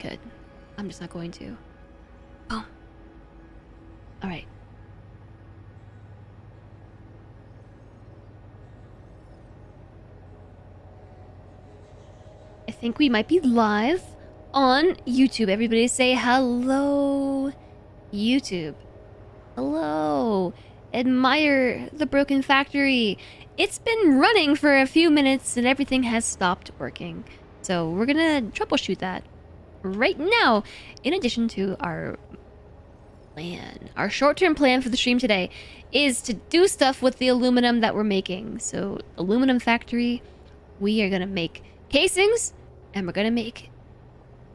Good. I'm just not going to. Oh. Alright. I think we might be live on YouTube. Everybody say hello, YouTube. Hello. Admire the broken factory. It's been running for a few minutes and everything has stopped working. So we're gonna troubleshoot that right now, in addition to our plan. Our short-term plan for the stream today is to do stuff with the aluminum that we're making. So, aluminum factory, we are gonna make casings, and we're gonna make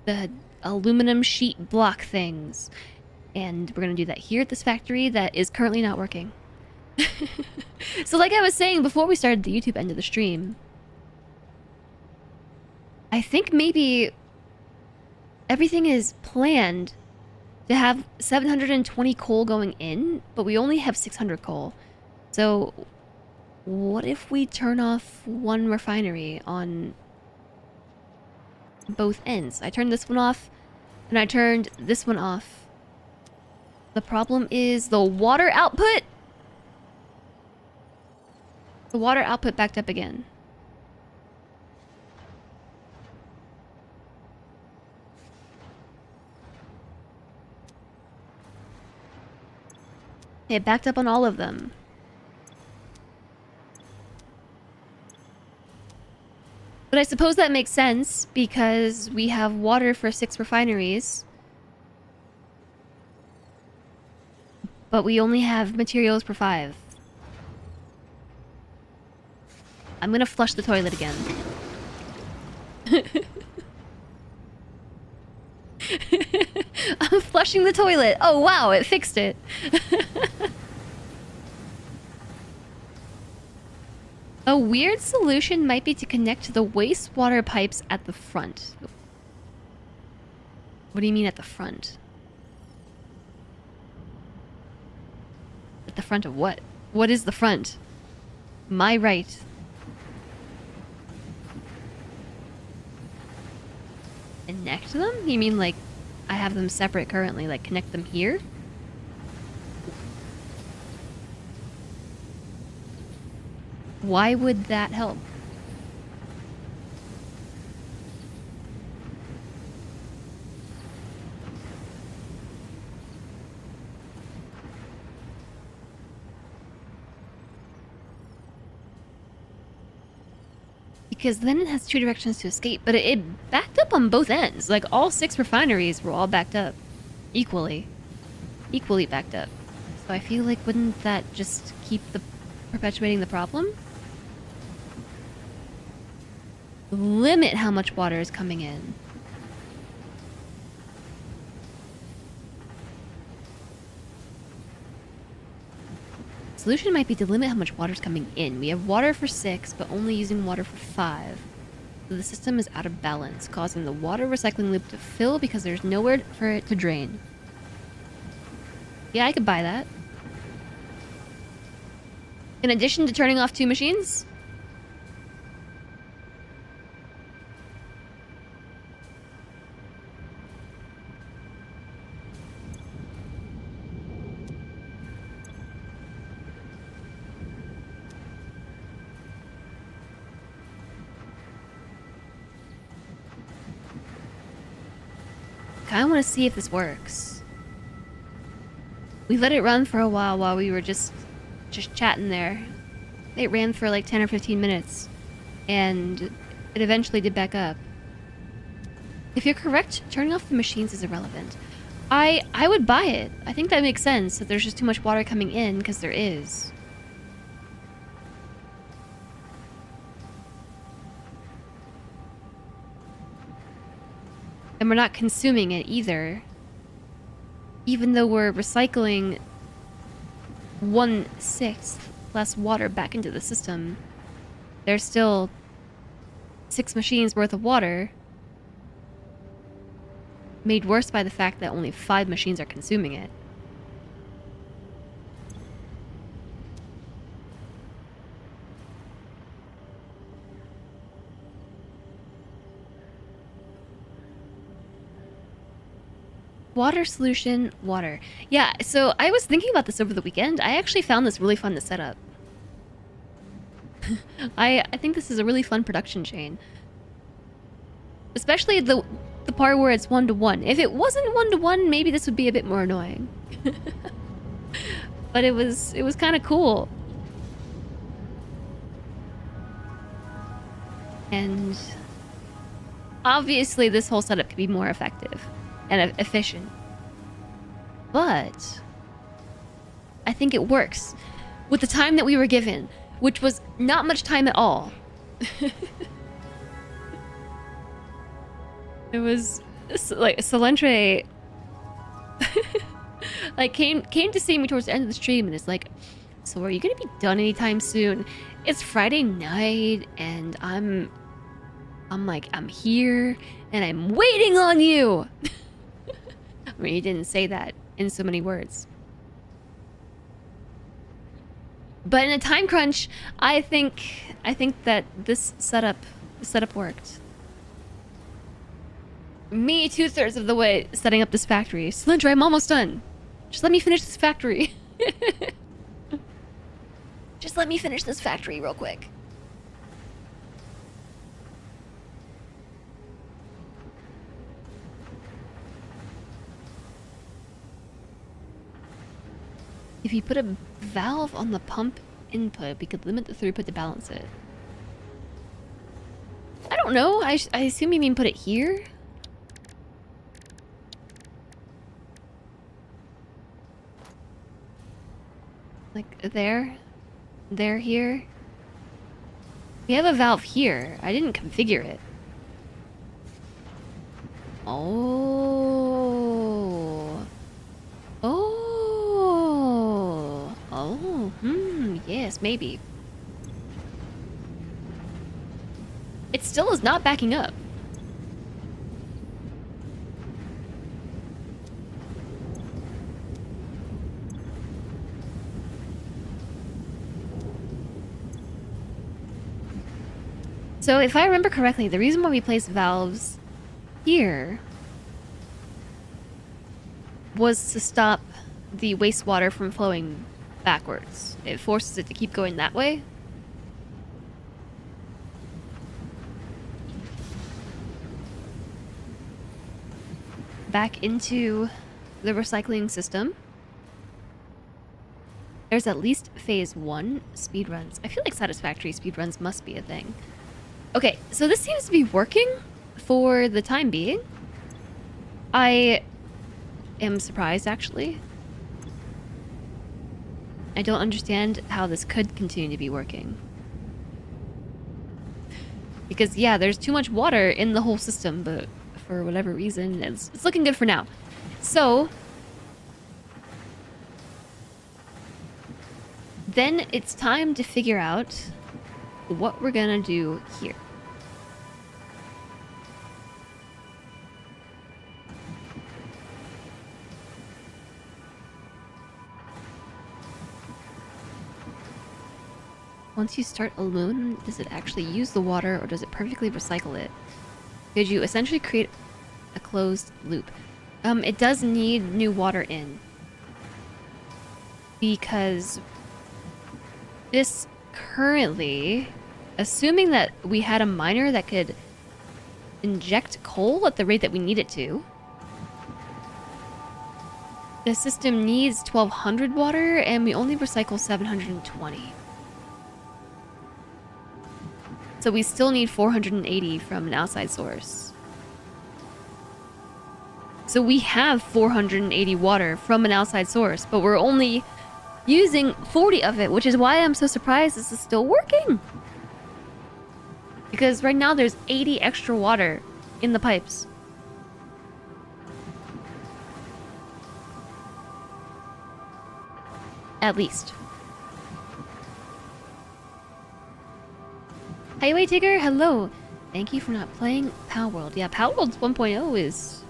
the aluminum sheet block things. And we're gonna do that here at this factory that is currently not working. So like I was saying before we started the YouTube end of the stream, I think maybe everything is planned to have 720 coal going in, but we only have 600 coal. So what if we turn off one refinery on both ends? I turned this one off, and I turned this one off. The problem is the water output. The water output backed up again. It backed up on all of them. But I suppose that makes sense because we have water for 6 refineries. But we only have materials for 5. I'm gonna flush the toilet again. I'm flushing the toilet. Oh wow, it fixed it. A weird solution might be to connect the wastewater pipes at the front. What do you mean at the front? At the front of what? What is the front? My right. Connect them? You mean like I have them separate currently, like connect them here? Why would that help? Because then it has 2 directions to escape, but it backed up on both ends. Like, all 6 refineries were all backed up. Equally. Equally backed up. So I feel like wouldn't that just keep perpetuating the problem? Limit how much water is coming in. Solution might be to limit how much water is coming in. We have water for 6, but only using water for 5. So the system is out of balance, causing the water recycling loop to fill because there's nowhere for it to drain. Yeah, I could buy that. In addition to turning off 2 machines? I want to see if this works. We let it run for a while we were just chatting there. It ran for like 10 or 15 minutes, and it eventually did back up. If you're correct, turning off the machines is irrelevant. I would buy it. I think that makes sense, that there's just too much water coming in, because there is. And we're not consuming it either. Even though we're recycling 1/6 less water back into the system, there's still 6 machines worth of water, made worse by the fact that only 5 machines are consuming it. Water solution, water. Yeah, so I was thinking about this over the weekend. I actually found this really fun to set up. I think this is a really fun production chain. Especially the part where it's 1-to-1. If it wasn't 1-to-1, maybe this would be a bit more annoying. But it was kind of cool. And obviously this whole setup could be more effective and efficient. But I think it works with the time that we were given, which was not much time at all. It was like Salentre like came to see me towards the end of the stream and it's like, so are you gonna be done anytime soon? It's Friday night and I'm like, I'm here and I'm waiting on you. I mean, he didn't say that in so many words. But in a time crunch, I think that this setup worked. Me 2/3 of the way setting up this factory. Slender, I'm almost done. Just let me finish this factory. Just let me finish this factory real quick. If you put a valve on the pump input, we could limit the throughput to balance it. I don't know. I assume you mean put it here? Like there? There, here? We have a valve here. I didn't configure it. Oh. Oh. Oh. Yes, maybe. It still is not backing up. So if I remember correctly, the reason why we placed valves here was to stop the wastewater from flowing backwards. It forces it to keep going that way. Back into the recycling system. There's at least phase 1 speedruns. I feel like Satisfactory speedruns must be a thing. Okay, so this seems to be working for the time being. I am surprised, actually. I don't understand how this could continue to be working. Because, yeah, there's too much water in the whole system, but for whatever reason, it's looking good for now. So, then it's time to figure out what we're gonna do here. Once you start a loon, does it actually use the water or does it perfectly recycle it? Could you essentially create a closed loop? It does need new water in. Because this currently, assuming that we had a miner that could inject coal at the rate that we need it to, the system needs 1200 water and we only recycle 720. So we still need 480 from an outside source. So we have 480 water from an outside source, but we're only using 40 of it, which is why I'm so surprised this is still working. Because right now there's 80 extra water in the pipes. At least. Highway Tigger, hello. Thank you for not playing Palworld. Yeah, Palworld 1.0 is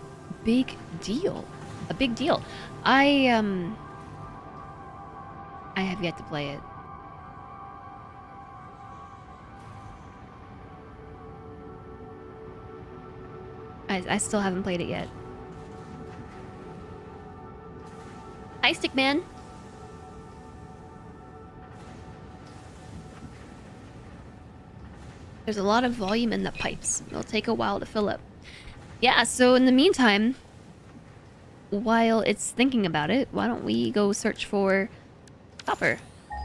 big deal. A big deal. I have yet to play it. I still haven't played it yet. Hi, Stickman. There's a lot of volume in the pipes. It'll take a while to fill up. Yeah, so in the meantime, while it's thinking about it, why don't we go search for copper?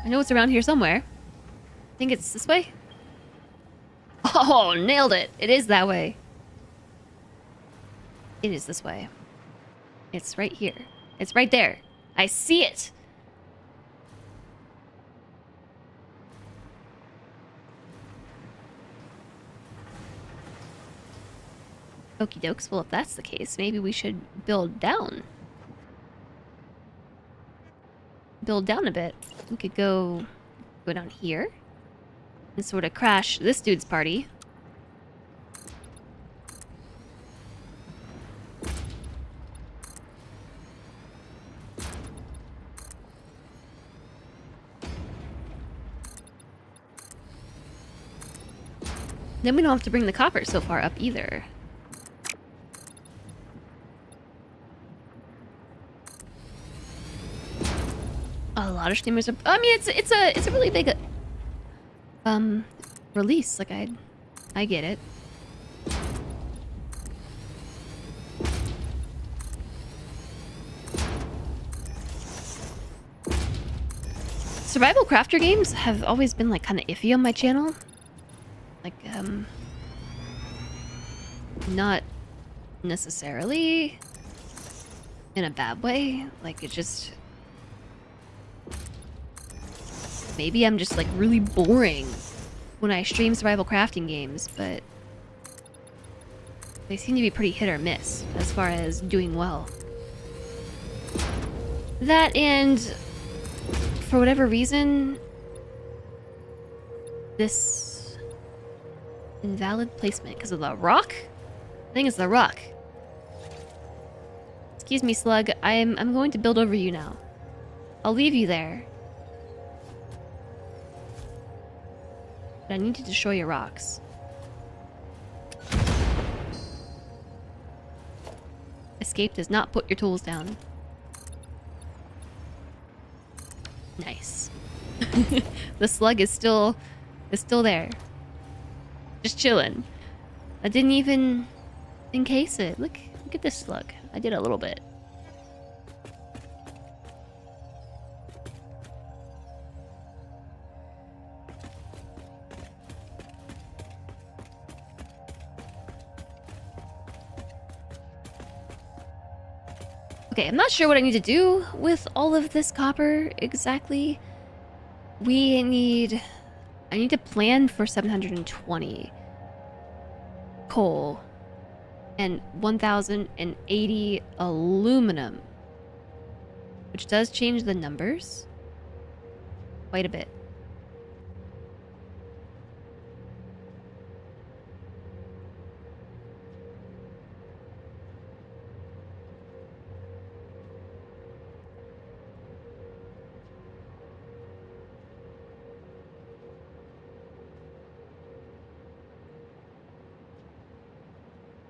I know it's around here somewhere. I think it's this way. Oh, nailed it. It is that way. It is this way. It's right here. It's right there. I see it. Okie dokes. Well, if that's the case, maybe we should build down. Build down a bit. We could go down here and sort of crash this dude's party. Then we don't have to bring the copper so far up either. A lot of streamers are. I mean, it's a really big release. Like I get it. Survival crafter games have always been like kind of iffy on my channel. Like not necessarily in a bad way. Like it just. Maybe I'm just like really boring when I stream survival crafting games, but they seem to be pretty hit or miss as far as doing well. That and for whatever reason, this invalid placement because of the rock? I think it's the rock. Excuse me, Slug. I'm going to build over you now. I'll leave you there. I need to destroy your rocks. Escape does not put your tools down. Nice. The slug is still there. Just chilling. I didn't even encase it. Look at this slug. I did a little bit. Okay, I'm not sure what I need to do with all of this copper exactly. I need to plan for 720 coal and 1080 aluminum, which does change the numbers quite a bit.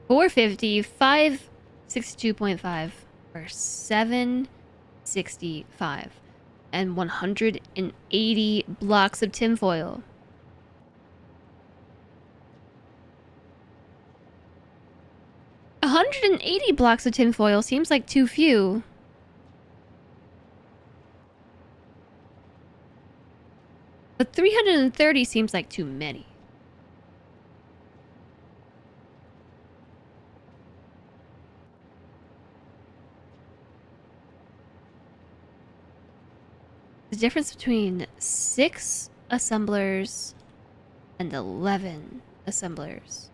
$450, 562.5, or 765, and 180 blocks of tinfoil. $180 blocks of tinfoil seems like too few. But 330 seems like too many. The difference between 6 assemblers and 11 assemblers.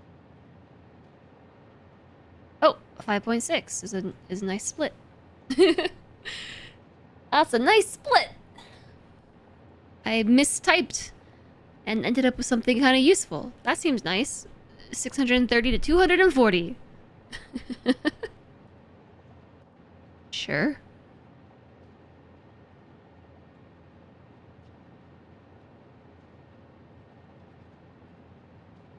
Oh, 5.6 is a nice split. That's a nice split. I mistyped and ended up with something kind of useful. That seems nice. 630 to 240. Sure.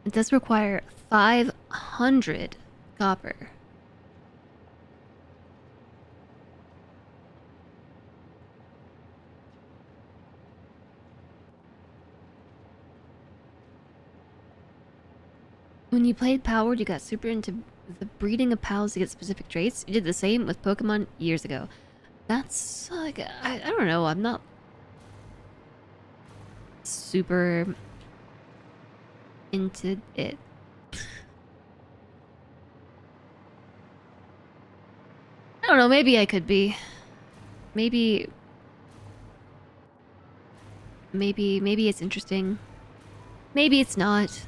It does require 500 copper. When you played Powered, you got super into the breeding of pals to get specific traits. You did the same with Pokemon years ago. That's like, I don't know, I'm not super into it. I don't know, maybe I could be. Maybe it's interesting. Maybe it's not.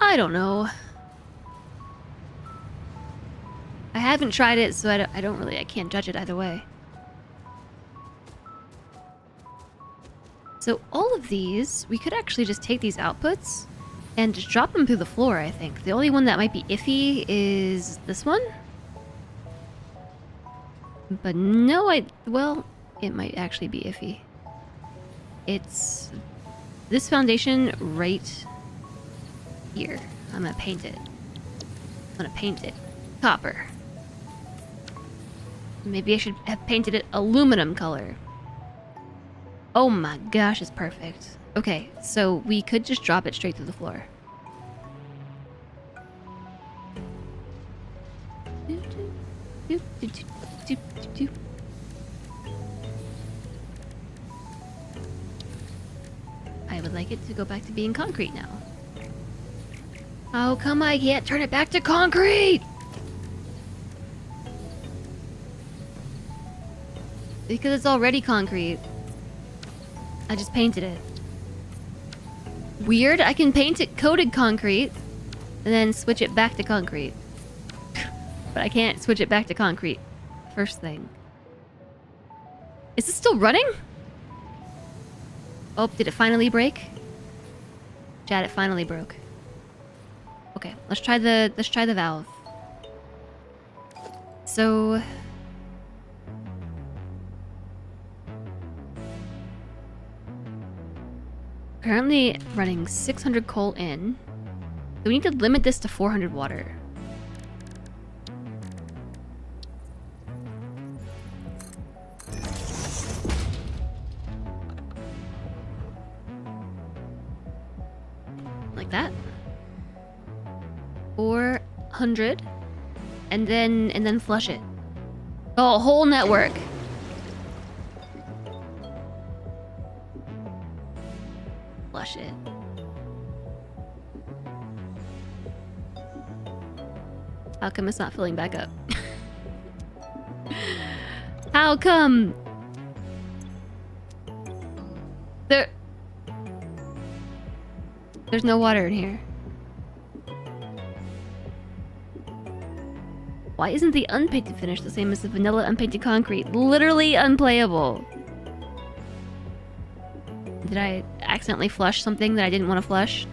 I don't know. I haven't tried it, so I can't judge it either way. So all of these, we could actually just take these outputs and just drop them through the floor, I think. The only one that might be iffy is this one. But no, well, it might actually be iffy. It's this foundation right here. I'm gonna paint it. I'm gonna paint it copper. Maybe I should have painted it aluminum color. Oh my gosh, it's perfect. Okay, so we could just drop it straight through the floor. I would like it to go back to being concrete now. How come I can't turn it back to concrete? Because it's already concrete. I just painted it. Weird, I can paint it coated concrete and then switch it back to concrete. But I can't switch it back to concrete. First thing. Is it still running? Oh, did it finally break? Chat, it finally broke. Okay, let's try the valve. So currently running 600 coal in. So we need to limit this to 400 water. Like that. 400 and then flush it. The whole network. Flush it. How come it's not filling back up? How come? There's no water in here. Why isn't the unpainted finish the same as the vanilla unpainted concrete? Literally unplayable. Did I accidentally flush something that I didn't want to flush?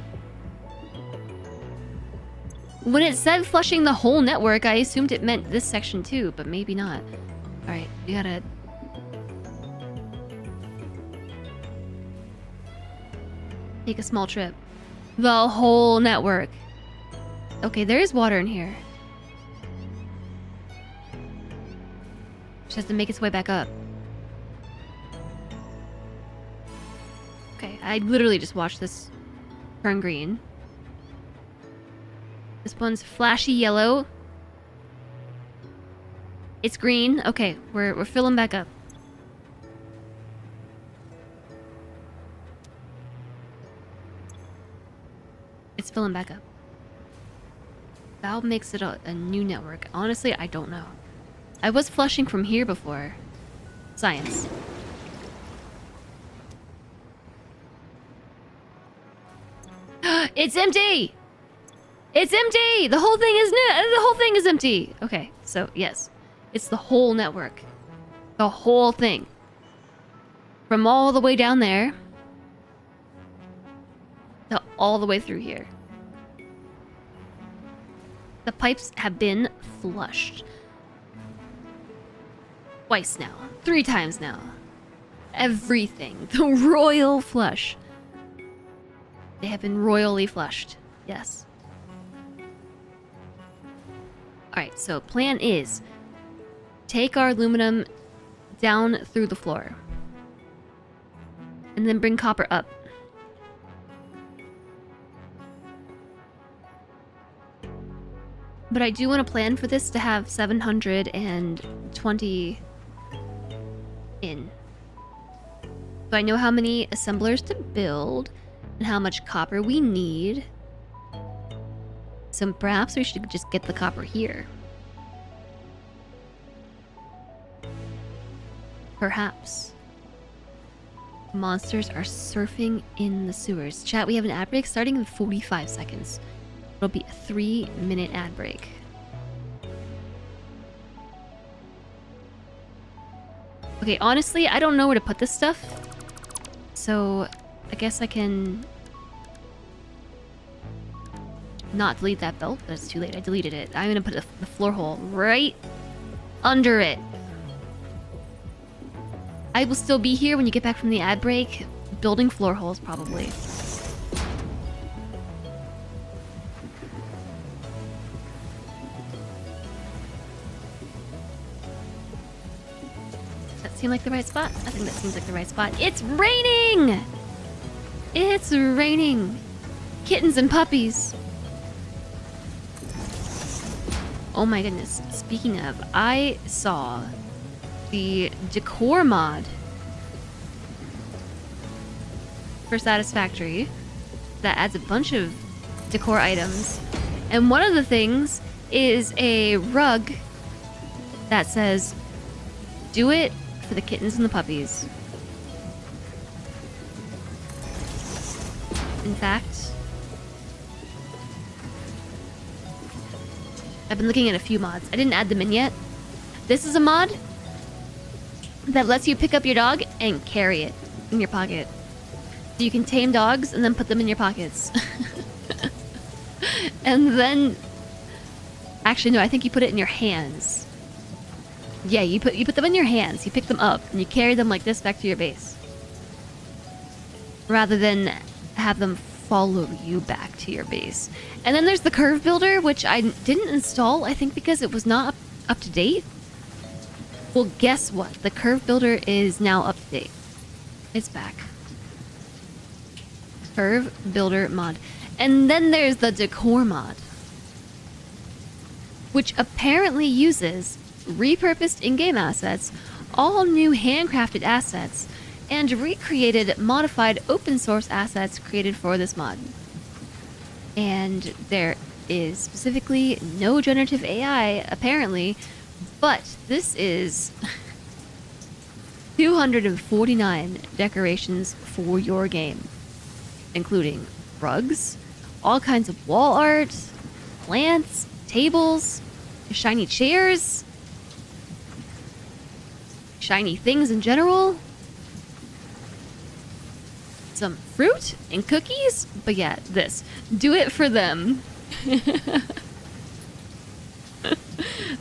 When it said flushing the whole network, I assumed it meant this section too, but maybe not. Alright, we gotta... take a small trip. The whole network. Okay, there is water in here. Just has to make its way back up. Okay, I literally just watched this turn green. This one's flashy yellow. It's green. Okay, we're filling back up. It's filling back up. Valve makes it a new network. Honestly, I don't know. I was flushing from here before. Science. It's empty! It's empty! The whole thing is empty! Okay, so yes. It's the whole network. The whole thing. From all the way down there to all the way through here. The pipes have been flushed. Twice now. 3 times now. Everything. The royal flush. They have been royally flushed. Yes. Alright, so plan is take our aluminum down through the floor. And then bring copper up. But I do want to plan for this to have 720 in. So I know how many assemblers to build and how much copper we need. So perhaps we should just get the copper here. Perhaps. Monsters are surfing in the sewers. Chat, we have an ad break starting in 45 seconds. It'll be a 3-minute ad break. Okay, honestly, I don't know where to put this stuff. So, I guess I can not delete that belt, but it's too late. I deleted it. I'm gonna put the floor hole right under it. I will still be here when you get back from the ad break, building floor holes probably. Does that seem like the right spot? I think that seems like the right spot. It's raining! It's raining. Kittens and puppies. Oh my goodness. Speaking of, I saw the decor mod for Satisfactory that adds a bunch of decor items. And one of the things is a rug that says, "Do it for the kittens and the puppies." In fact, I've been looking at a few mods. I didn't add them in yet. This is a mod that lets you pick up your dog and carry it in your pocket. So you can tame dogs and then put them in your pockets. And then... Actually, no, I think you put it in your hands. Yeah, you put them in your hands. You pick them up and you carry them like this back to your base. Rather than have them follow you back to your base. And then there's the curve builder, which I didn't install, I think because it was not up to date. Well, guess what? The curve builder is now up to date. It's back. Curve builder mod. And then there's the decor mod, which apparently uses repurposed in-game assets, all new handcrafted assets, and recreated modified open source assets created for this mod. And there is specifically no generative AI, apparently, but this is 249 decorations for your game, including rugs, all kinds of wall art, plants, tables, shiny chairs, shiny things in general, some fruit and cookies. But yeah, this. Do it for them.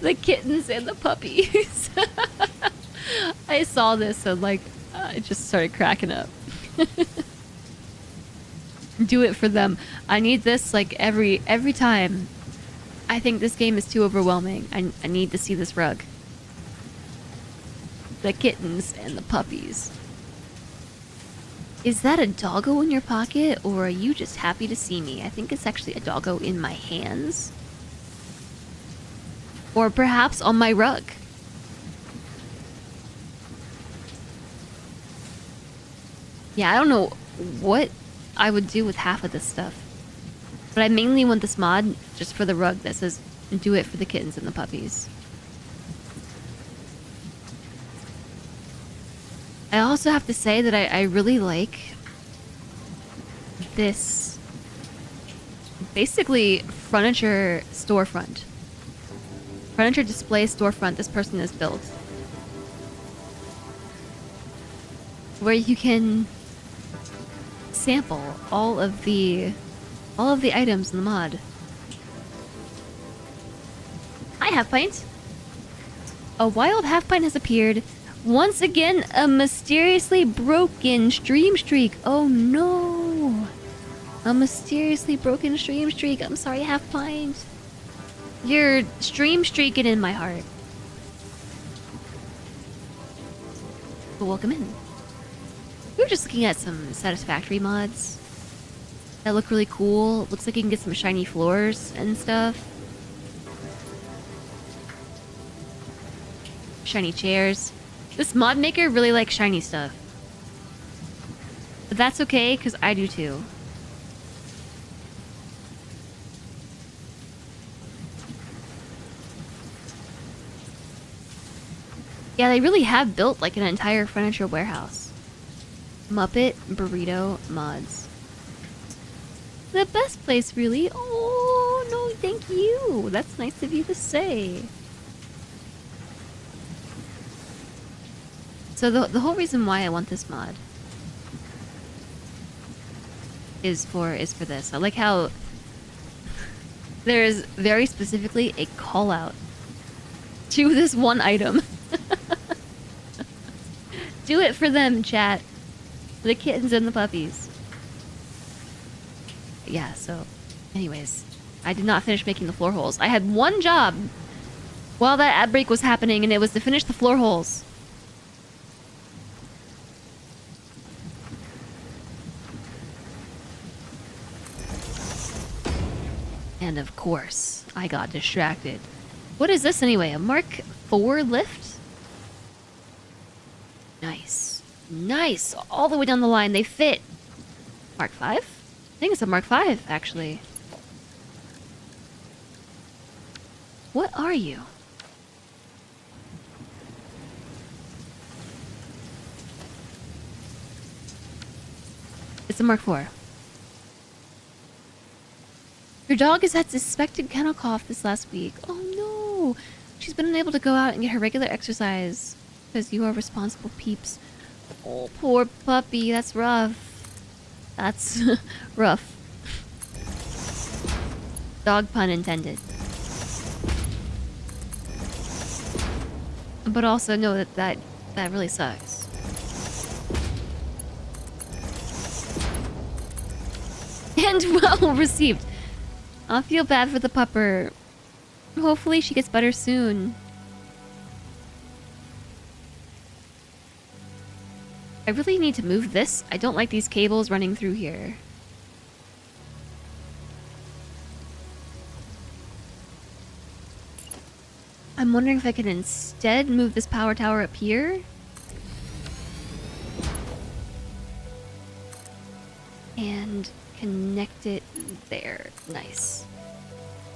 The kittens and the puppies. I saw this and I just started cracking up. Do it for them. I need this every time. I think this game is too overwhelming. I need to see this rug. The kittens and the puppies. Is that a doggo in your pocket, or are you just happy to see me? I think it's actually a doggo in my hands. Or perhaps on my rug. Yeah, I don't know what I would do with half of this stuff. But I mainly want this mod just for the rug that says, "Do it for the kittens and the puppies." I also have to say that I really like this basically furniture storefront. Furniture display storefront this person has built. Where you can sample all of the items in the mod. Hi, Half Pint. A wild Half Pint has appeared. Once again, a mysteriously broken stream streak. Oh no! A mysteriously broken stream streak. I'm sorry, Half Pint. You're stream streaking in my heart. But welcome in. We were just looking at some Satisfactory mods that look really cool. Looks like you can get some shiny floors and stuff. shiny chairs. This mod maker really likes shiny stuff. But that's okay, because I do too. Yeah, they really have built like an entire furniture warehouse. Muppet Burrito Mods. The best place, really. Oh, no, thank you. That's nice of you to say. So the whole reason why I want this mod is for this. I like how there is very specifically a call out to this one item. Do it for them, chat. The kittens and the puppies. Yeah, so anyways, I did not finish making the floor holes. I had one job while that ad break was happening, and it was to finish the floor holes. And of course, I got distracted. What is this anyway? A Mark IV lift? Nice. Nice! All the way down the line, they fit. Mark V? I think it's a Mark V, actually. What are you? It's a Mark IV. Your dog has had suspected kennel cough this last week. Oh no! She's been unable to go out and get her regular exercise because you are responsible peeps. Oh, poor puppy. That's rough. That's rough. Dog pun intended. But also know that really sucks. And well received. I feel bad for the pupper. Hopefully she gets better soon. I really need to move this. I don't like these cables running through here. I'm wondering if I can instead move this power tower up here. And connect it there. Nice.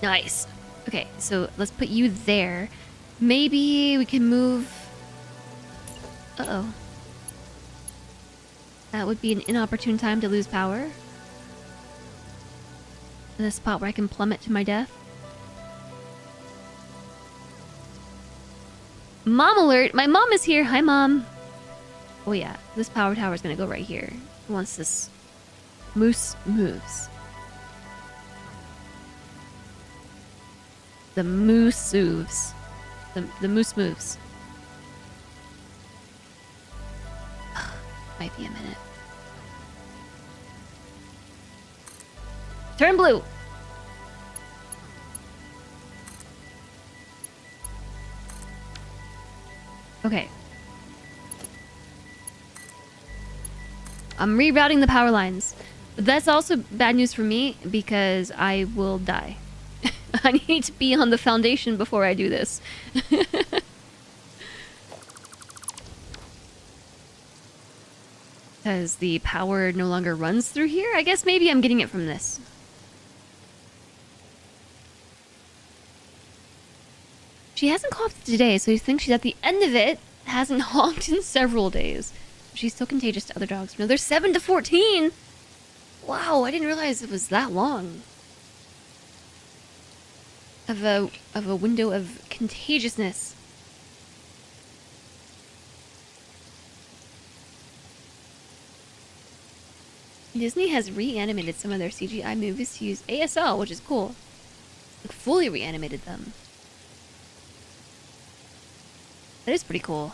Nice. Okay, so let's put you there. Maybe we can move... Uh-oh. That would be an inopportune time to lose power. In a spot where I can plummet to my death. Mom alert! My mom is here! Hi, Mom! Oh yeah, this power tower is gonna go right here. Once this moose moves. The moose moves. The moose moves. Might be a minute. Turn blue! Okay. I'm rerouting the power lines. But that's also bad news for me because I will die. I need to be on the foundation before I do this. Because the power no longer runs through here? I guess maybe I'm getting it from this. She hasn't coughed today, so you think she's at the end of it. Hasn't honked in several days. She's so contagious to other dogs. No, they're 7 to 14! Wow, I didn't realize it was that long. Of a window of contagiousness. Disney has reanimated some of their CGI movies to use ASL, which is cool. Like, fully reanimated them. That is pretty cool.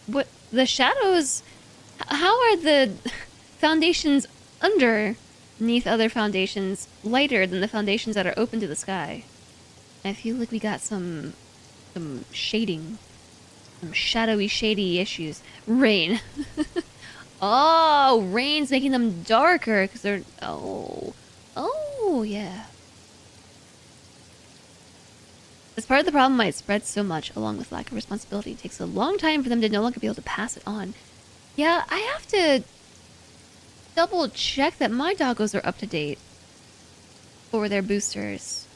What the shadows? How are the foundations underneath other foundations lighter than the foundations that are open to the sky? I feel like we got some shading. Some shadowy, shady issues. Rain. Oh, rain's making them darker because they're... Oh. Oh, yeah. As part of the problem why it spreads so much, along with lack of responsibility, it takes a long time for them to no longer be able to pass it on. Yeah, I have to double check that my doggos are up to date for their boosters.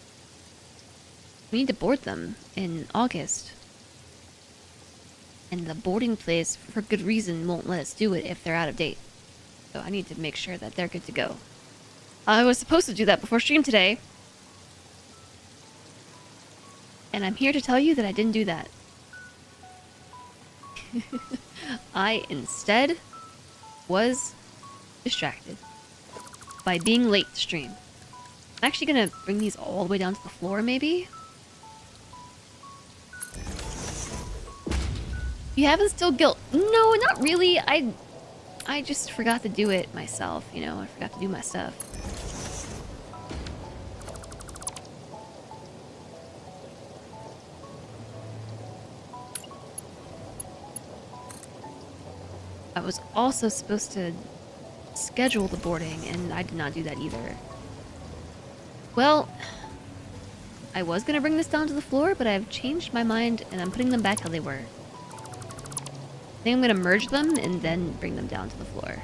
We need to board them in August. And the boarding place, for good reason, won't let us do it if they're out of date. So I need to make sure that they're good to go. I was supposed to do that before stream today. And I'm here to tell you that I didn't do that. I instead was distracted by being late to stream. I'm actually gonna bring these all the way down to the floor, maybe? You haven't still guilt? No, not really. I just forgot to do it myself, you know? I forgot to do my stuff. I was also supposed to schedule the boarding, and I did not do that either. Well, I was gonna bring this down to the floor, but I've changed my mind, and I'm putting them back how they were. I think I'm gonna merge them and then bring them down to the floor.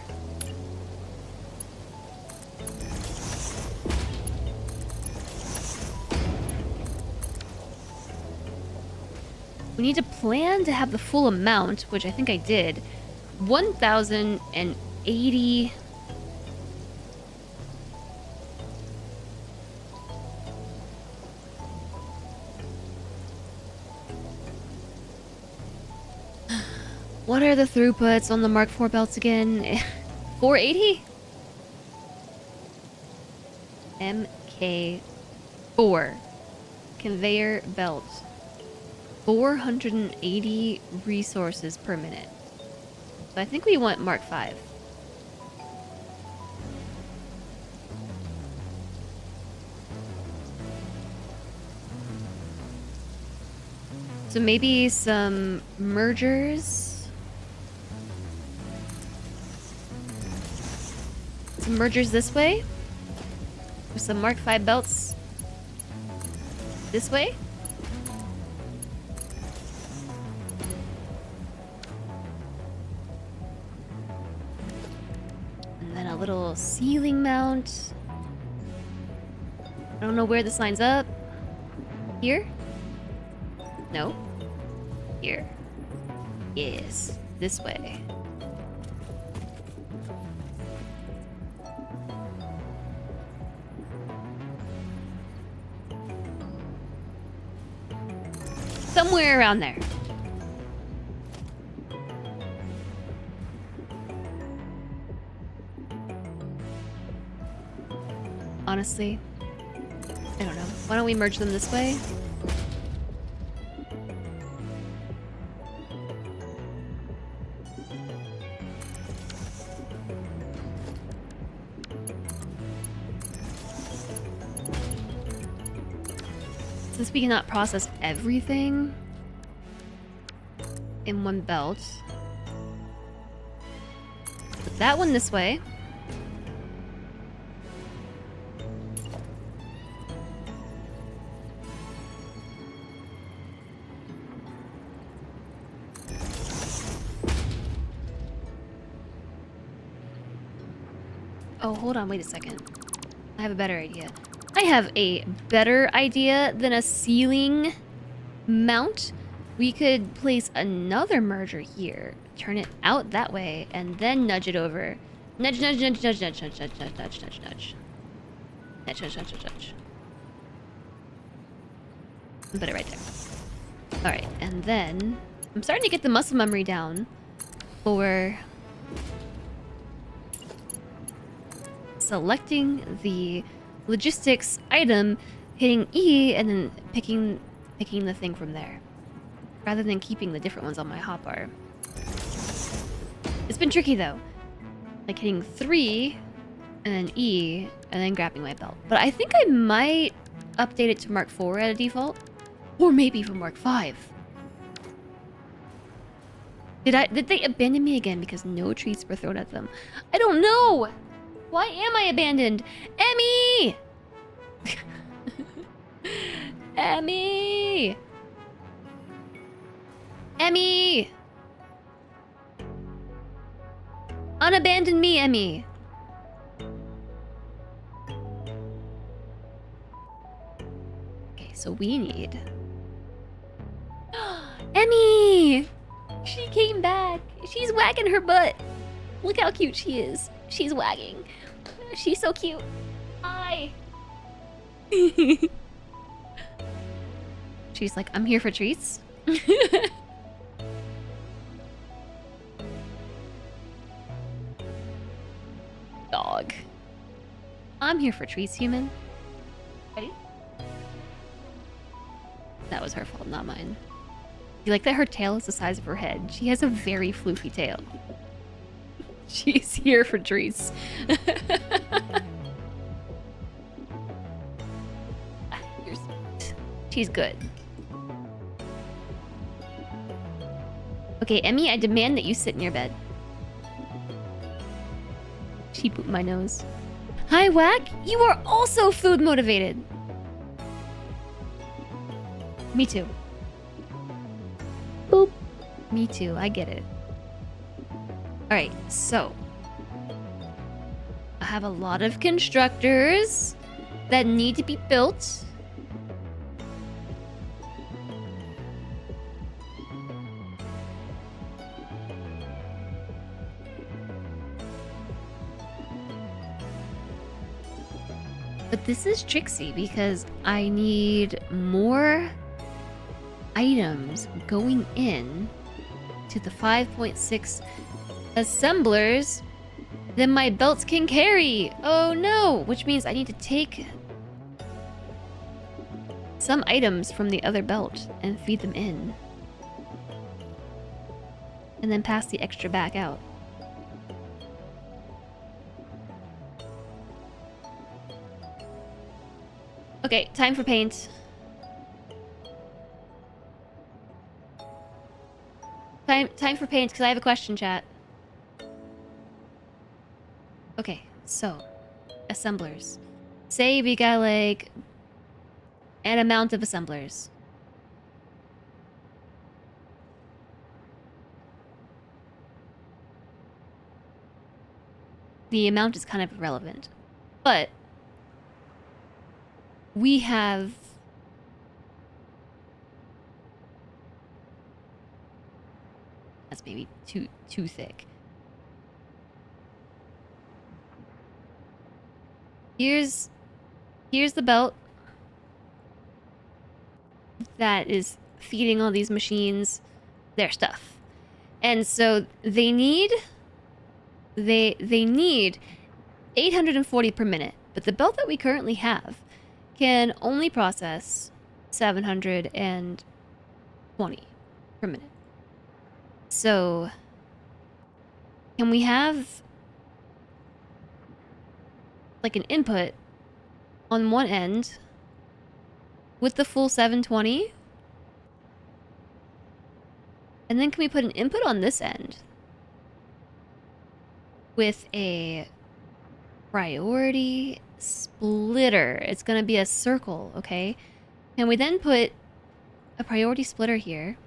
We need to plan to have the full amount, which I think I did. 1,080... What are the throughputs on the Mark IV belts again? 480? MK4. Conveyor belt. 480 resources per minute. So I think we want Mark V. So maybe some mergers. Some mergers this way. With some Mark V belts this way. And then a little ceiling mount. I don't know where this lines up. Here? No. Here. Yes. This way. Somewhere around there. Honestly, I don't know. Why don't we merge them this way? Since we cannot process everything in one belt, put that one this way. Oh, hold on, wait a second. I have a better idea. I have a better idea than a ceiling mount. We could place another merger here, turn it out that way, and then nudge it over. Nudge, nudge, nudge, nudge, nudge, nudge, nudge, nudge, nudge, nudge, nudge. Nudge, nudge, nudge, nudge, nudge. Put it right there. Alright, and then I'm starting to get the muscle memory down for selecting the logistics item, hitting E, and then picking the thing from there, rather than keeping the different ones on my hotbar. It's been tricky though, like hitting 3 and then E and then grabbing my belt. But I think I might update it to Mark IV at a default, or maybe for Mark V. Did they abandon me again because no treats were thrown at them? I don't know! Why am I abandoned? Emmy! Emmy! Emmy! Unabandon me, Emmy! Okay, so we need... Emmy! She came back. She's wagging her butt. Look how cute she is. She's wagging. She's so cute. Hi. She's like, I'm here for treats. Dog. I'm here for treats, human. Ready? That was her fault, not mine. You like that her tail is the size of her head? She has a very floofy tail. She's here for treats. She's good. Okay, Emmy, I demand that you sit in your bed. She pooped my nose. Hi, Whack. You are also food motivated. Me too. Boop. Me too, I get it. Alright, so I have a lot of constructors that need to be built. But this is tricksy because I need more items going in to the 5.6 assemblers than my belts can carry. Oh no, which means I need to take some items from the other belt and feed them in. And then pass the extra back out. Okay, time for paint. Time for paint, because I have a question, chat. Okay, so assemblers. Say we got like an amount of assemblers. The amount is kind of irrelevant, but we have that's maybe too thick. Here's the belt that is feeding all these machines their stuff. And so they need 840 per minute, but the belt that we currently have can only process 720 per minute. So can we have like an input on one end with the full 720? And then can we put an input on this end with a priority splitter? It's gonna be a circle, okay? Can we then put a priority splitter here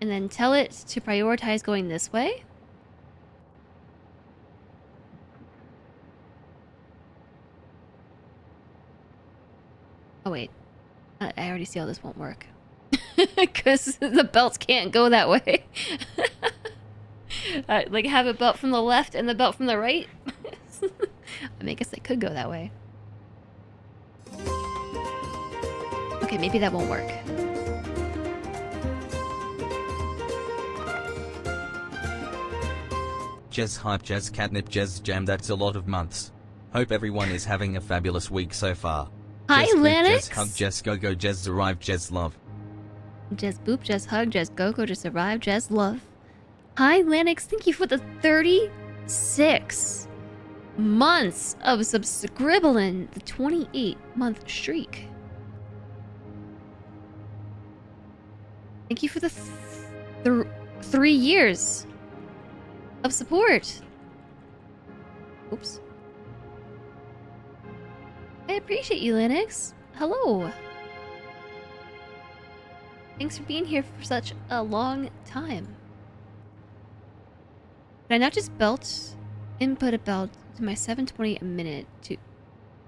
and then tell it to prioritize going this way? Oh wait, I already see how this won't work. Because the belts can't go that way. Like have a belt from the left and the belt from the right. I mean, I guess they could go that way. Okay, maybe that won't work. Jez hype, Jez catnip, Jez jam. That's a lot of months. Hope everyone is having a fabulous week so far. Hi, Jez Lennox. Jez hug, Jez go go, Jez arrive, Jez love. Jez boop, Jez hug, Jez go-go, Jez arrive, Jez love. Hi, Lennox. Thank you for the 36 months of subscribbling, the 28-month streak. Thank you for the 3 years of support. Oops. I appreciate you, Linux. Hello. Thanks for being here for such a long time. Can I not just belt input a belt to my 720 a minute to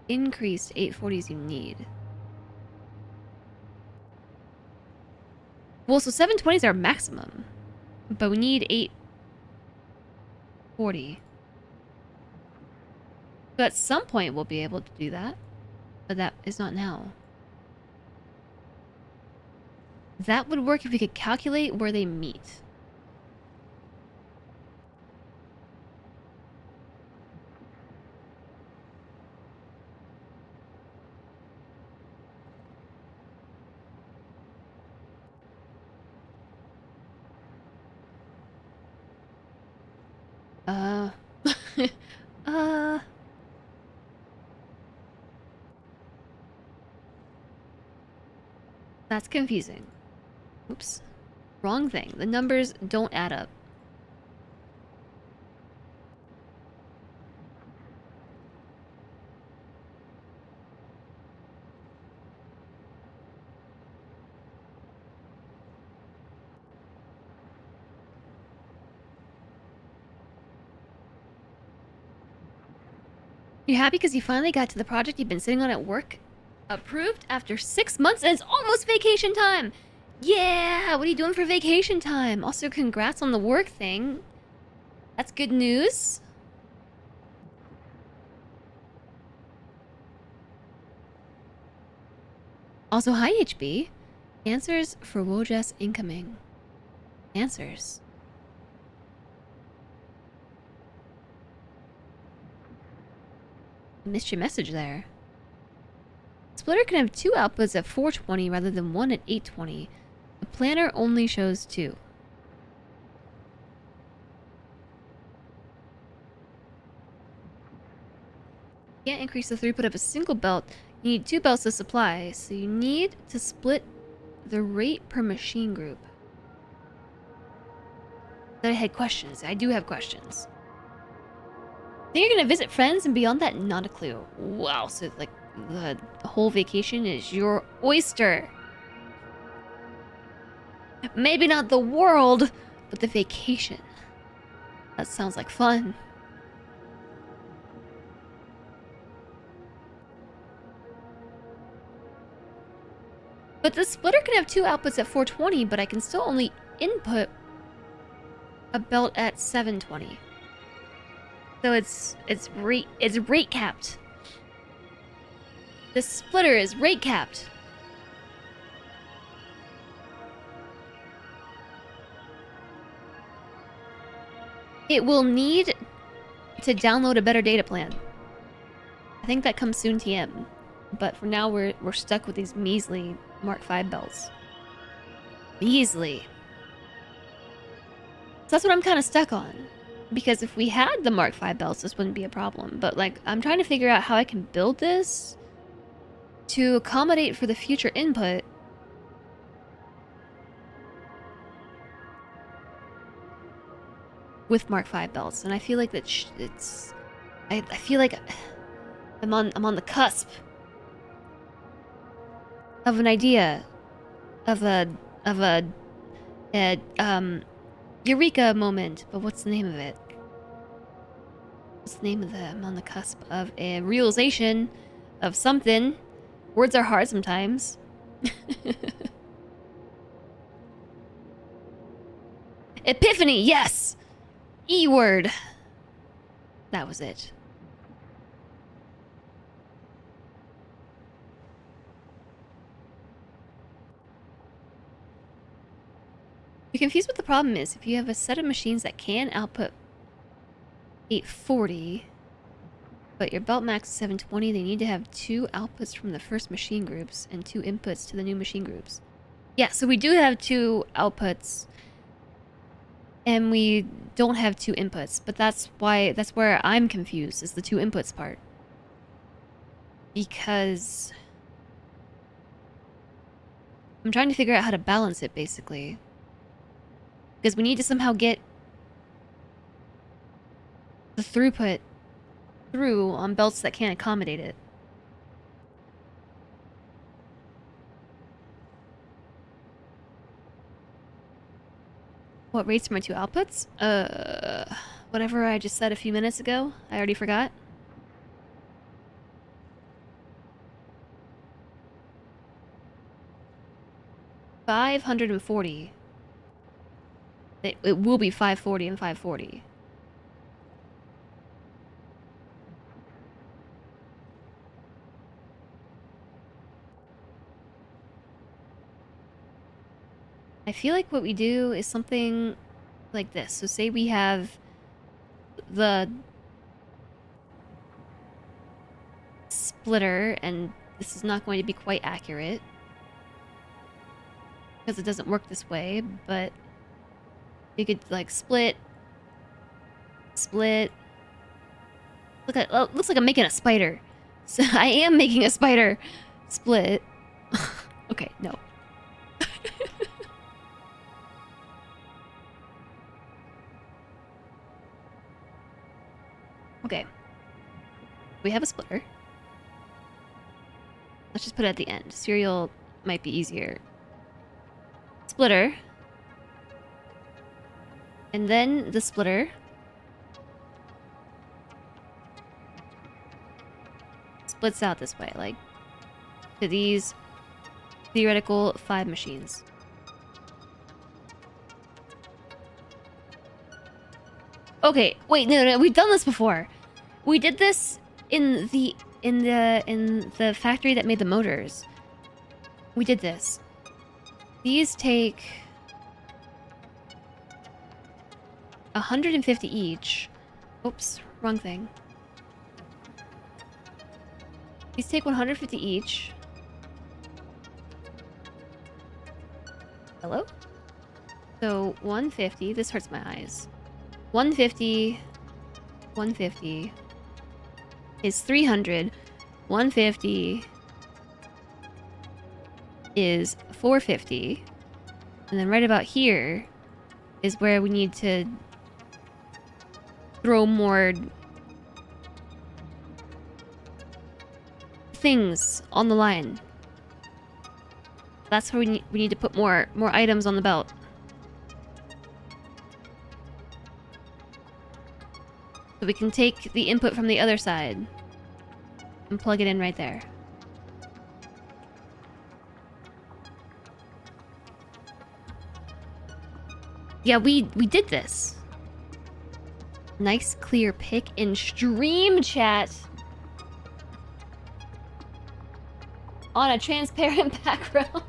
increase 840s you need? Well, so 720s are maximum, but we need 840. So at some point we'll be able to do that, but that is not now. That would work if we could calculate where they meet. Uh... uh... That's confusing. Oops. Wrong thing. The numbers don't add up. You happy because you finally got to the project you've been sitting on at work? Approved after 6 months and it's almost vacation time! Yeah! What are you doing for vacation time? Also, congrats on the work thing. That's good news. Also, hi HB. Answers for woahhjess incoming. Answers. Missed your message there. Splitter can have 2 outputs at 420 rather than 1 at 820. The planner only shows 2. Can't increase the throughput of a single belt. You need 2 belts to supply, so you need to split the rate per machine group. Then I had questions. I do have questions. Think you're gonna visit friends and beyond that? Not a clue. Wow, so like the whole vacation is your oyster. Maybe not the world, but the vacation. That sounds like fun. But the splitter can have 2 outputs at 420, but I can still only input a belt at 720. So it's rate capped. The splitter is rate capped. It will need to download a better data plan. I think that comes soon, TM. But for now, we're stuck with these measly Mark V belts. Measly. So that's what I'm kind of stuck on. Because if we had the Mark V belts, this wouldn't be a problem. But like, I'm trying to figure out how I can build this to accommodate for the future input. With Mark V belts, and I feel like that it's. I feel like I'm on the cusp of an idea, of a eureka moment. But what's the name of it? What's the name of the? I'm on the cusp of a realization of something. Words are hard sometimes. Epiphany, yes. E-word. That was it. You're confused what the problem is. If you have a set of machines that can output 840, but your belt max is 720, they need to have 2 outputs from the first machine groups and 2 inputs to the new machine groups. Yeah, so we do have 2 outputs. And we don't have 2 inputs, but that's where I'm confused, is the 2 inputs part. Because I'm trying to figure out how to balance it, basically. Because we need to somehow get the throughput through on belts that can't accommodate it. What rates for my two outputs? Whatever I just said a few minutes ago. I already forgot. $540. It will be 540 and 540. I feel like what we do is something like this. So say we have the splitter, and this is not going to be quite accurate because it doesn't work this way, but you could like split. Look at, oh, looks like I'm making a spider. So I am making a spider. Split. Okay, no. Okay. We have a splitter. Let's just put it at the end. Serial might be easier. Splitter. And then the splitter. Splits out this way, like to these theoretical 5 machines. Okay, wait, no, we've done this before. We did this in the factory that made the motors. We did this. These take 150 each. Oops, wrong thing. These take 150 each. Hello? So 150. This hurts my eyes. 150 is 300. 150 is 450. And then right about here is where we need to throw more things on the line. That's where we need to put more items on the belt. So we can take the input from the other side and plug it in right there. Yeah, we did this. Nice clear pic in stream chat. On a transparent background.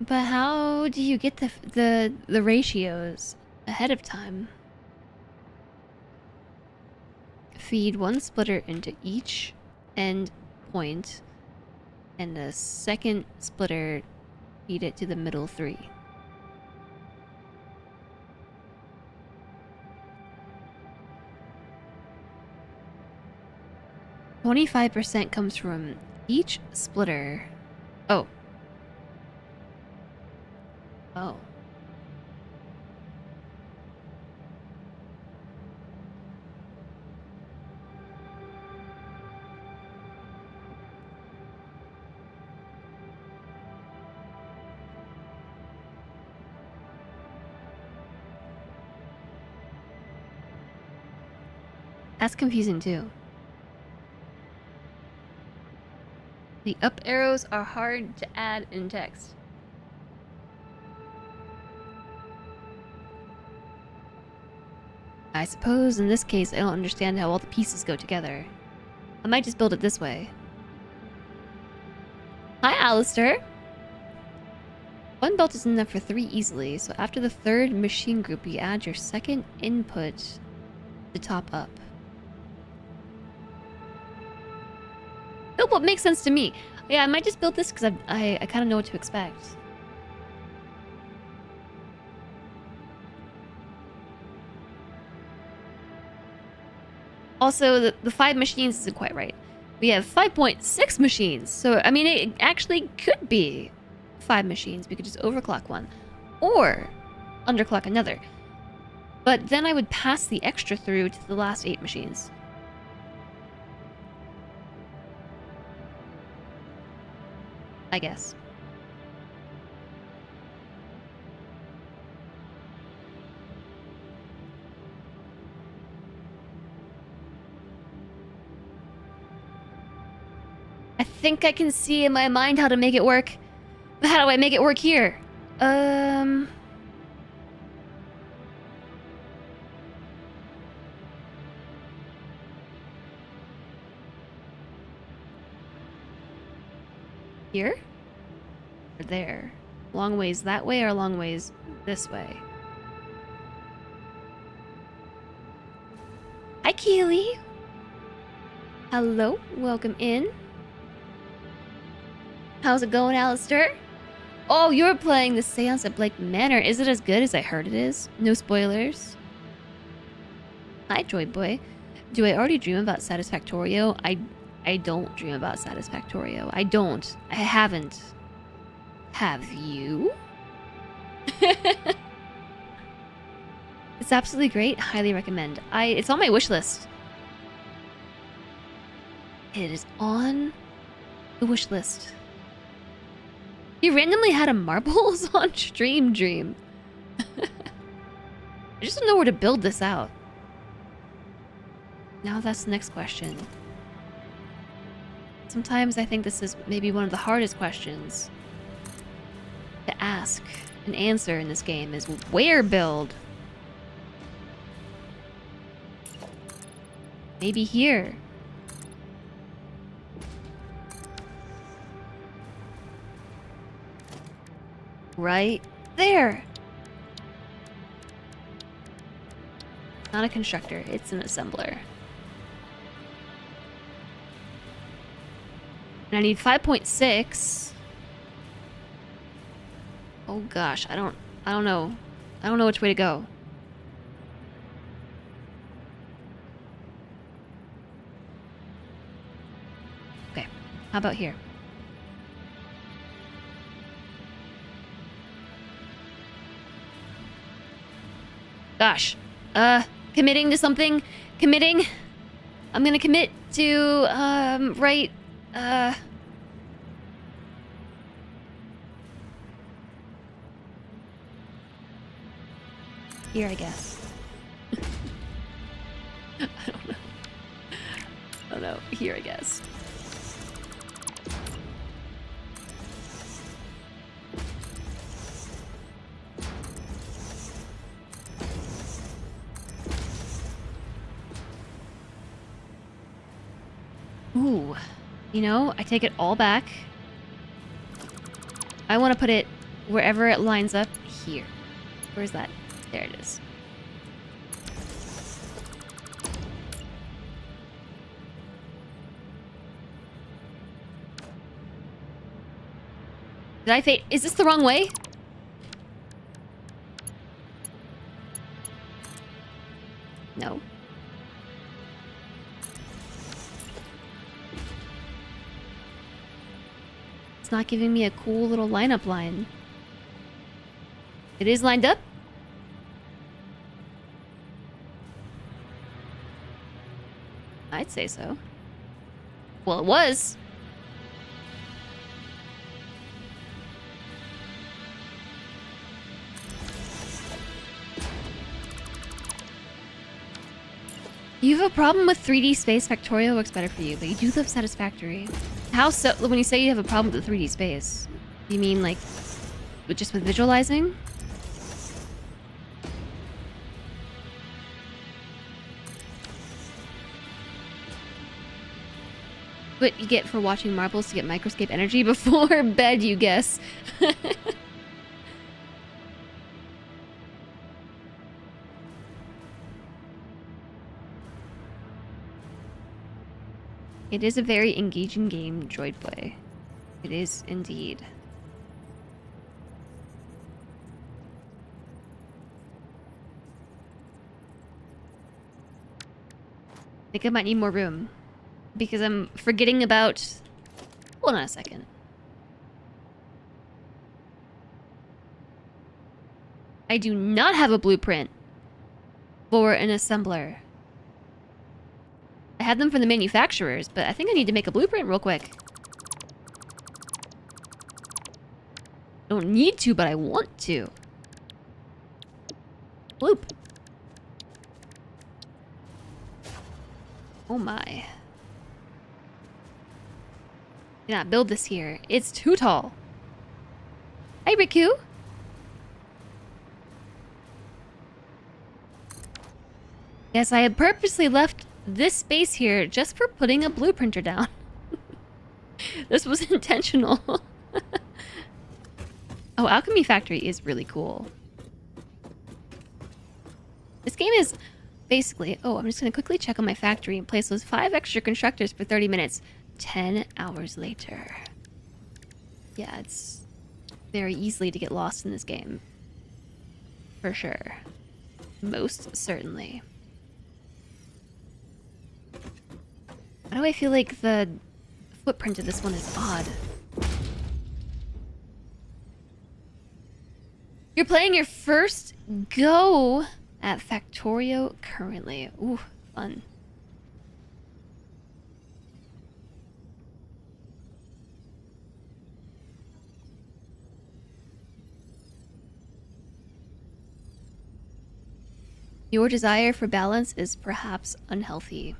But how do you get the ratios ahead of time? Feed one splitter into each end point, and the second splitter feed it to the middle 3. %25 comes from each splitter. Oh. Oh. That's confusing too. The up arrows are hard to add in text. I suppose in this case I don't understand how all the pieces go together. I might just build it this way. Hi, Alistair! One belt is enough for 3 easily, so after the 3rd machine group, you add your second input to top up. Oh, what makes sense to me. Yeah, I might just build this because I kind of know what to expect. Also, the 5 machines isn't quite right. We have 5.6 machines. So, I mean, it actually could be 5 machines. We could just overclock one. Or underclock another. But then I would pass the extra through to the last 8 machines. I guess. I think I can see in my mind how to make it work. But how do I make it work here? Here? Or there? Long ways that way or long ways this way? Hi, Keely. Hello, welcome in. How's it going, Alistair? Oh, you're playing the seance at Blake Manor. Is it as good as I heard it is? No spoilers. Hi, Droid Boy. Do I already dream about Satisfactorio? I don't dream about Satisfactorio. I don't. I haven't. Have you? It's absolutely great. Highly recommend. It's on my wish list. It is on the wish list. You randomly had a marbles on stream dream. I just don't know where to build this out. Now that's the next question. Sometimes I think this is maybe one of the hardest questions to ask and answer in this game is where build? Maybe here. Right there. Not a constructor, it's an assembler. And I need 5.6. Oh gosh, I don't know. I don't know which way to go. Okay, how about here? Gosh. Committing to something. Committing. I'm gonna commit to, right, here, I guess. I don't know. I don't know. Here, I guess. Ooh. You know, I take it all back. I want to put it wherever it lines up here. Where's that? There it is. Did I fade? Is this the wrong way? No. It's not giving me a cool little lineup line. It is lined up? I'd say so. Well, it was. You have a problem with 3D space? Factorio works better for you, but you do love Satisfactory. How so? When you say you have a problem with the 3D space, you mean like just with visualizing? What you get for watching marbles to get microscape energy before bed, you guess. It is a very engaging game, Droid Boy. It is indeed. think I might need more room. Because I'm forgetting about... Hold on a second. I do not have a blueprint for an assembler. I have them from the manufacturers, but I think I need to make a blueprint real quick. Don't need to, but I want to. Bloop. Oh my. Cannot build this here. It's too tall. Hi, Riku. Yes, I had purposely left this space here just for putting a blueprinter down. This was intentional. Oh, Alchemy Factory is really cool. This game is basically... Oh, I'm just going to quickly check on my factory and place those 5 extra constructors for 30 minutes. 10 hours later. Yeah, it's very easily to get lost in this game. For sure. Most certainly. Why do I feel like the footprint of this one is odd? You're playing your first go at Factorio currently. Ooh, fun. Your desire for balance is perhaps unhealthy.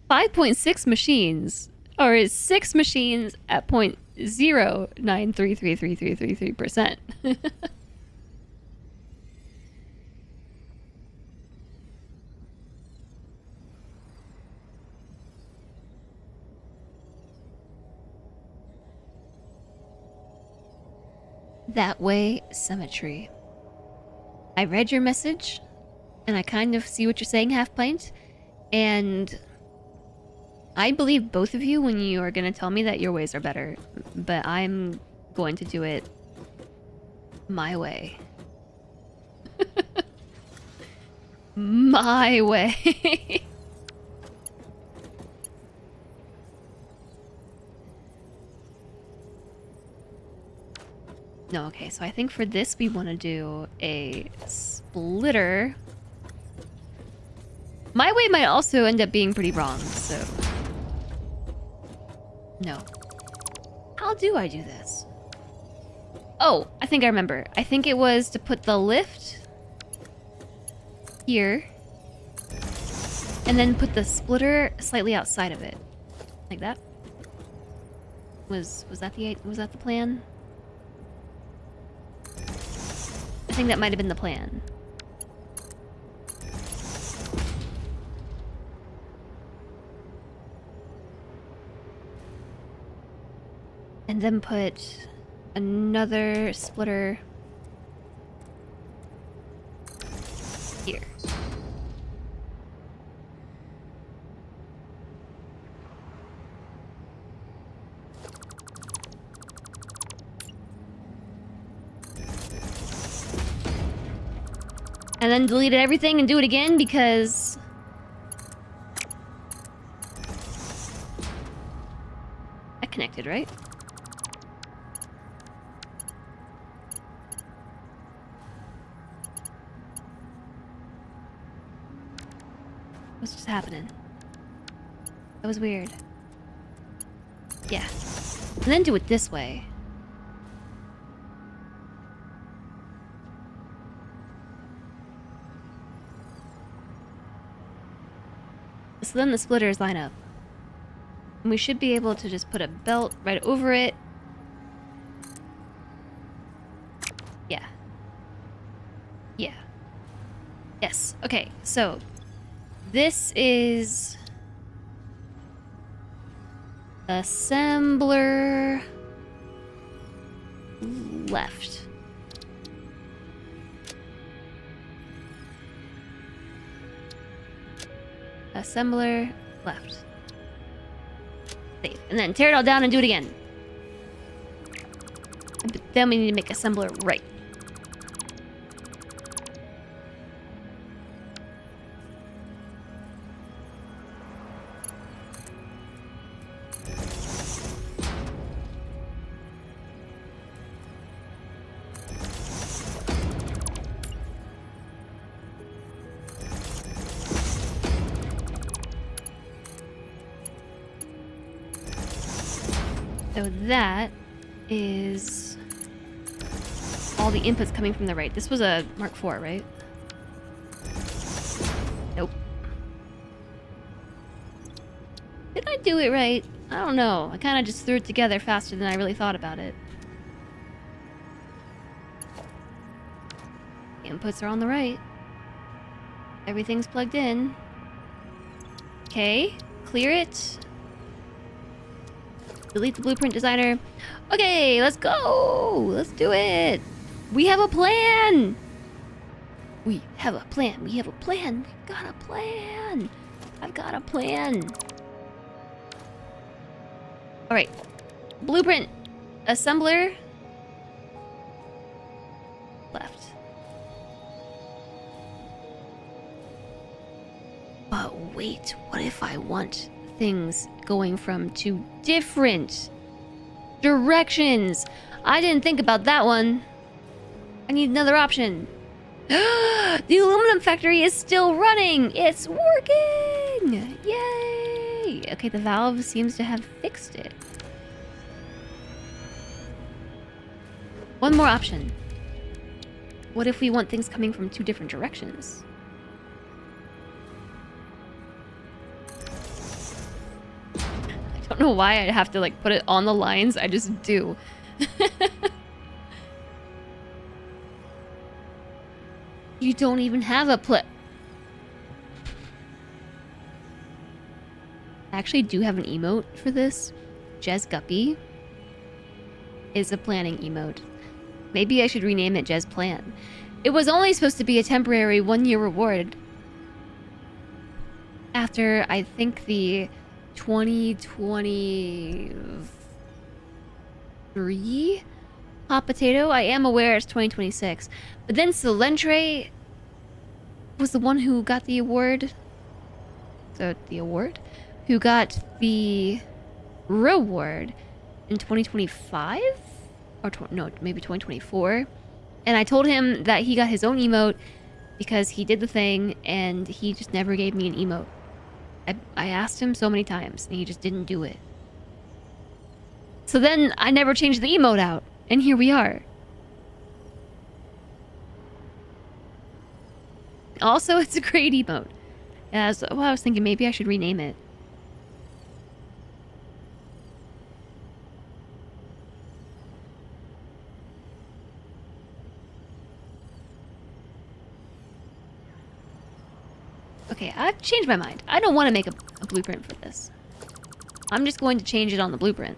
5.6 machines, or 6 machines at 0.0933333%. That way, symmetry. I read your message, and I kind of see what you're saying, Half Pint, and I believe both of you when you are going to tell me that your ways are better, but I'm going to do it my way. My way. No, okay, so I think for this we want to do a splitter. My way might also end up being pretty wrong, so... No. How do I do this? Oh, I think I remember. I think it was to put the lift here, and then put the splitter slightly outside of it. Like that? Was that the plan? I think that might have been the plan. And then put another splitter here. And then deleted everything and do it again because... that connected, right? What's just happening? That was weird. Yeah. And then do it this way. So then the splitters line up. And we should be able to just put a belt right over it. Yeah. Yeah. Yes. Okay, so this is assembler left. Assembler left. Save. And then tear it all down and do it again. But then we need to make assembler right. So that is all the inputs coming from the right. This was a Mark IV, right? Nope. Did I do it right? I don't know. I kind of just threw it together faster than I really thought about it. Inputs are on the right. Everything's plugged in. Okay, clear it. Delete the blueprint designer. Okay, let's go. Let's do it. We have a plan. We have a plan. We have a plan. We've got a plan. I've got a plan. All right. Blueprint assembler. Left. But wait, what if I want things going from two different directions? I didn't think about that one. I need another option. The aluminum factory is still running. It's working. Yay. Okay, the valve seems to have fixed it. One more option. What if we want things coming from two different directions? I don't know why I have to like put it on the lines. I just do. You don't even have a I actually do have an emote for this. Jez Guppy is a planning emote. Maybe I should rename it Jez Plan. It was only supposed to be a temporary 1-year reward. After, I think, the 2023 hot potato. I am aware it's 2026. But then Solentre was the one who got the award. So, the award? Who got the reward in 2025? Or, no, maybe 2024. And I told him that he got his own emote because he did the thing and he just never gave me an emote. I asked him so many times and he just didn't do it. So then I never changed the emote out. And here we are. Also, it's a great emote. As well, I was thinking maybe I should rename it. Okay, I've changed my mind. I don't want to make a blueprint for this. I'm just going to change it on the blueprint.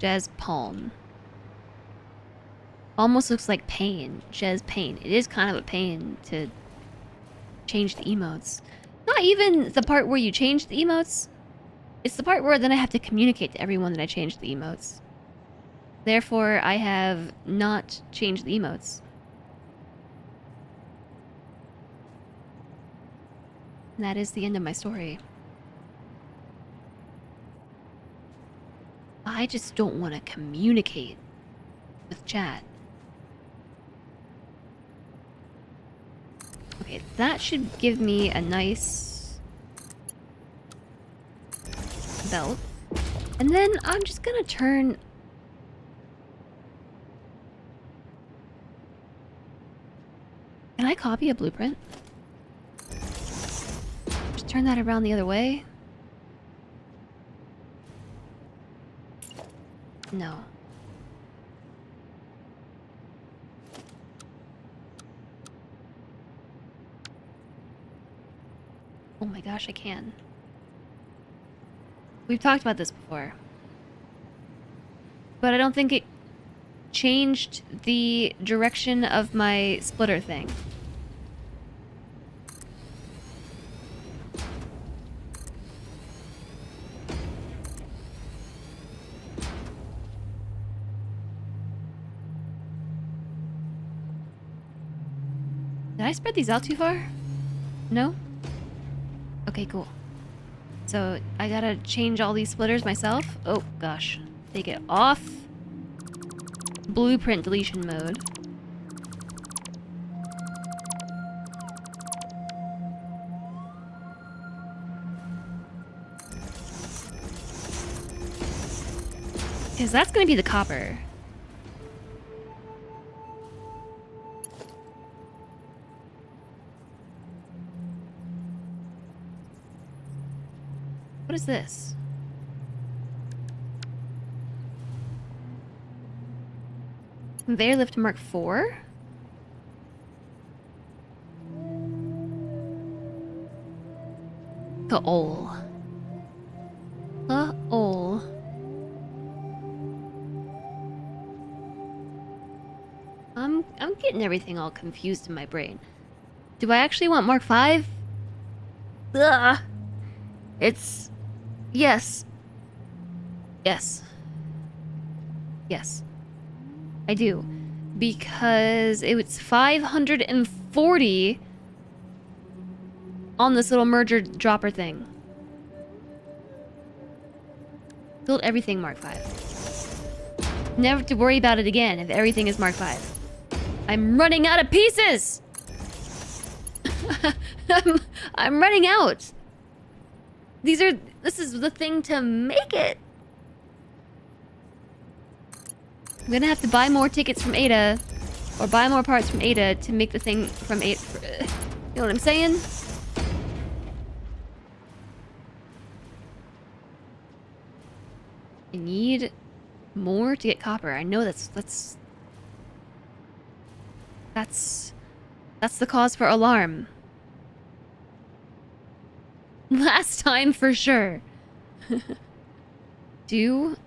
Jez Palm. Almost looks like pain. Jez Pain. It is kind of a pain to change the emotes. Not even the part where you change the emotes. It's the part where then I have to communicate to everyone that I changed the emotes. Therefore, I have not changed the emotes. And that is the end of my story. I just don't want to communicate with chat. Okay, that should give me a nice belt. And then I'm just gonna turn... Can I copy a blueprint? Just turn that around the other way? No. Oh my gosh, I can. We've talked about this before. But I don't think it changed the direction of my splitter thing. Did I spread these out too far? No? Okay, cool. So, I gotta change all these splitters myself? Oh, gosh. Take it off. Blueprint deletion mode. Because that's going to be the copper. What is this? Conveyor lift Mark 4? Ka-ol. Ka-ol. I'm getting everything all confused in my brain. Do I actually want Mark 5? Ugh. It's... Yes. Yes. Yes. I do. Because it was 540 on this little merger dropper thing. Build everything Mark 5. Never have to worry about it again if everything is Mark 5. I'm running out of pieces! I'm running out. This is the thing to make it. I'm gonna have to buy more tickets from Ada, or buy more parts from Ada to make the thing from Ada. You know what I'm saying? I need more to get copper. I know that's the cause for alarm. Last time for sure. Do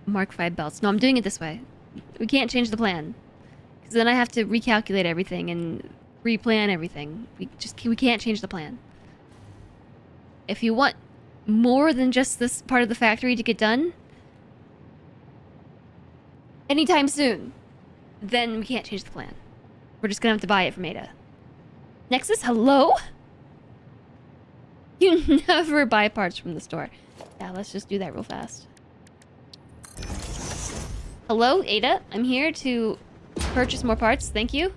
Mark 5 belts. No, I'm doing it this way. We can't change the plan. Because then I have to recalculate everything and replan everything. We can't change the plan. If you want more than just this part of the factory to get done anytime soon, then we can't change the plan. We're just gonna have to buy it from Ada. Nexus, hello? You never buy parts from the store. Yeah, let's just do that real fast. Hello, Ada. I'm here to purchase more parts. Thank you.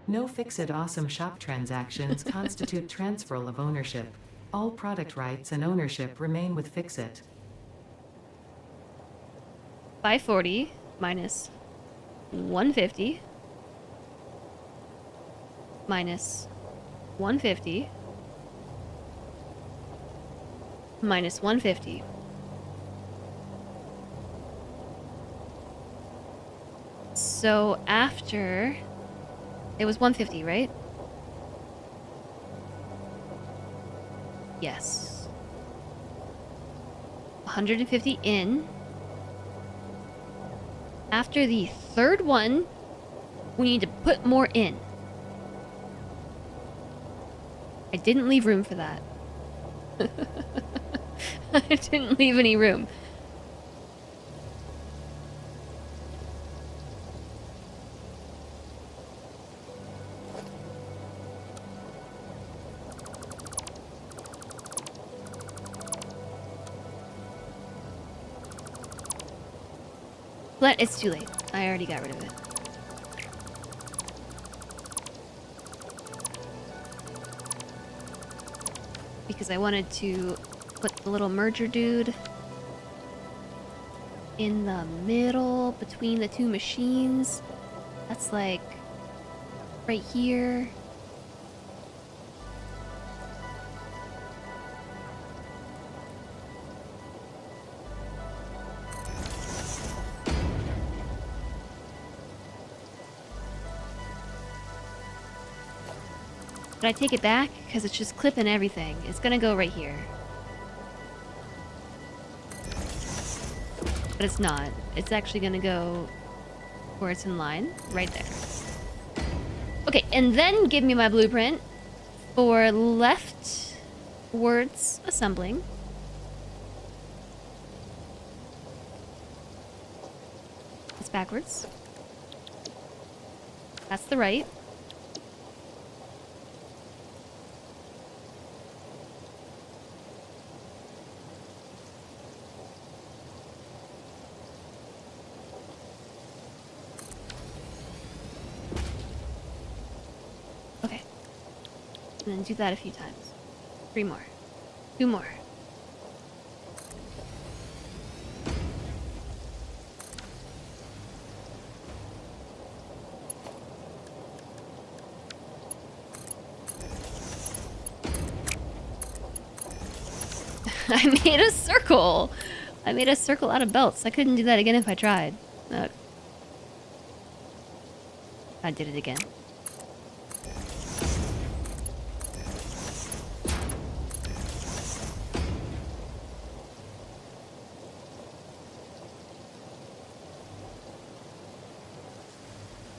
No Fix-It Awesome Shop transactions constitute transferal of ownership. All product rights and ownership remain with Fix-It. 540 minus 150 minus 150 minus 150. So after it was 150, right? Yes. 150 in. After the third one, we need to put more in. I didn't leave room for that. I didn't leave any room. But it's too late. I already got rid of it. Because I wanted to put the little merger dude in the middle between the two machines. That's like right here. But I take it back because it's just clipping everything. It's gonna go right here. But it's not. It's actually gonna go where it's in line, right there. Okay, and then give me my blueprint for leftwards assembling. It's backwards. That's the right. And then do that a few times. 3 more. 2 more. I made a circle. I made a circle out of belts. I couldn't do that again if I tried. I did it again.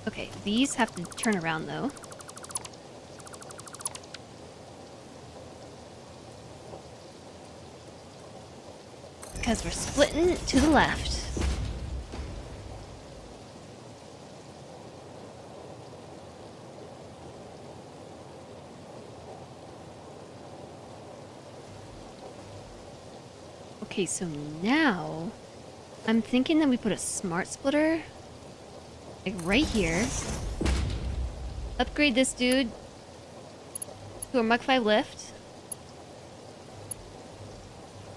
Okay, these have to turn around though. Because we're splitting to the left. Okay, so now I'm thinking that we put a smart splitter like right here. Upgrade this dude to a Mach 5 lift.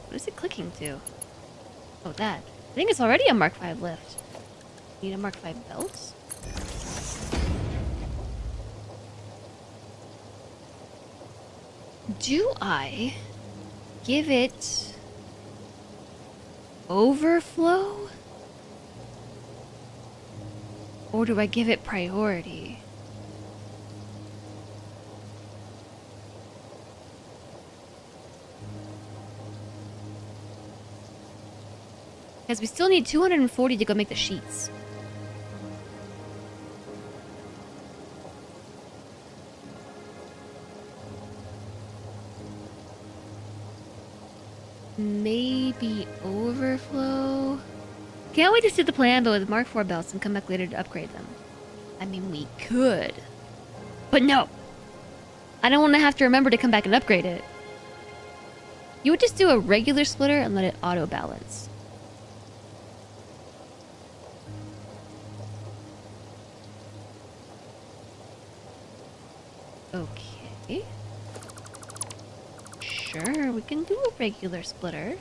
What is it clicking to? Oh, that. I think it's already a Mark 5 lift. Need a Mark 5 belt? Do I give it overflow? Or do I give it priority? Because we still need 240 to go make the sheets. Maybe overflow? Can't wait to see the plan, but with Mark 4 belts and come back later to upgrade them. I mean, we could. But no! I don't want to have to remember to come back and upgrade it. You would just do a regular splitter and let it auto-balance. Okay. Sure, we can do a regular splitter.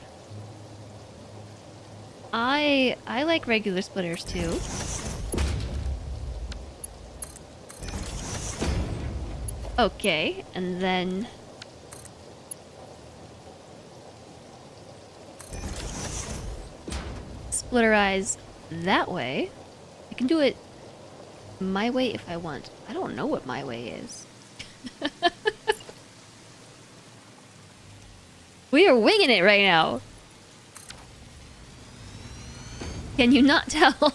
I like regular splitters too. Okay, and then splitterize that way. I can do it my way if I want. I don't know what my way is. We are winging it right now. Can you not tell?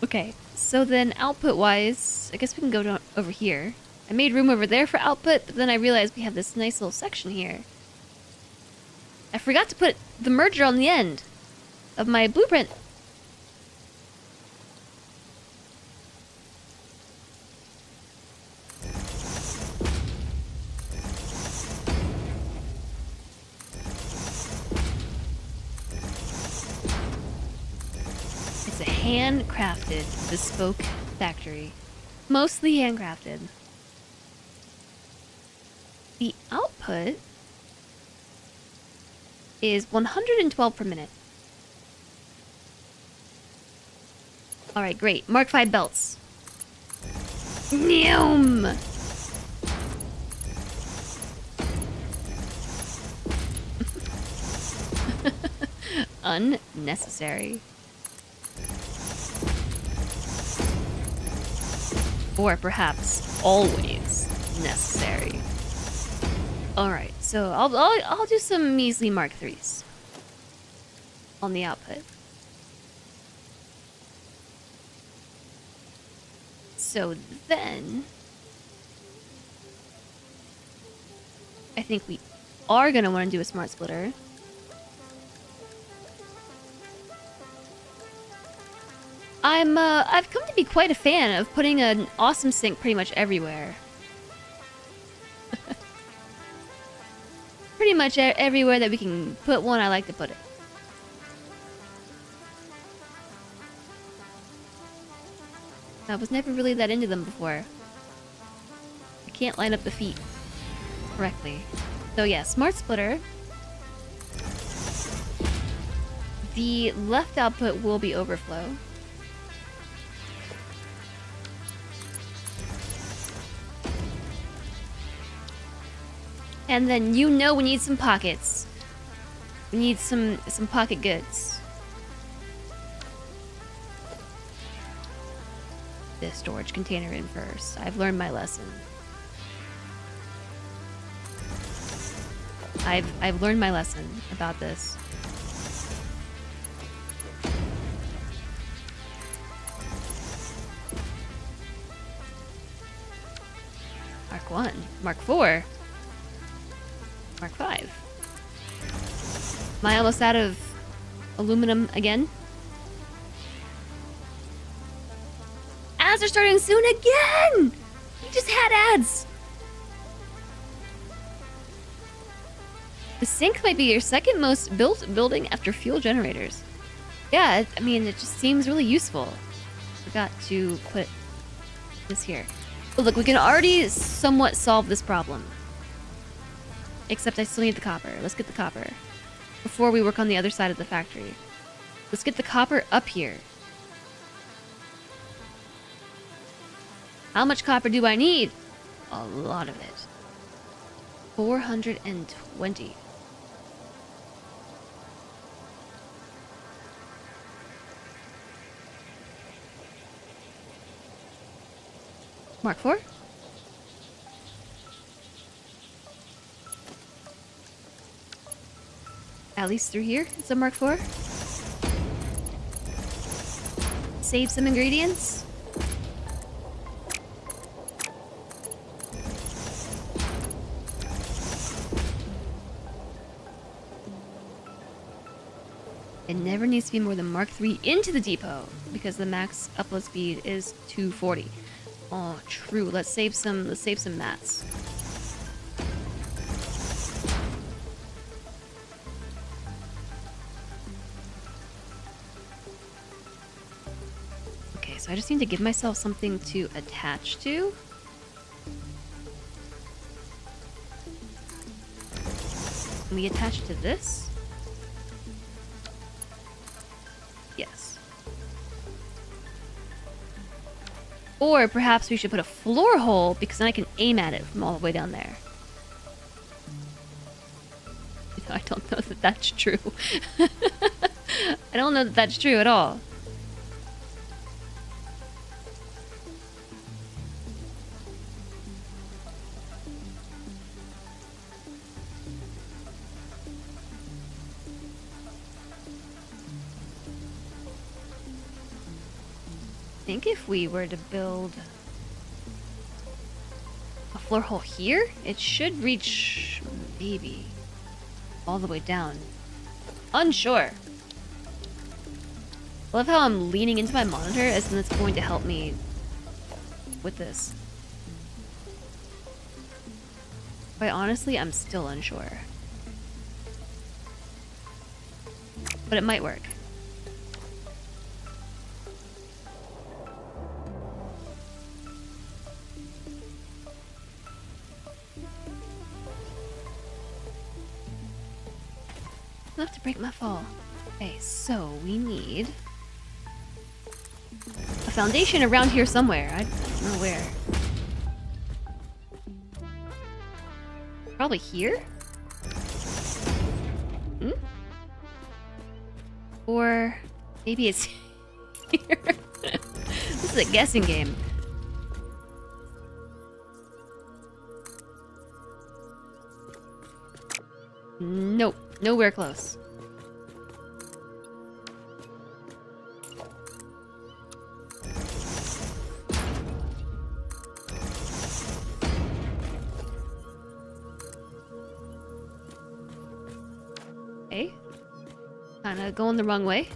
Okay, so then output-wise, I guess we can go down over here. I made room over there for output, but then I realized we have this nice little section here. I forgot to put the merger on the end of my blueprint. It's a handcrafted, bespoke factory. Mostly handcrafted. The output is 112 per minute. Alright, great. Mark 5 belts. Noom! Unnecessary. Or perhaps always necessary. Alright, so I'll do some measly Mark 3s on the output. So then I think we are gonna want to do a smart splitter. I've come to be quite a fan of putting an awesome sink pretty much everywhere. Pretty much everywhere that we can put one, I like to put it. I was never really that into them before. I can't line up the feet correctly. So yeah, smart splitter. The left output will be overflow. And then you know we need some pockets. We need some pocket goods. This storage container in first. I've learned my lesson. I've learned my lesson about this. Mark 1, Mark 4, Mark 5. Am I almost out of aluminum again? Ads are starting soon again! We just had ads! The sink might be your second most built building after fuel generators. Yeah, I mean, it just seems really useful. Forgot to put this here. But look, we can already somewhat solve this problem. Except I still need the copper. Let's get the copper. Before we work on the other side of the factory. Let's get the copper up here. How much copper do I need? A lot of it. 420. Mark 4? At least through here, it's a Mark 4. Save some ingredients. It never needs to be more than Mark 3 into the depot because the max upload speed is 240. Oh, true. Let's save some mats. Okay, so I just need to give myself something to attach to. Can we attach to this? Yes. Or perhaps we should put a floor hole because then I can aim at it from all the way down there. I don't know that that's true. I don't know that that's true at all. I think if we were to build a floor hole here, it should reach maybe all the way down. Unsure. I love how I'm leaning into my monitor as if it's going to help me with this. But honestly, I'm still unsure. But it might work. Enough to break my fall. Okay, so we need a foundation around here somewhere. I don't know where. Probably here? Hmm? Or maybe it's here. This is a guessing game. Nope. Nowhere close. Okay. Kinda going the wrong way.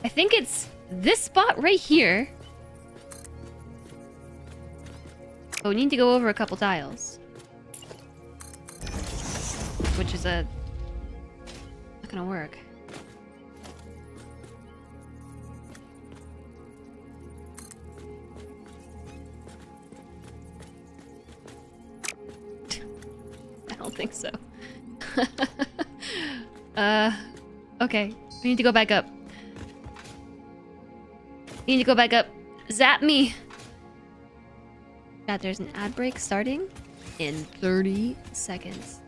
I think it's this spot right here. But we need to go over a couple tiles. Which is not gonna work. I don't think so. Okay. We need to go back up. We need to go back up. Zap me! That there's an ad break starting in 30 seconds.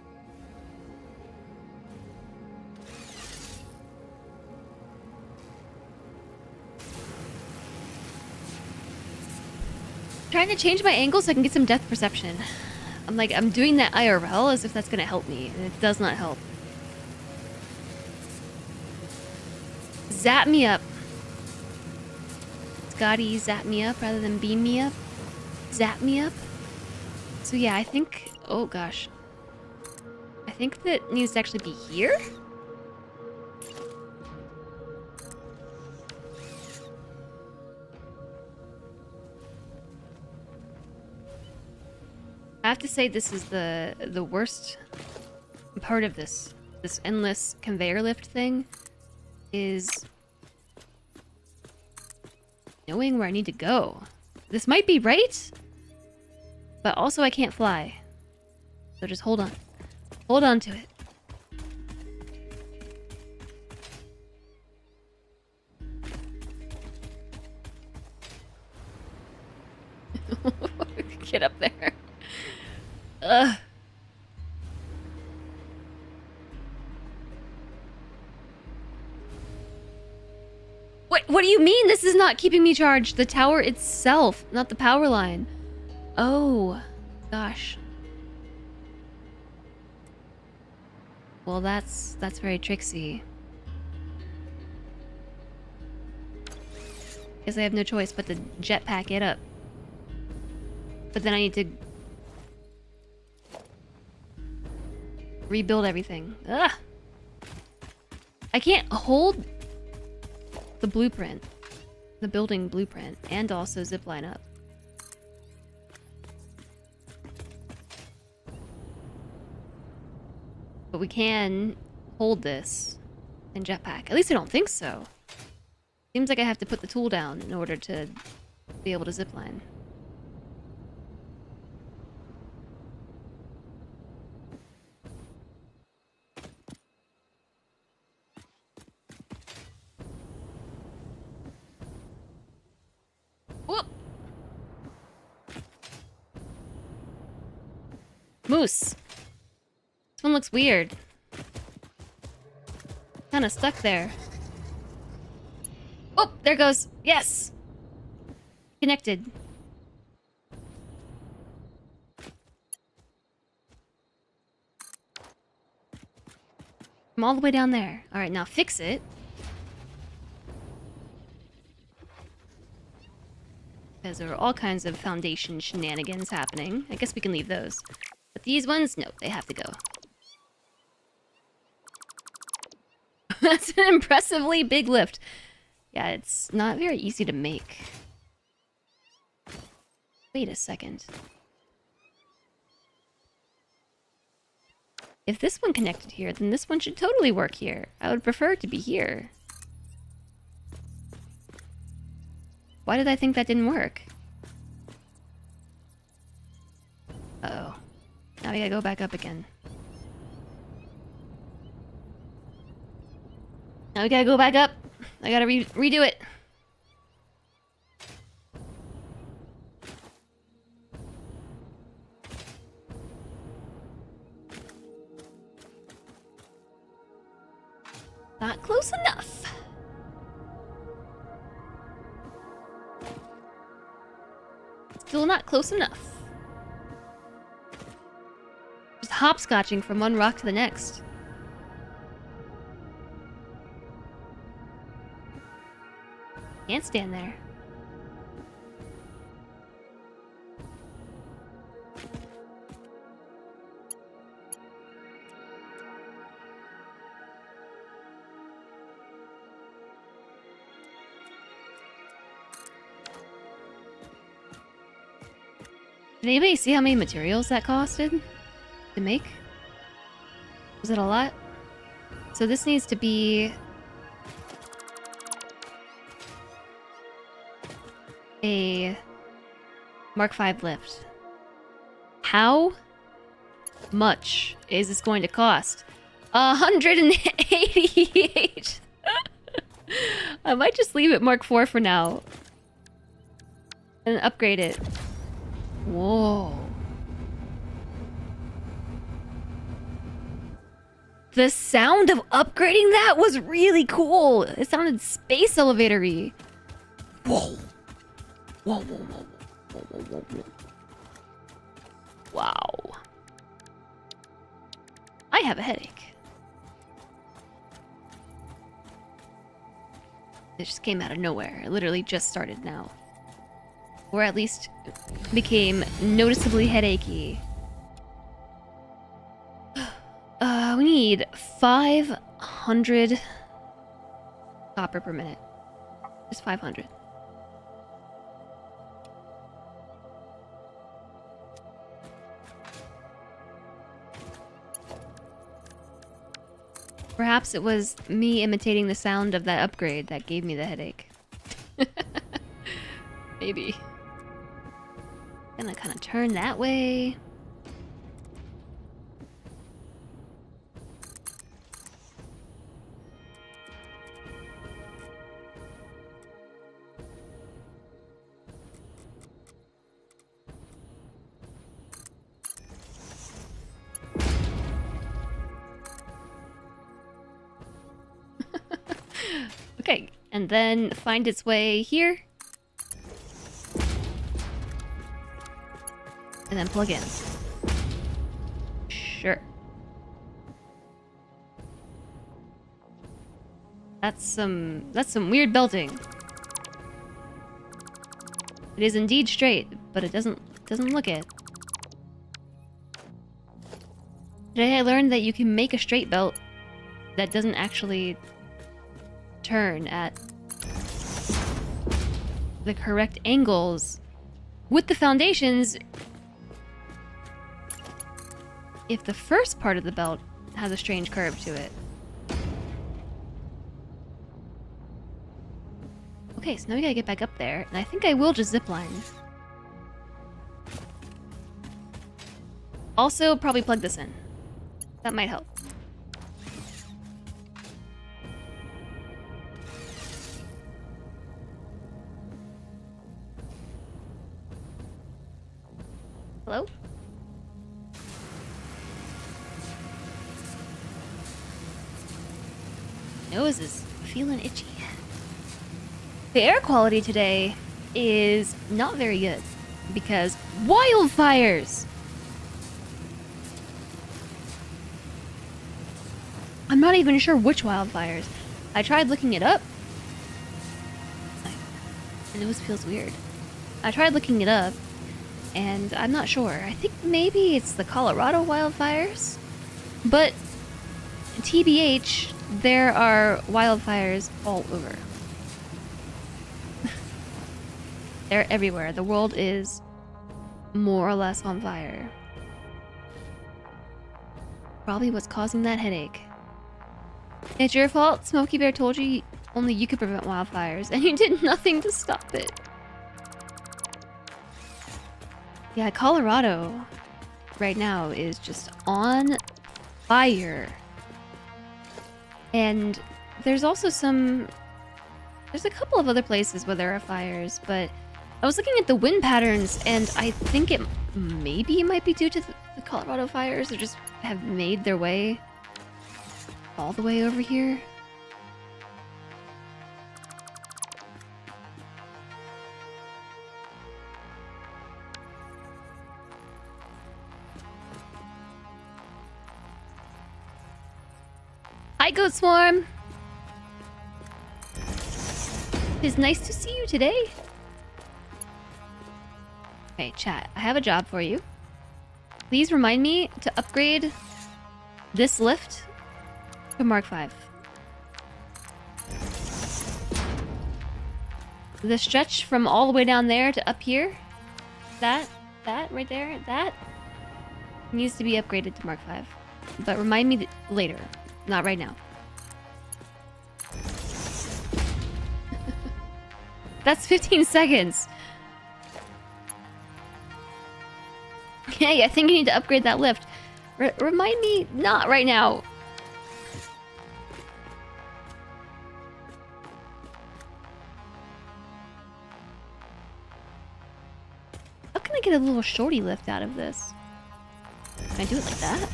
Trying to change my angle so I can get some depth perception. I'm doing that IRL as if that's gonna help me, and it does not help. Zap me up. Scotty, zap me up rather than beam me up. Zap me up. So yeah, I think... Oh gosh. I think that needs to actually be here? I have to say this is the worst part of this endless conveyor lift thing is knowing where I need to go. This might be right, but also I can't fly. So just hold on. Hold on to it. Get up there. Ugh. What do you mean this is not keeping me charged? The tower itself, not the power line. Oh, gosh. Well, that's very tricksy. Guess I have no choice but to jetpack it up. But then I need to rebuild everything. Ugh. I can't hold the blueprint, the building blueprint, and also zipline up. But we can hold this in jetpack. At least I don't think so. Seems like I have to put the tool down in order to be able to zipline. Whoop! Moose. This one looks weird. Kinda stuck there. Oh, there goes. Yes! Connected. I'm all the way down there. Alright, now fix it. Because there are all kinds of foundation shenanigans happening. I guess we can leave those. But these ones, no, they have to go. That's an impressively big lift. Yeah, it's not very easy to make. Wait a second. If this one connected here, then this one should totally work here. I would prefer it to be here. Why did I think that didn't work? Uh-oh. Now we gotta go back up again. Now we gotta go back up. I gotta redo it. Not close enough. Still not close enough. Just hopscotching from one rock to the next. Can't stand there. Did anybody see how many materials that costed to make? Was it a lot? So this needs to be a Mark V lift. How much is this going to cost? 188. I might just leave it Mark IV for now and upgrade it. Whoa. The sound of upgrading that was really cool. It sounded space elevator-y. Whoa. Whoa, whoa, whoa, whoa, whoa, whoa, whoa. Wow. I have a headache. It just came out of nowhere. It literally just started now. Or at least became noticeably headachy. We need 500 copper per minute. Just 500. Perhaps it was me imitating the sound of that upgrade that gave me the headache. Maybe. Gonna kind of turn that way. Okay, and then find its way here. And then plug in. Sure. That's some weird belting. It is indeed straight, but it doesn't look it. Today I learned that you can make a straight belt that doesn't actually turn at the correct angles with the foundations if the first part of the belt has a strange curve to it. Okay, so now we gotta get back up there, and I think I will just zipline. Also, probably plug this in. That might help. Hello? Nose is feeling itchy. The air quality today is not very good because wildfires! I'm not even sure which wildfires. I tried looking it up. And it feels weird. I tried looking it up, and I'm not sure. I think maybe it's the Colorado wildfires? But TBH, there are wildfires all over. They're everywhere. The world is more or less on fire. Probably what's causing that headache. It's your fault. Smokey Bear told you only you could prevent wildfires, and you did nothing to stop it. Yeah, Colorado right now is just on fire. And there's also there's a couple of other places where there are fires, but I was looking at the wind patterns, and I think it might be due to the Colorado fires that just have made their way all the way over here. Hi, Goat Swarm! It's nice to see you today. Okay, chat, I have a job for you. Please remind me to upgrade this lift to Mark 5. The stretch from all the way down there to up here, that right there, that needs to be upgraded to Mark 5. But remind me later, not right now. That's 15 seconds. Hey, I think you need to upgrade that lift. Remind me not right now. How can I get get a little shorty lift out of this. Can I do it like that?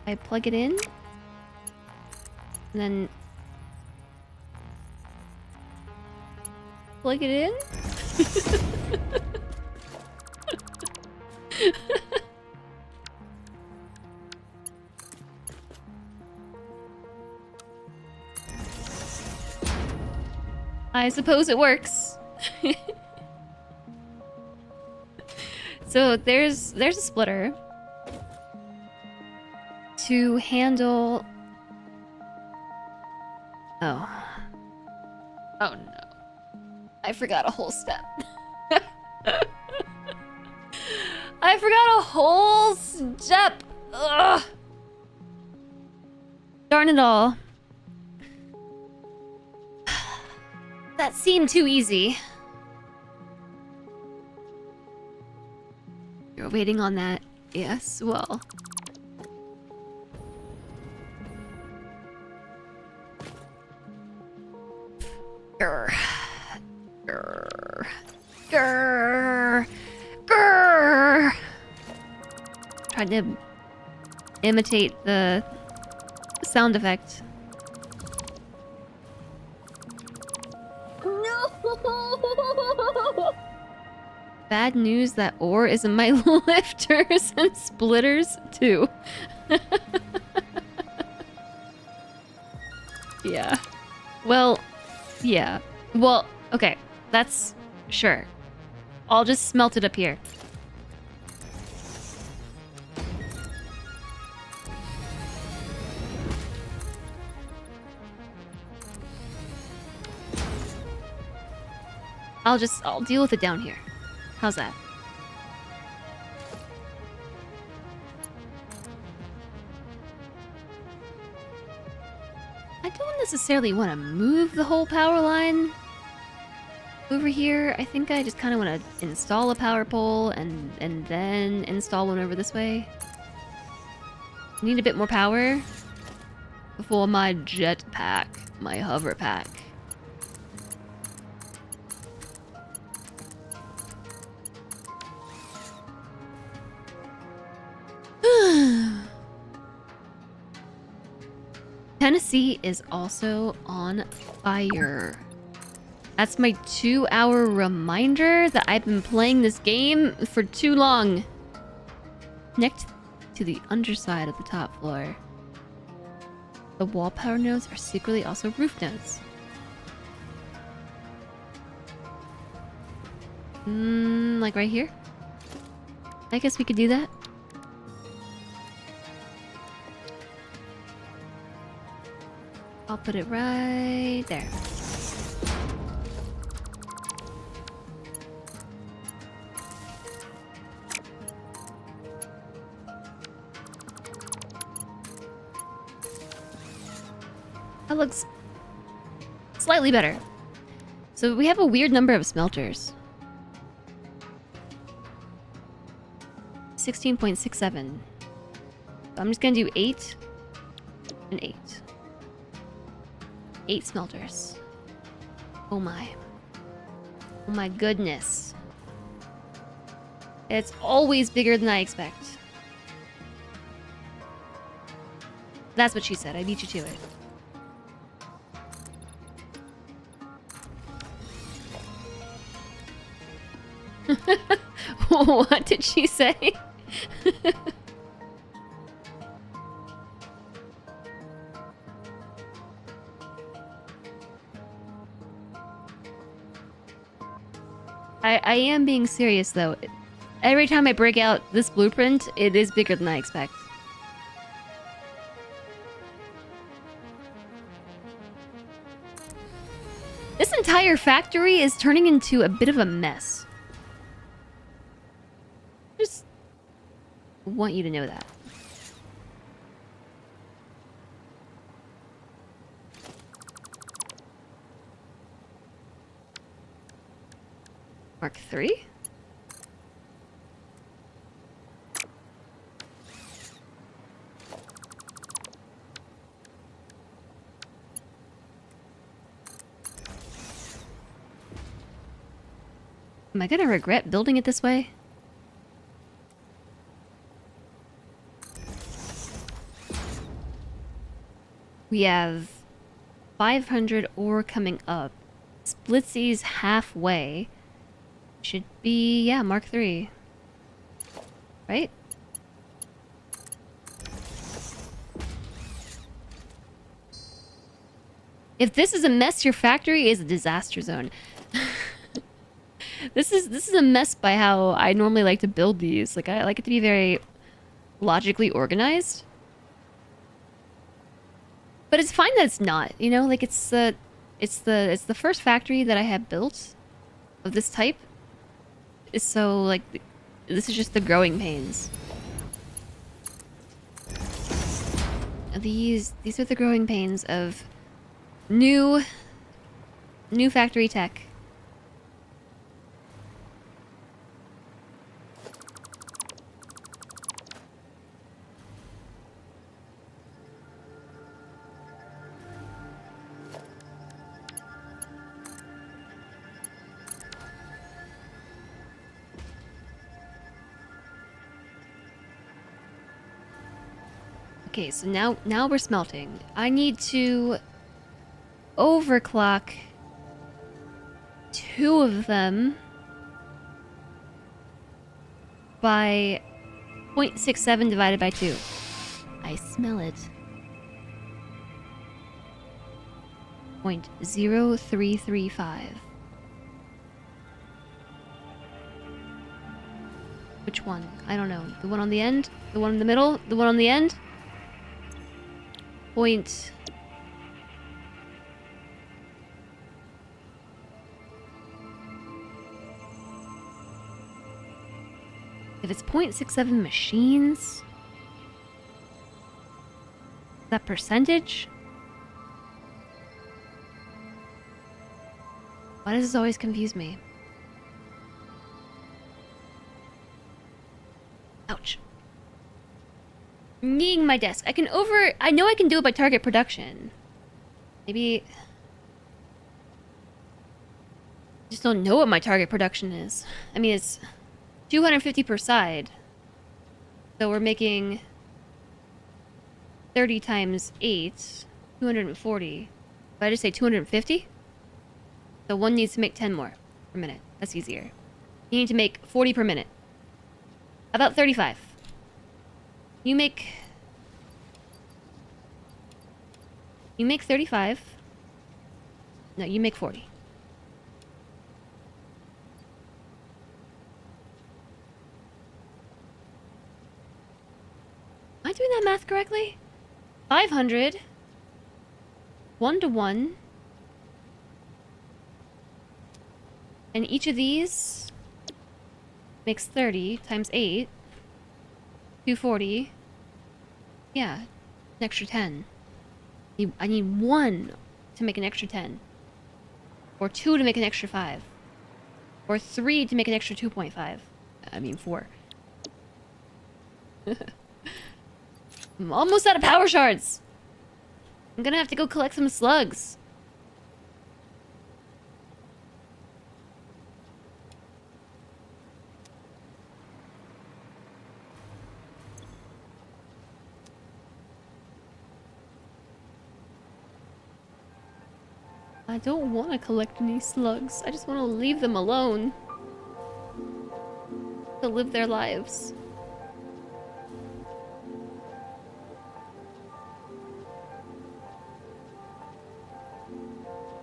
I plug it in. And then... plug it in? I suppose it works. So there's a splitter to handle... Oh. Oh no. I forgot a whole step. I forgot a whole step. Ugh. Darn it all. That seemed too easy. You're waiting on that. Yes, well. Grr. Grr. Grr. Grr. Tried to imitate the sound effect. No! Bad news that ore is in my lifters and splitters too. Yeah. Well, yeah. Well, okay. That's... sure. I'll just smelt it up here. I'll deal with it down here. How's that? I don't necessarily want to move the whole power line over here. I think I just kind of want to install a power pole and then install one over this way. I need a bit more power before my jet pack, my hover pack. Tennessee is also on fire. That's my 2-hour reminder that I've been playing this game for too long. Connect to the underside of the top floor. The wall power nodes are secretly also roof nodes. Like right here? I guess we could do that. I'll put it right there. That looks slightly better. So we have a weird number of smelters. 16.67. I'm just gonna do 8 and 8. 8 smelters. Oh my. Oh my goodness. It's always bigger than I expect. That's what she said. I beat you to it. What did she say? I am being serious though. Every time I break out this blueprint, it is bigger than I expect. This entire factory is turning into a bit of a mess. Just want you to know that. Mark 3? Am I gonna regret building it this way? We have 500 ore coming up. Splitsies halfway. Should be, yeah, Mark 3. Right? If this is a mess, your factory is a disaster zone. This is a mess by how I normally like to build these. Like, I like it to be very logically organized. But it's fine that it's not, you know? Like, it's the first factory that I have built of this type. So, like, this is just the growing pains. These are the growing pains of new factory tech. Okay, so now we're smelting. I need to overclock 2 of them by 0.67 divided by 2. I smell it. 0.0335. Which one? I don't know. The one on the end? The one in the middle? The one on the end? Point. If it's 0.67 machines, that percentage? Why does this always confuse me? Ouch. Kneeing my desk. I know I can do it by target production. Maybe... I just don't know what my target production is. I mean, it's 250 per side. So we're making 30 times 8, 240. Did I just say 250? So one needs to make 10 more per minute. That's easier. You need to make 40 per minute. About 35. You make 35. No, you make 40. Am I doing that math correctly? 500. 1 to 1. And each of these makes 30 times 8. 240. Yeah, an extra 10. I need 1 to make an extra 10. Or 2 to make an extra 5. Or 3 to make an extra 2.5. I mean 4. I'm almost out of power shards. I'm gonna have to go collect some slugs. I don't want to collect any slugs. I just want to leave them alone. To live their lives.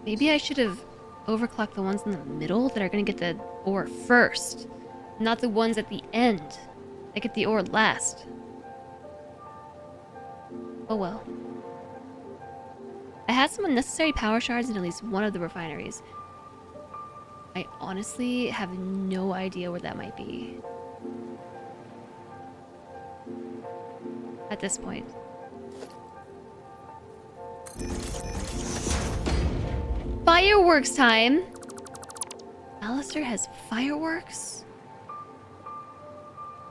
Maybe I should have overclocked the ones in the middle that are going to get the ore first. Not the ones at the end that get the ore last. Oh well. I had some unnecessary power shards in at least one of the refineries. I honestly have no idea where that might be. At this point. Fireworks time! Alistair has fireworks?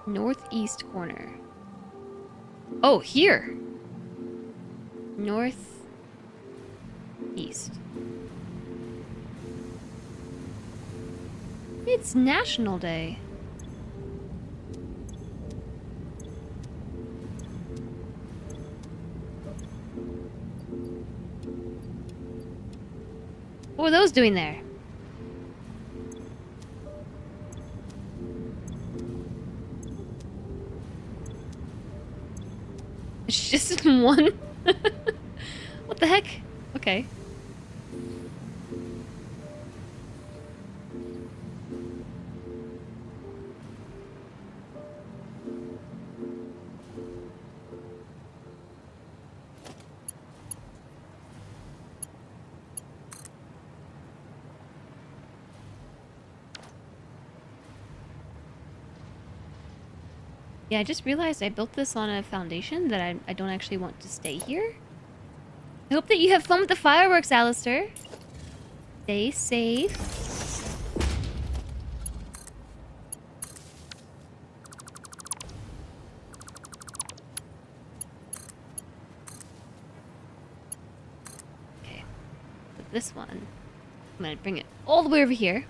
Northeast corner. Oh, here! Northeast. It's National Day. What were those doing there? It's just in one? What the heck? Okay. Yeah, I just realized I built this on a foundation that I don't actually want to stay here. I hope that you have fun with the fireworks, Alistair. Stay safe. Okay. With this one, I'm gonna bring it all the way over here.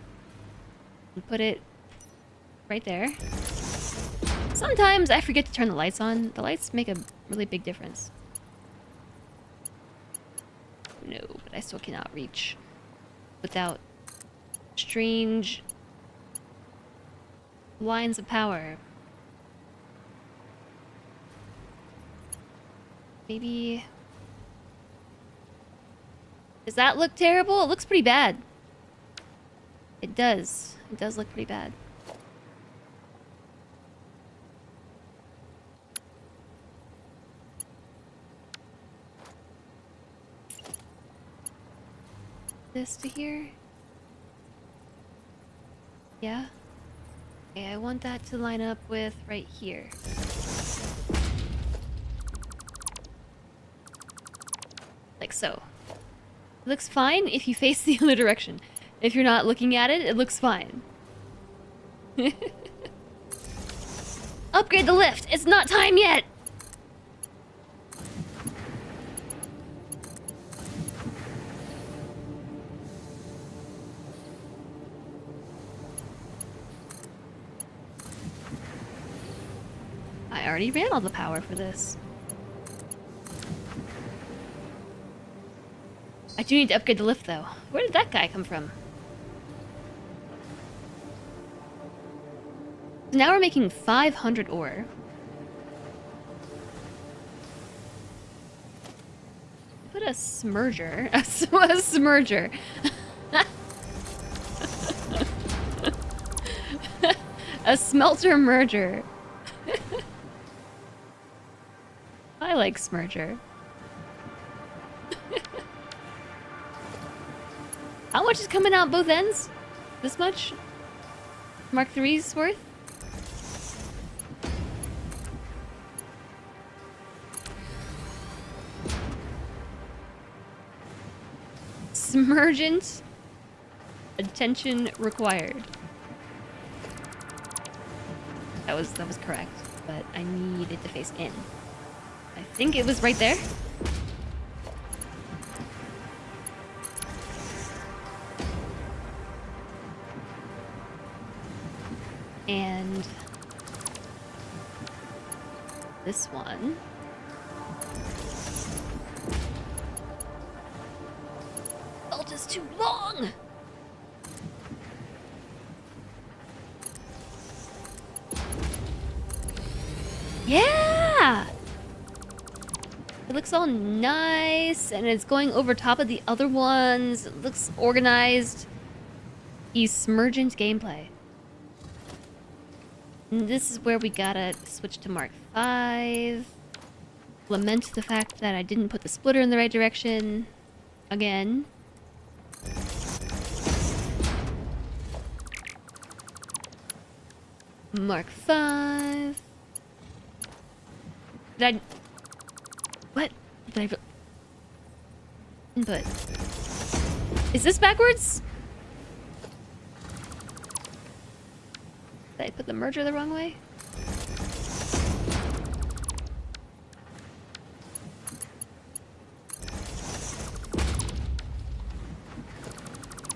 And put it right there. Sometimes I forget to turn the lights on. The lights make a really big difference. No, but I still cannot reach without strange lines of power. Maybe... Does that look terrible? It looks pretty bad. It does. It does look pretty bad. This to here? Yeah? Okay, I want that to line up with right here. Like so. It looks fine if you face the other direction. If you're not looking at it, it looks fine. Upgrade the lift! It's not time yet! I already ran all the power for this. I do need to upgrade the lift, though. Where did that guy come from? Now we're making 500 ore. Put a smurger. A smurger. A smelter merger. I like smurger. How much is coming out both ends? This much? Mark III's worth? Smurgent. Attention required. That was correct, but I need it to face in. I think it was right there. And this one. Belt is too long. Yeah! It looks all nice, and it's going over top of the other ones. It looks organized. Emergent gameplay. And this is where we gotta switch to Mark V. Lament the fact that I didn't put the splitter in the right direction. Again. Mark V. Did I... What? Did I... Input. Is this backwards? Did I put the merger the wrong way?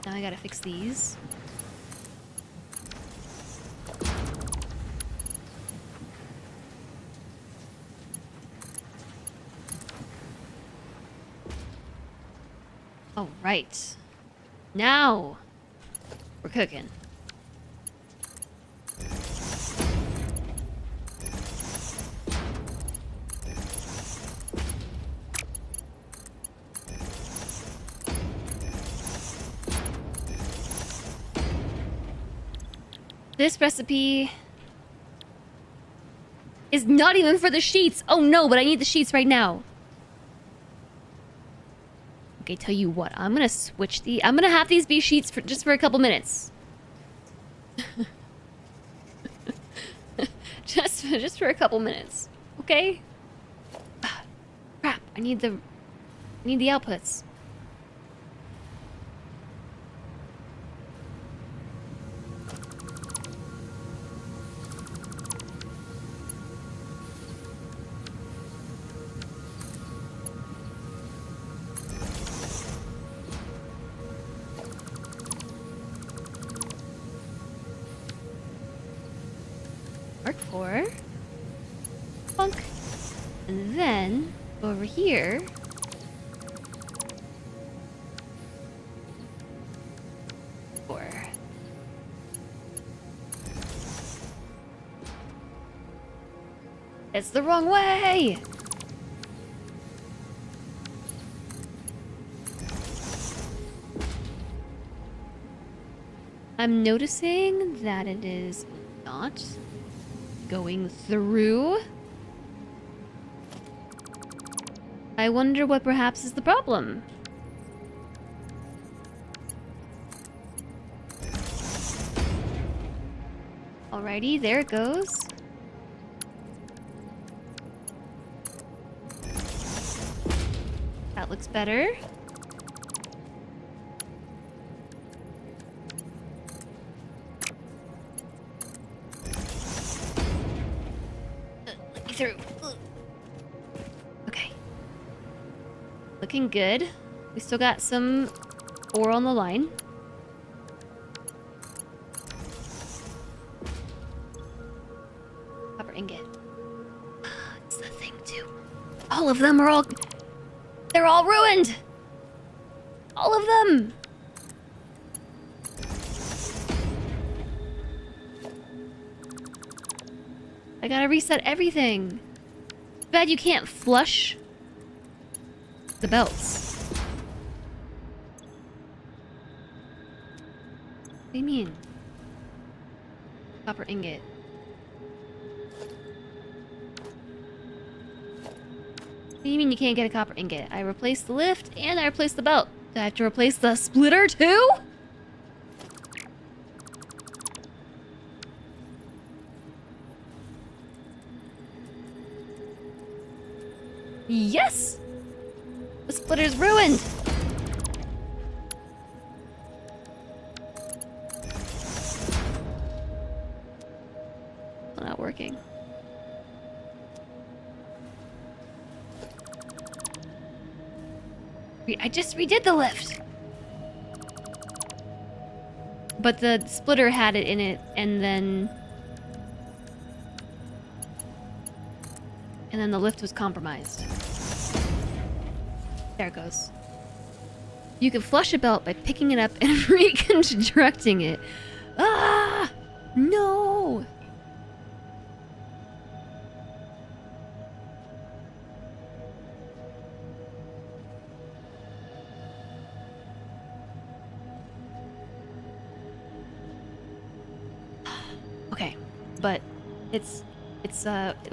Now I gotta fix these. All right. Now we're cooking. This recipe is not even for the sheets. Oh no, but I need the sheets right now. Okay, tell you what, I'm gonna I'm gonna have these be sheets for just for a couple minutes. just for a couple minutes, okay? Crap, I need the outputs. Mark 4. Funk. And then, over here... Four. It's the wrong way! I'm noticing that it is not going through. I wonder what perhaps is the problem. Alrighty, there it goes. That looks better. Let me through. Okay. Looking good. We still got some ore on the line. Copper ingot. It's the thing too. All of them are they're all ruined! All of them! I gotta reset everything. Bad you can't flush the belts. What do you mean? Copper ingot. What do you mean you can't get a copper ingot? I replaced the lift and I replaced the belt. Do I have to replace the splitter too? Yes! The splitter's ruined! Still not working. I just redid the lift! But the splitter had it in it, and then the lift was compromised. There it goes. You can flush a belt by picking it up and reconstructing it. Ah! No! Okay, but it's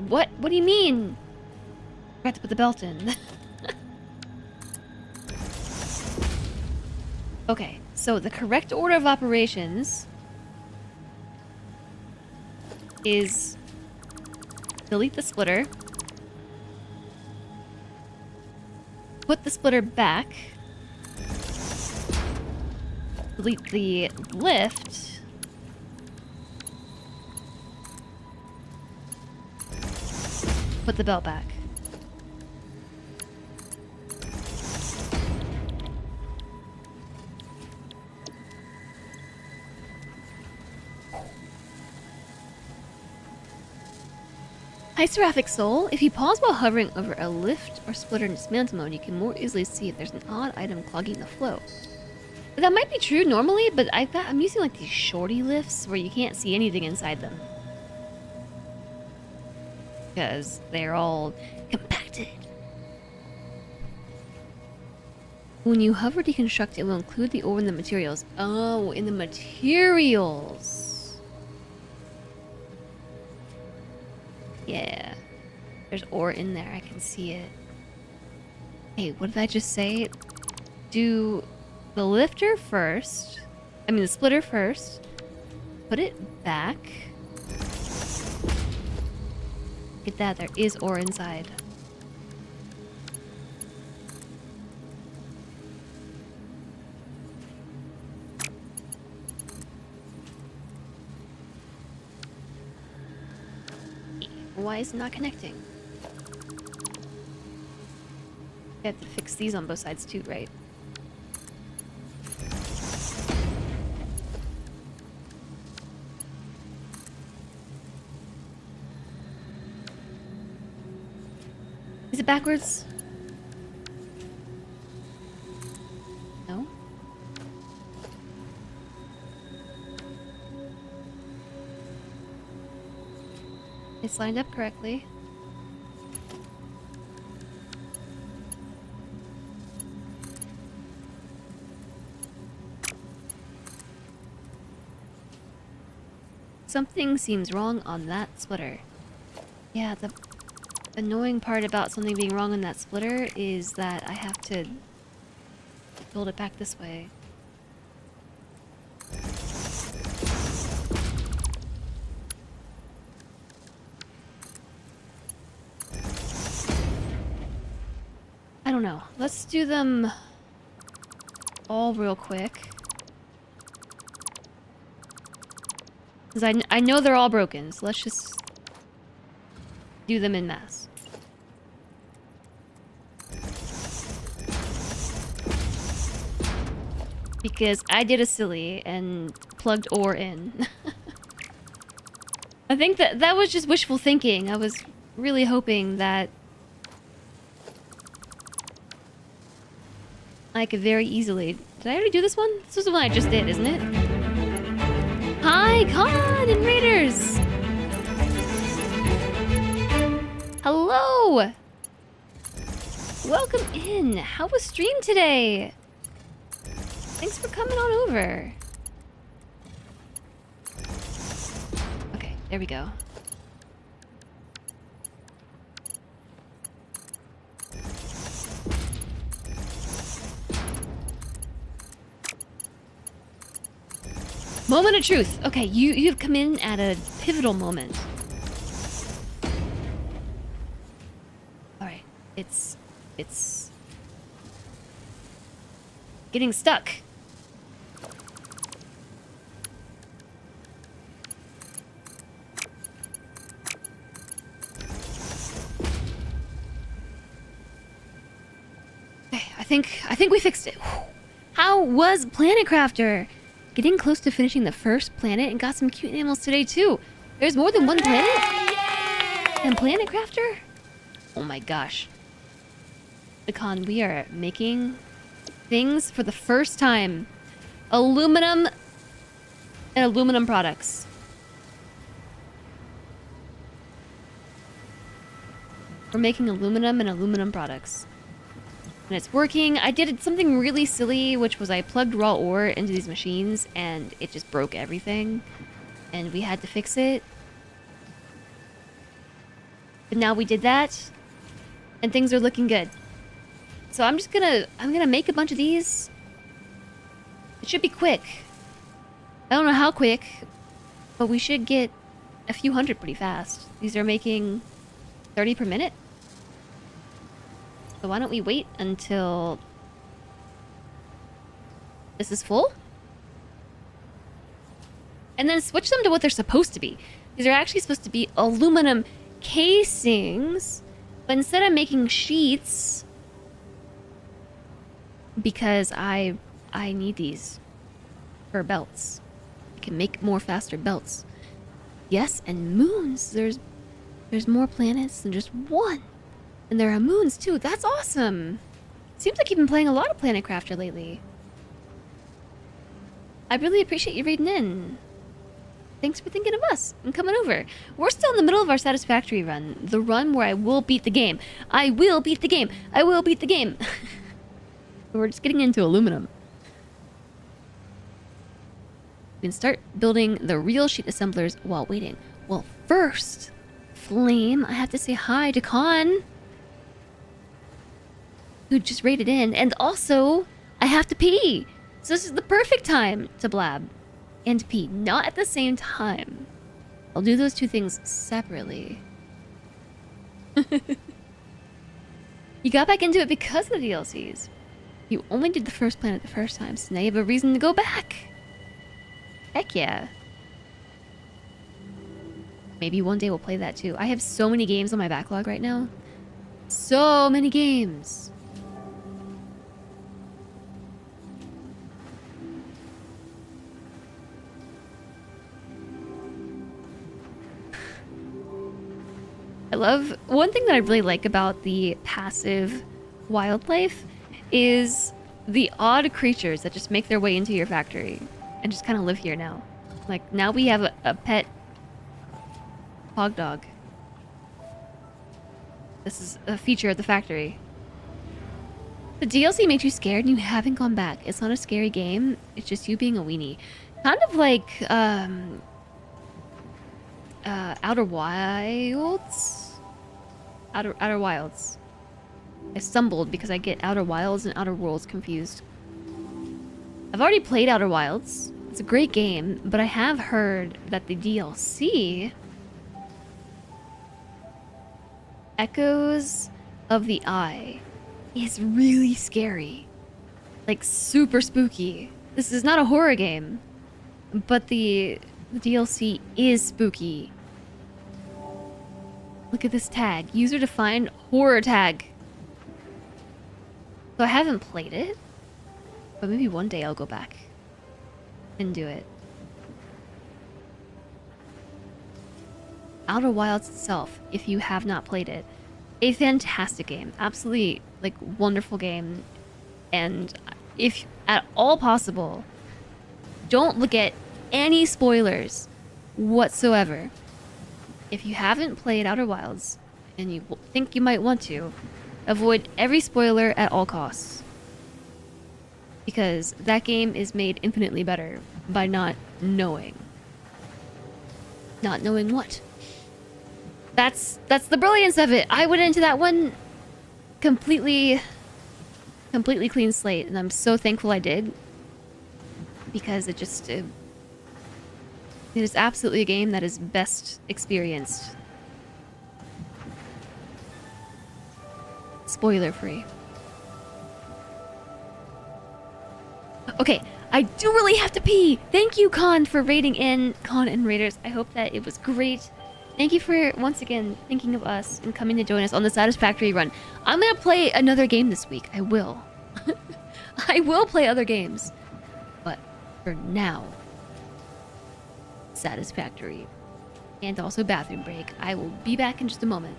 what do you mean? I forgot to put the belt in. Okay, so the correct order of operations is delete the splitter, put the splitter back, delete the lift, put the belt back. Hi, Seraphic Soul. If you pause while hovering over a lift or splitter in dismantle mode, you can more easily see if there's an odd item clogging the flow. That might be true normally, but I'm using like these shorty lifts where you can't see anything inside them. Because they're all compacted. When you hover deconstruct, it will include the ore in the materials. Oh, in the materials. Yeah. There's ore in there. I can see it. Hey, what did I just say? Do the lifter first. I mean the splitter first. Put it back. Get that, there is ore inside. Why is it not connecting? You have to fix these on both sides too, right? Is it backwards? No? It's lined up correctly. Something seems wrong on that splitter. Yeah, the annoying part about something being wrong on that splitter is that I have to build it back this way. I don't know. Let's do them all real quick. Because I know they're all broken, so let's just do them en masse. Because I did a silly and plugged ore in. I think that was just wishful thinking. I was really hoping that I could very easily... Did I already do this one? This was the one I just did, isn't it? Hi, Con and Raiders! Hello! Welcome in! How was stream today? Thanks for coming on over. Okay, there we go. Moment of truth. Okay, you've come in at a pivotal moment. Alright, it's getting stuck. Okay, I think we fixed it. How was Planet Crafter? Getting close to finishing the first planet and got some cute animals today too. There's more than one planet? And Planet Crafter? Oh my gosh. Con, we are making things for the first time. Aluminum and aluminum products. We're making aluminum and aluminum products. And it's working. I did something really silly, which was I plugged raw ore into these machines and it just broke everything. And we had to fix it. But now we did that. And things are looking good. So I'm gonna make a bunch of these. It should be quick. I don't know how quick, but we should get a few hundred pretty fast. These are making 30 per minute. So why don't we wait until this is full? And then switch them to what they're supposed to be. These are actually supposed to be aluminum casings, but instead I'm making sheets because I need these for belts. I can make more faster belts. Yes, and moons. There's There's more planets than just one. And there are moons too. That's awesome. Seems like you've been playing a lot of Planet Crafter lately. I really appreciate you reading in. Thanks for thinking of us and coming over. We're still in the middle of our Satisfactory run. The run where I will beat the game. I will beat the game. I will beat the game. We're just getting into aluminum. We can start building the real sheet assemblers while waiting. Well, first, Flame, I have to say hi to Khan, who just raided in. And also, I have to pee. So this is the perfect time to blab and pee. Not at the same time. I'll do those two things separately. You got back into it because of the DLCs. You only did the first planet the first time, so now you have a reason to go back. Heck yeah. Maybe one day we'll play that too. I have so many games on my backlog right now. So many games. I love... One thing that I really like about the passive wildlife is the odd creatures that just make their way into your factory and just kind of live here now. Like, now we have a pet hog dog. This is a feature of the factory. The DLC makes you scared and you haven't gone back. It's not a scary game. It's just you being a weenie. Kind of like, Outer Wilds? Outer Wilds. I stumbled because I get Outer Wilds and Outer Worlds confused. I've already played Outer Wilds. It's a great game, but I have heard that the DLC, Echoes of the Eye, is really scary. Like, super spooky. This is not a horror game, but the DLC is spooky. Look at this tag. User defined horror tag. So I haven't played it, but maybe one day I'll go back and do it. Outer Wilds itself, if you have not played it, a fantastic game. Absolutely, like, wonderful game. And if at all possible, don't look at any spoilers whatsoever. If you haven't played Outer Wilds and you think you might want to, avoid every spoiler at all costs. Because that game is made infinitely better by not knowing. Not knowing what? That's the brilliance of it. I went into that one completely clean slate, and I'm so thankful I did. Because it just... it is absolutely a game that is best experienced spoiler free. Okay, I do really have to pee. Thank you, Khan, for raiding in. Khan and Raiders, I hope that it was great. Thank you for, once again, thinking of us and coming to join us on the Satisfactory run. I'm gonna play another game this week. I will. I will play other games. But for now, Satisfactory. And also bathroom break. I will be back in just a moment.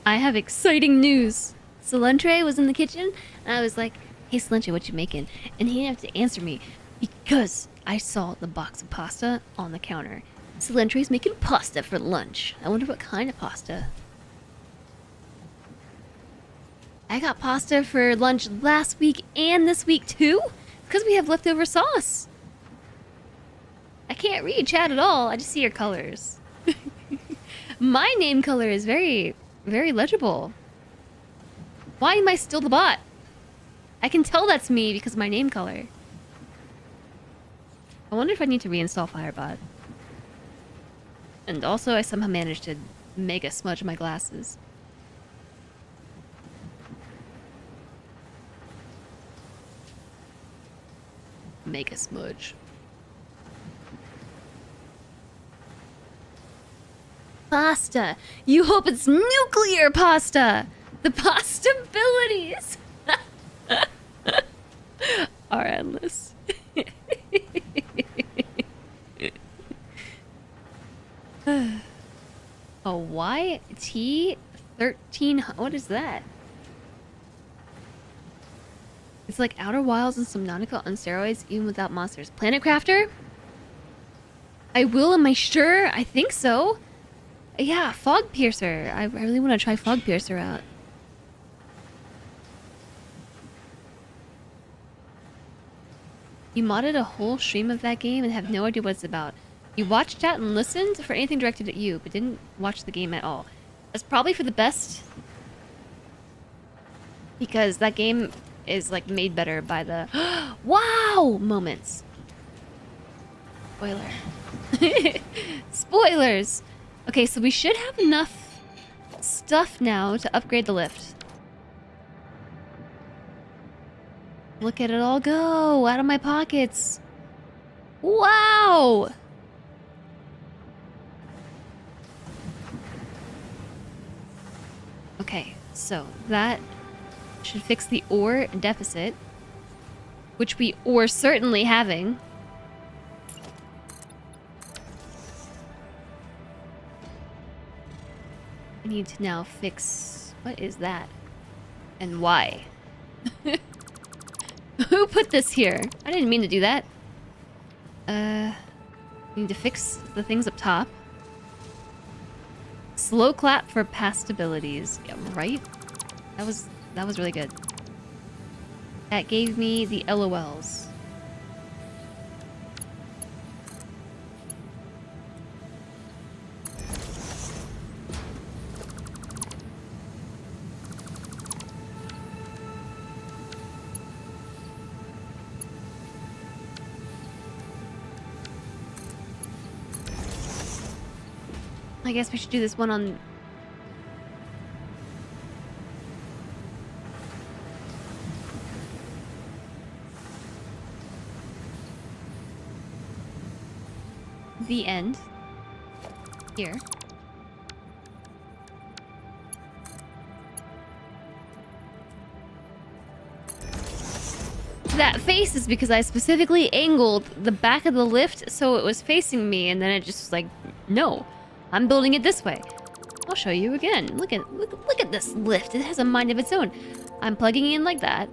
I have exciting news. Solentre was in the kitchen, and I was like, hey, Solentre, what you making? And he didn't have to answer me because I saw the box of pasta on the counter. Solentre's making pasta for lunch. I wonder what kind of pasta. I got pasta for lunch last week and this week too, because we have leftover sauce. I can't read chat at all. I just see your colors. My name color is very, very legible. Why am I still the bot? I can tell that's me because of my name color. I wonder if I need to reinstall Firebot. And also, I somehow managed to mega smudge my glasses. Mega smudge. Pasta! You hope it's nuclear pasta! The possibilities are endless. A YT13. What is that? It's like Outer Wilds and Subnautica on steroids, even without monsters. Planet Crafter? I will, am I sure? I think so. Yeah, Fog Piercer. I really want to try Fog Piercer out. You modded a whole stream of that game and have no idea what it's about. You watched chat and listened for anything directed at you, but didn't watch the game at all. That's probably for the best. Because that game is like made better by the wow moments. Spoiler. Spoilers! Okay, so we should have enough stuff now to upgrade the lift. Look at it all go out of my pockets. Wow! Okay, so that should fix the ore deficit, which we are certainly having. I need to now fix... What is that? And why? Who put this here? I didn't mean to do that. Need to fix the things up top. Slow clap for past abilities. Yeah, right? That was really good. That gave me the LOLs. I guess we should do this one on... the end. Here. That face is because I specifically angled the back of the lift so it was facing me, and then it just was like, no. I'm building it this way. I'll show you again. Look at this lift. It has a mind of its own. I'm plugging in like that.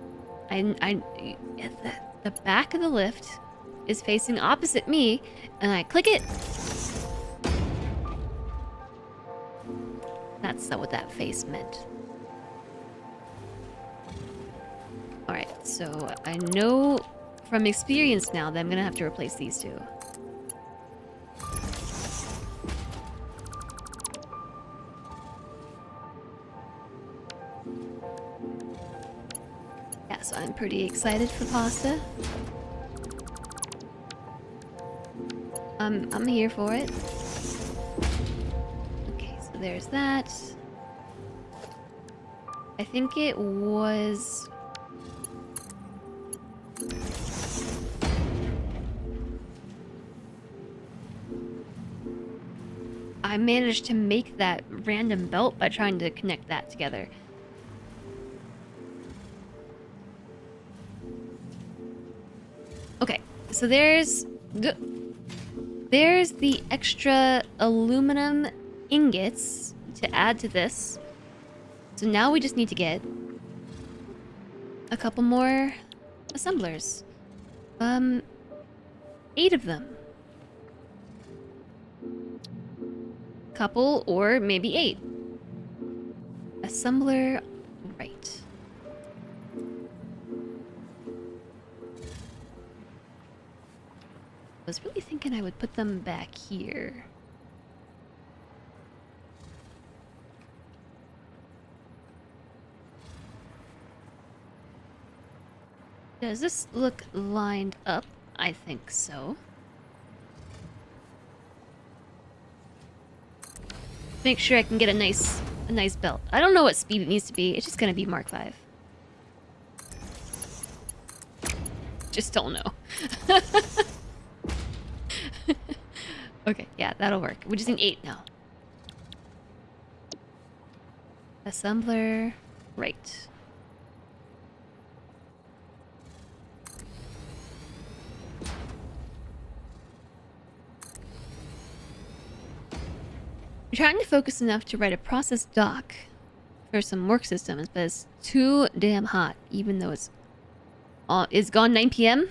The back of the lift is facing opposite me, and I click it. That's not what that face meant. Alright, so I know from experience now that I'm gonna have to replace these two. Yeah, so I'm pretty excited for pasta. I'm here for it. Okay, so there's that. I think it was... I managed to make that random belt by trying to connect that together. Okay, so there's the extra aluminum ingots to add to this. So now we just need to get a couple more assemblers. 8 of them. Couple or maybe 8. Assembler, right. I was really thinking I would put them back here. Does this look lined up? I think so. Make sure I can get a nice belt. I don't know what speed it needs to be. It's just gonna be Mark 5. Just don't know. Okay, yeah, that'll work. We just need 8 now. Assembler, right. I'm trying to focus enough to write a process doc for some work systems, but it's too damn hot, even though it's gone 9 p.m.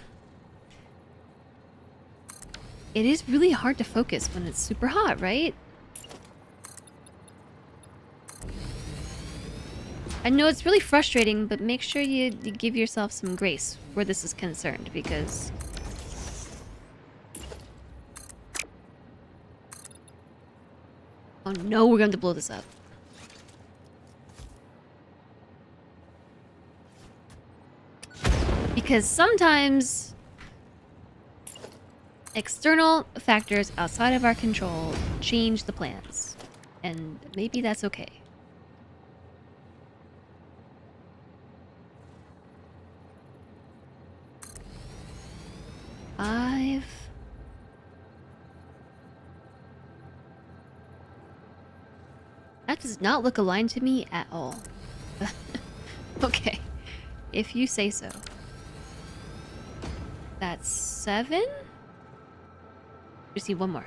It is really hard to focus when it's super hot, right? I know it's really frustrating, but make sure you give yourself some grace where this is concerned, because... Oh no, we're going to blow this up. Because sometimes external factors outside of our control change the plans. And maybe that's okay. That does not look aligned to me at all. Okay, if you say so. That's 7? Just need 1 more.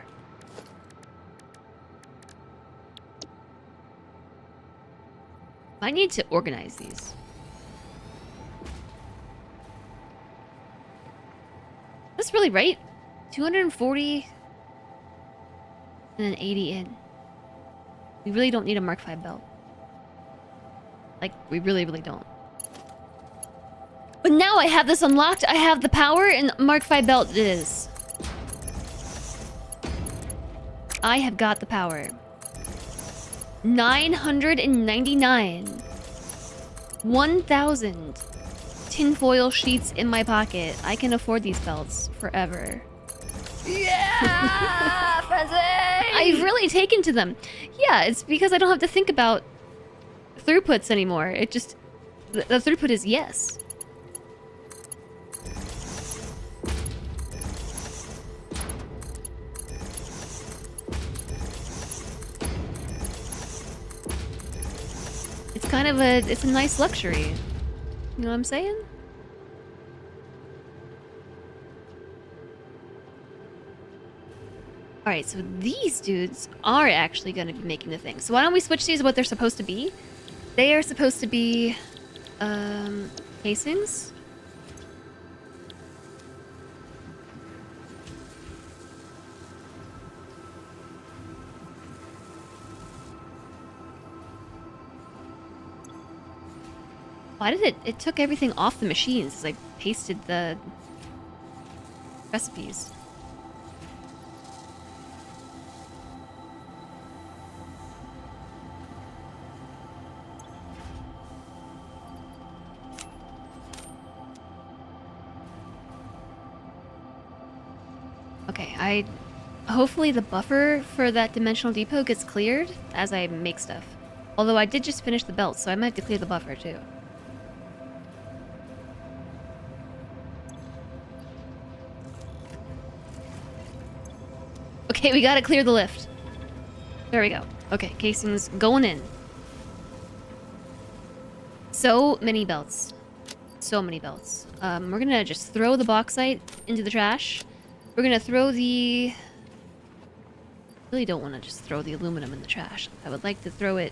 I need to organize these. That's really right. 240 and then 80 in. We really don't need a Mark 5 belt. Like, we really, really don't. But now I have this unlocked. I have the power, and Mark 5 belt it is. I have got the power. 999. 1,000 tinfoil sheets in my pocket. I can afford these belts forever. Yeah! Frenzy! I've really taken to them. Yeah, it's because I don't have to think about throughputs anymore. It just... The throughput is yes. It's kind of it's a nice luxury. You know what I'm saying? Alright, so these dudes are actually going to be making the thing. So why don't we switch these to what they're supposed to be? They are supposed to be, casings. Why did it took everything off the machines as I pasted the recipes? Okay, hopefully the buffer for that dimensional depot gets cleared as I make stuff. Although I did just finish the belt, so I might have to clear the buffer too. Okay, we gotta clear the lift. There we go. Okay, casings going in. So many belts. So many belts. We're gonna just throw the bauxite into the trash. We're gonna throw the... really don't want to just throw the aluminum in the trash. I would like to throw it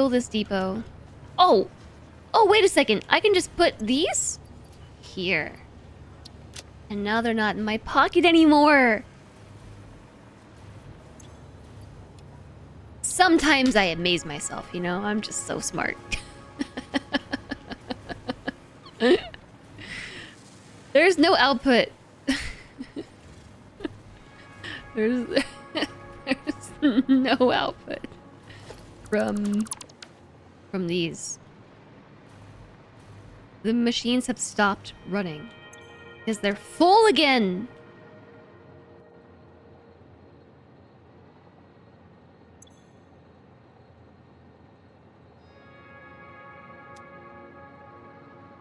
fill this depot. Oh! Oh, wait a second. I can just put these here. And now they're not in my pocket anymore. Sometimes I amaze myself, you know? I'm just so smart. There's no output. There's no output from these. The machines have stopped running because they're full again.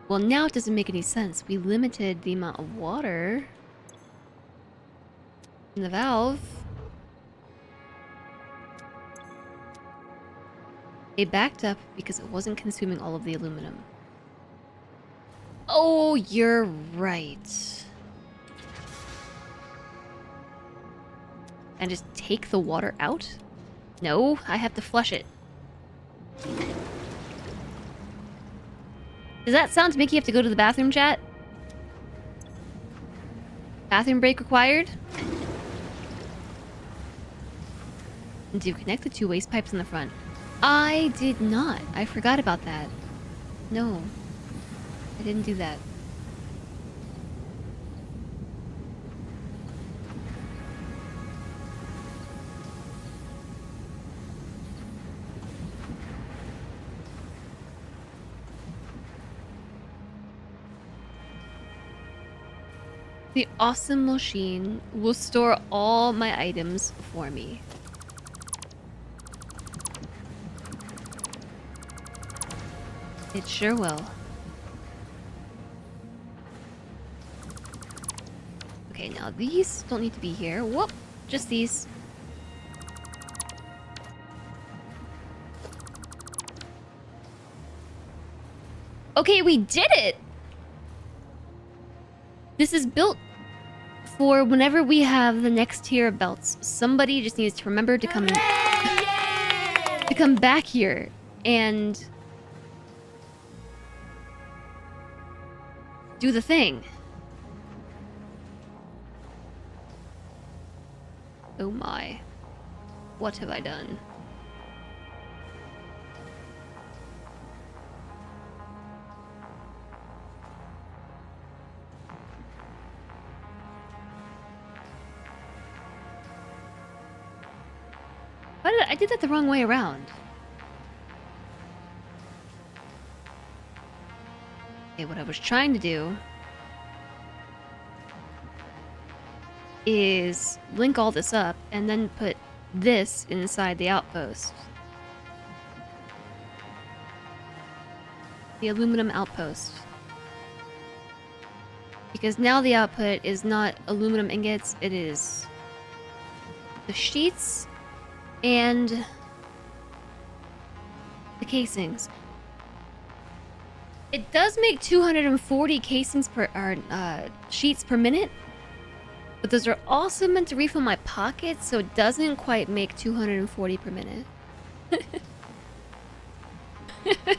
Well, now it doesn't make any sense. We limited the amount of water in the valve. It backed up because it wasn't consuming all of the aluminum. Oh, you're right. And just take the water out? No, I have to flush it. Does that sound to make you have to go to the bathroom, chat? Bathroom break required? And do connect the 2 waste pipes in the front. I did not. I forgot about that. No. I didn't do that. The awesome machine will store all my items for me. It sure will. Okay, now these don't need to be here. Whoop! Just these. Okay, we did it! This is built for whenever we have the next tier of belts. Somebody just needs to remember to come to come back here and do the thing. Oh my. What have I done? I did that the wrong way around. Okay, what I was trying to do is link all this up and then put this inside the outpost. The aluminum outpost. Because now the output is not aluminum ingots, it is the sheets and the casings. It does make 240 casings per sheets per minute, but those are also meant to refill my pocket, so it doesn't quite make 240 per minute. You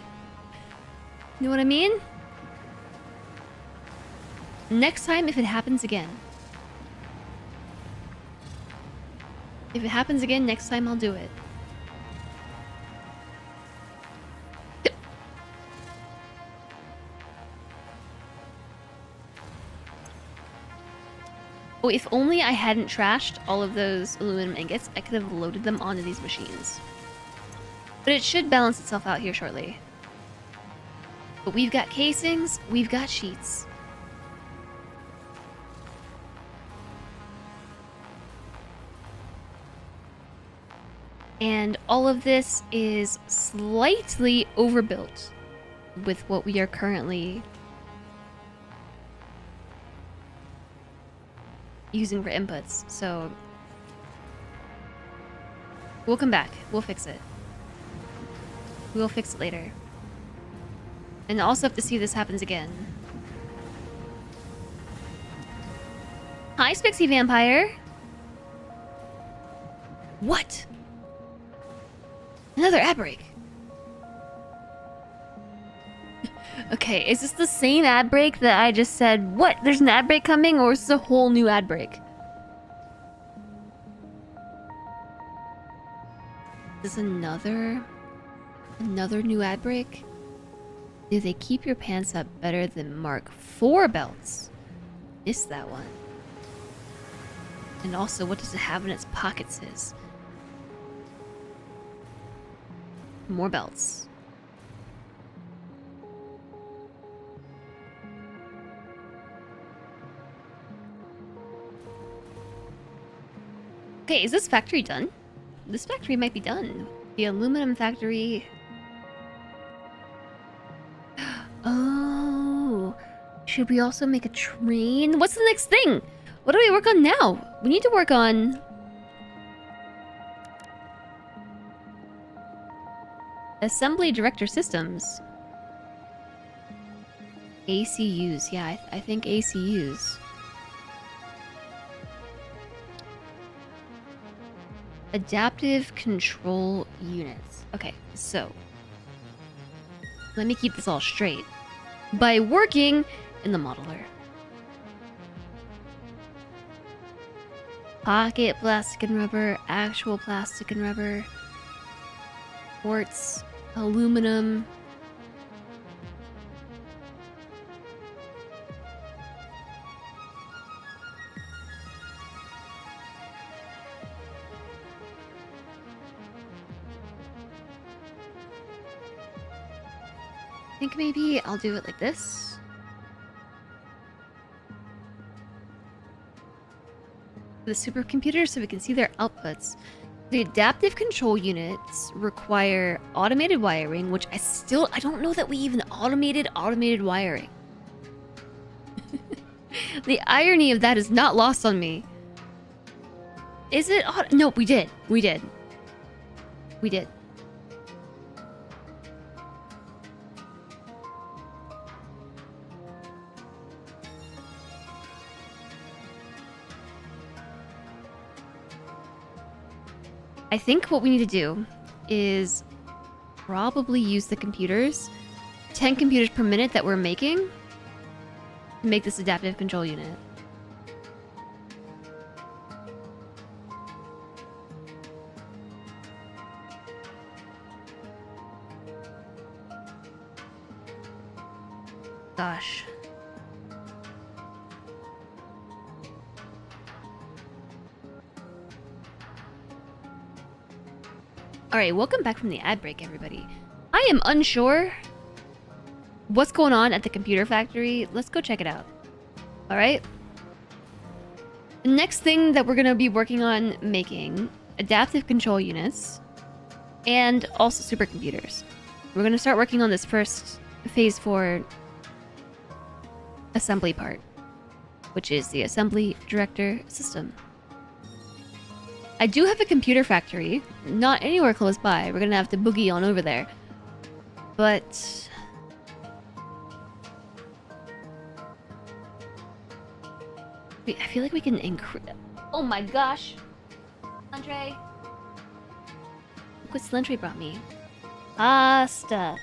know what I mean? Next time, if it happens again. If it happens again, next time I'll do it. Oh, if only I hadn't trashed all of those aluminum ingots, I could have loaded them onto these machines. But it should balance itself out here shortly. But we've got casings, we've got sheets. And all of this is slightly overbuilt with what we are currently using for inputs. So we'll come back. We'll fix it. We'll fix it later. And I also have to see if this happens again. Hi, Spixie Vampire. What? Another ad break. Okay, is this the same ad break that I just said, what? There's an ad break coming, or is this a whole new ad break? Is this another new ad break? Do they keep your pants up better than Mark IV belts? Missed that one. And also, what does it have in its pockets is? More belts. Okay, is this factory done? This factory might be done. The aluminum factory. Oh, should we also make a train? What's the next thing? What do we work on now? We need to work on assembly director systems. ACUs, yeah, I think ACUs. Adaptive control units. Okay, so let me keep this all straight. By working in the modeler. Pocket plastic and rubber, actual plastic and rubber, quartz, aluminum. I think maybe I'll do it like this. The supercomputer so we can see their outputs. The adaptive control units require automated wiring, which I don't know that we even automated wiring. The irony of that is not lost on me. Is it? No, we did. We did. I think what we need to do is probably use the computers, 10 computers per minute that we're making, to make this adaptive control unit. Gosh. Alright, welcome back from the ad break, everybody. I am unsure what's going on at the computer factory. Let's go check it out. Alright? The next thing that we're going to be working on making adaptive control units and also supercomputers. We're going to start working on this first phase 4 assembly part, which is the assembly director system. I do have a computer factory, not anywhere close by. We're gonna have to boogie on over there. But I feel like we can increase. Oh my gosh! Andre! Look what Slentry brought me. Pasta!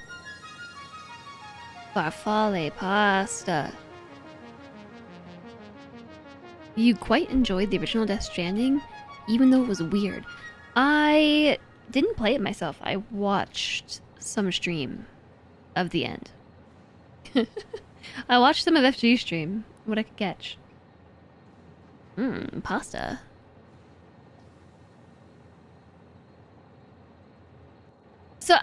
Farfalle pasta. You quite enjoyed the original Death Stranding? Even though it was weird. I didn't play it myself. I watched some stream of the end. I watched some of FG's stream. What I could catch. Pasta. So,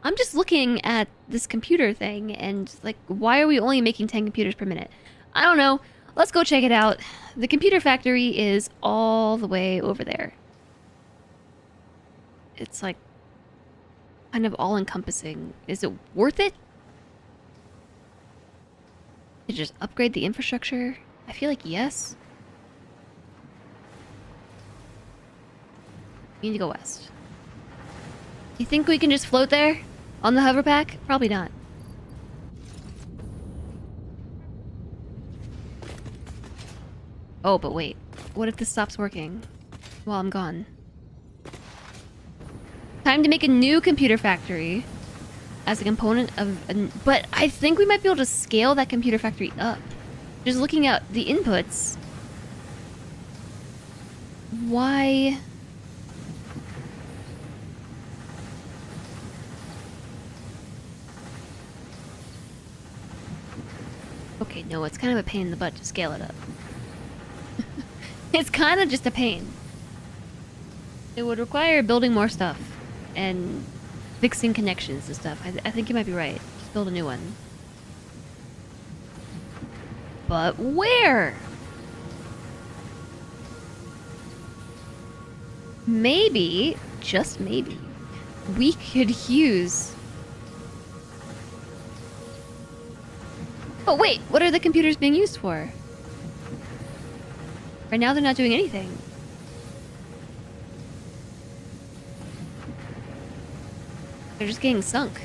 I'm just looking at this computer thing and, like, why are we only making 10 computers per minute? I don't know. Let's go check it out. The computer factory is all the way over there. It's like kind of all-encompassing. Is it worth it? To just upgrade the infrastructure? I feel like yes. We need to go west. You think we can just float there? On the hover pack? Probably not. Oh, but wait. What if this stops working while I'm gone? Time to make a new computer factory. as a component of but I think we might be able to scale that computer factory up. Just looking at the inputs. Why? Okay, no, it's kind of a pain in the butt to scale it up. It's kind of just a pain. It would require building more stuff and fixing connections and stuff. I think you might be right. Just build a new one. But where? Maybe, just maybe, we could use... Oh wait, what are the computers being used for? Right now they're not doing anything. They're just getting sunk.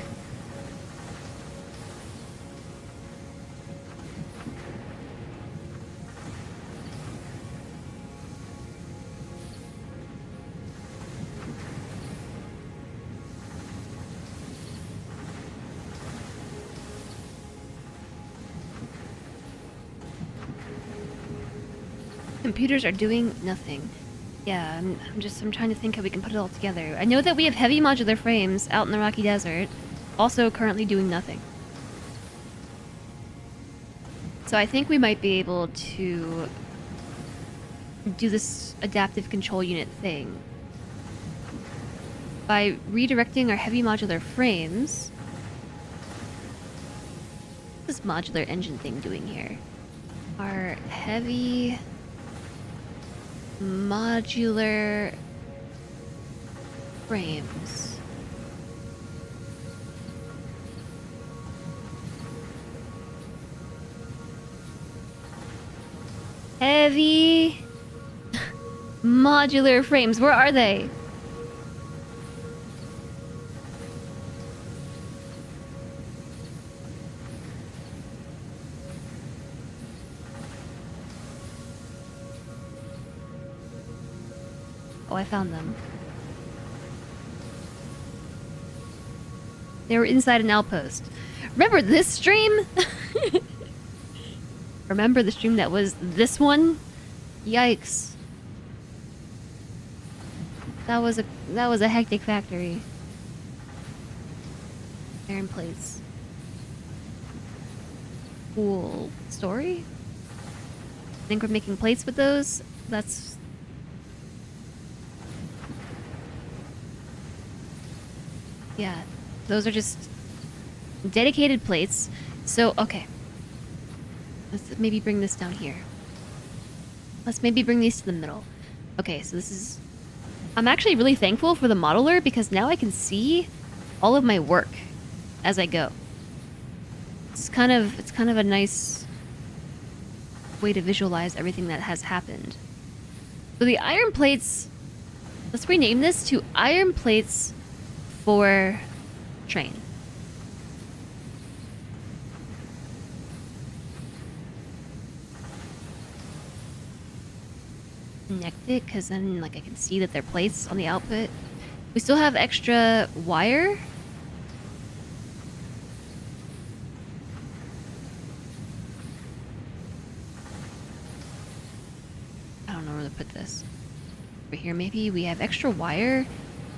Computers are doing nothing. Yeah, I'm trying to think how we can put it all together. I know that we have heavy modular frames out in the Rocky Desert, also currently doing nothing. So I think we might be able to do this adaptive control unit thing by redirecting our heavy modular frames. What's this modular engine thing doing here? Our heavy modular frames. Heavy modular frames. Where are they? Oh, I found them. They were inside an outpost. Remember this stream? Remember the stream that was this one? Yikes. That was a hectic factory. Iron plates. Cool story? I think we're making plates with those. That's... Yeah, those are just dedicated plates. So, okay. Let's maybe bring this down here. Let's maybe bring these to the middle. Okay, so this is... I'm actually really thankful for the modeler because now I can see all of my work as I go. It's kind of a nice way to visualize everything that has happened. So the iron plates... Let's rename this to iron plates for train. Connect it, because then like I can see that they're plates on the output. We still have extra wire. I don't know where to put this. Over here maybe. We have extra wire.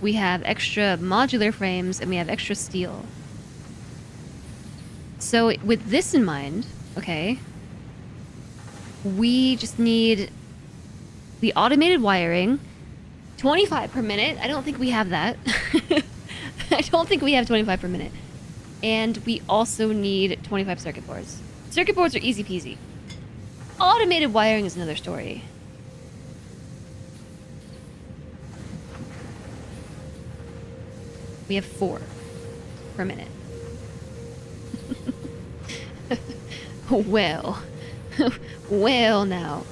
We have extra modular frames, and we have extra steel. So with this in mind, okay, we just need the automated wiring, 25 per minute. I don't think we have that. I don't think we have 25 per minute. And we also need 25 circuit boards. Circuit boards are easy peasy. Automated wiring is another story. We have 4 per minute. Well. Well now.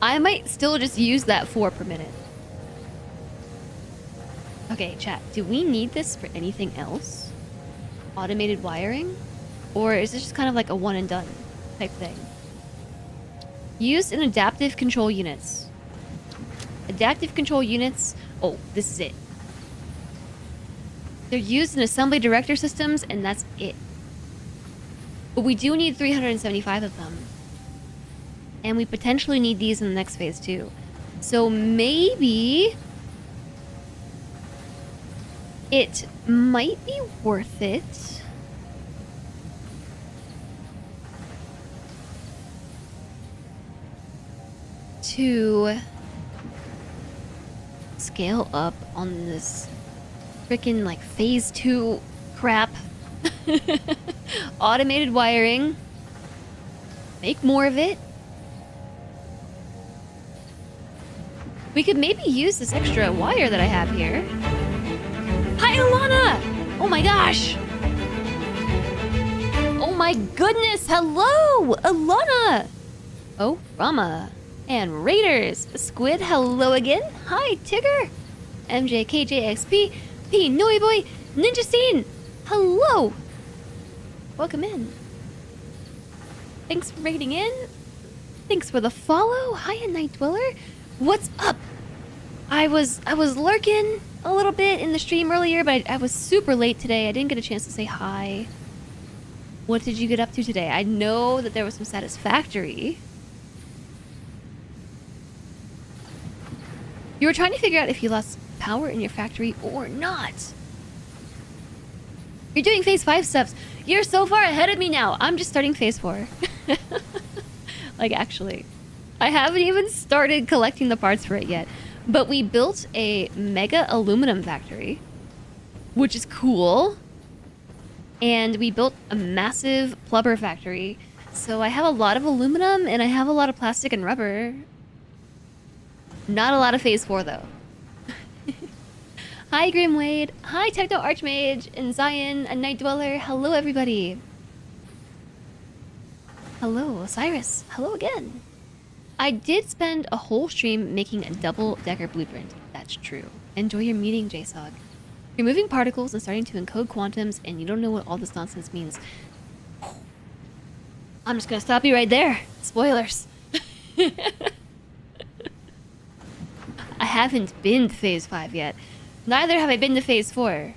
I might still just use that 4 per minute. Okay, chat. Do we need this for anything else? Automated wiring? Or is this just kind of like a one and done type thing? Used in adaptive control units. Adaptive control units... Oh, this is it. They're used in assembly director systems, and that's it. But we do need 375 of them. And we potentially need these in the next phase too. So maybe it might be worth it to scale up on this freaking like phase 2 crap. Automated wiring. Make more of it. We could maybe use this extra wire that I have here. Hi, Alana! Oh my gosh! Oh my goodness! Hello! Alana! Oh, Rama. And Raiders. Squid, hello again. Hi, Tigger. MJKJXP. P. Noiboy. Ninja Scene. Hello! Welcome in. Thanks for raiding in. Thanks for the follow. Hiya, Night Dweller. What's up? I was lurking a little bit in the stream earlier, but I was super late today. I didn't get a chance to say hi. What did you get up to today? I know that there was some Satisfactory. You were trying to figure out if you lost power in your factory or not. You're doing phase 5 steps. You're so far ahead of me now. I'm just starting phase 4. Like, actually. I haven't even started collecting the parts for it yet. But we built a mega aluminum factory, which is cool. And we built a massive plumber factory. So I have a lot of aluminum and I have a lot of plastic and rubber. Not a lot of phase 4 though. Hi Grim Wade. Hi Techno Archmage and Zion and Night Dweller. Hello everybody. Hello Osiris. Hello again. I did spend a whole stream making a double-decker blueprint. That's true. Enjoy your meeting, JSOG. You're moving particles and starting to encode quantums, and you don't know what all this nonsense means. I'm just gonna stop you right there. Spoilers. I haven't been to phase 5 yet. Neither have I been to phase 4.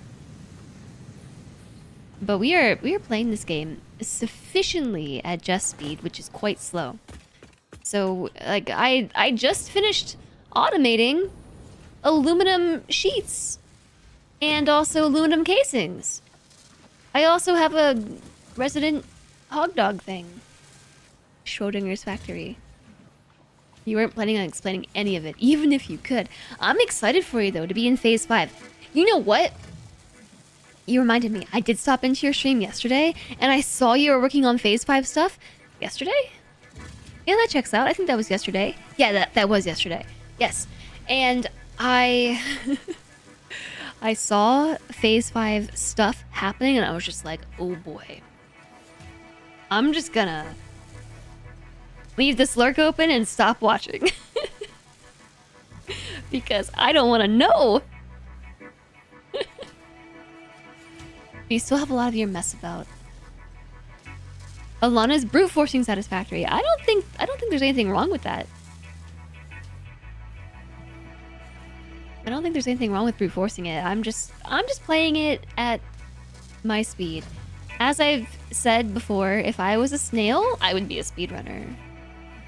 But we are playing this game sufficiently at just speed, which is quite slow. So, like, I just finished automating aluminum sheets and also aluminum casings. I also have a resident hog dog thing. Schrodinger's factory. You weren't planning on explaining any of it, even if you could. I'm excited for you, though, to be in phase 5. You know what? You reminded me. I did stop into your stream yesterday, and I saw you were working on phase 5 stuff. Yesterday? Yeah, that checks out. I think that was yesterday. Yeah, that was yesterday. Yes. And I saw phase 5 stuff happening and I was just like, oh boy. I'm just gonna leave this lurk open and stop watching. Because I don't want to know. You still have a lot of your mess about. Alana's brute forcing Satisfactory. I don't think there's anything wrong with that. I don't think there's anything wrong with brute forcing it. I'm just playing it at my speed. As I've said before, if I was a snail, I would be a speedrunner.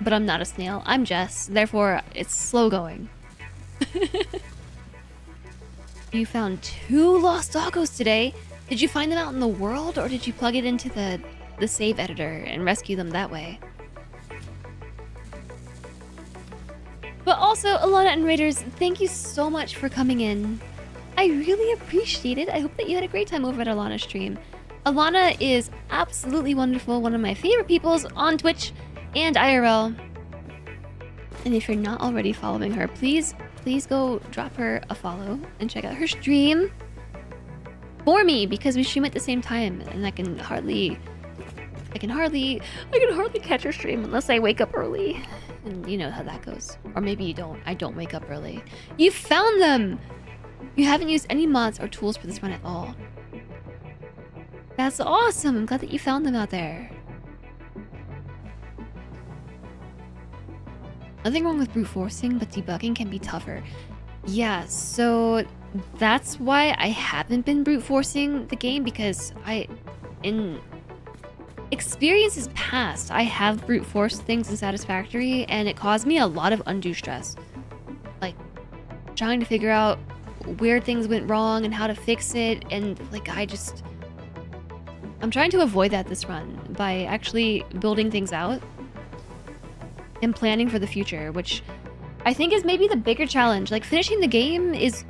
But I'm not a snail. I'm Jess. Therefore, it's slow going. You found 2 lost doggos today. Did you find them out in the world, or did you plug it into the save editor and rescue them that way? But also, Alana and Raiders, thank you so much for coming in. I really appreciate it. I hope that you had a great time over at Alana's stream. Alana is absolutely wonderful, one of my favorite peoples on Twitch and IRL. And if you're not already following her, please go drop her a follow and check out her stream for me, because we stream at the same time and I can hardly catch her stream unless I wake up early. And you know how that goes. Or maybe you don't. I don't wake up early. You found them! You haven't used any mods or tools for this run at all. That's awesome! I'm glad that you found them out there. Nothing wrong with brute forcing, but debugging can be tougher. Yeah, so that's why I haven't been brute forcing the game, because in experiences past, I have brute forced things in Satisfactory, and it caused me a lot of undue stress. Like, trying to figure out where things went wrong and how to fix it, and like, I'm trying to avoid that this run by actually building things out and planning for the future, which I think is maybe the bigger challenge. Like, finishing the game is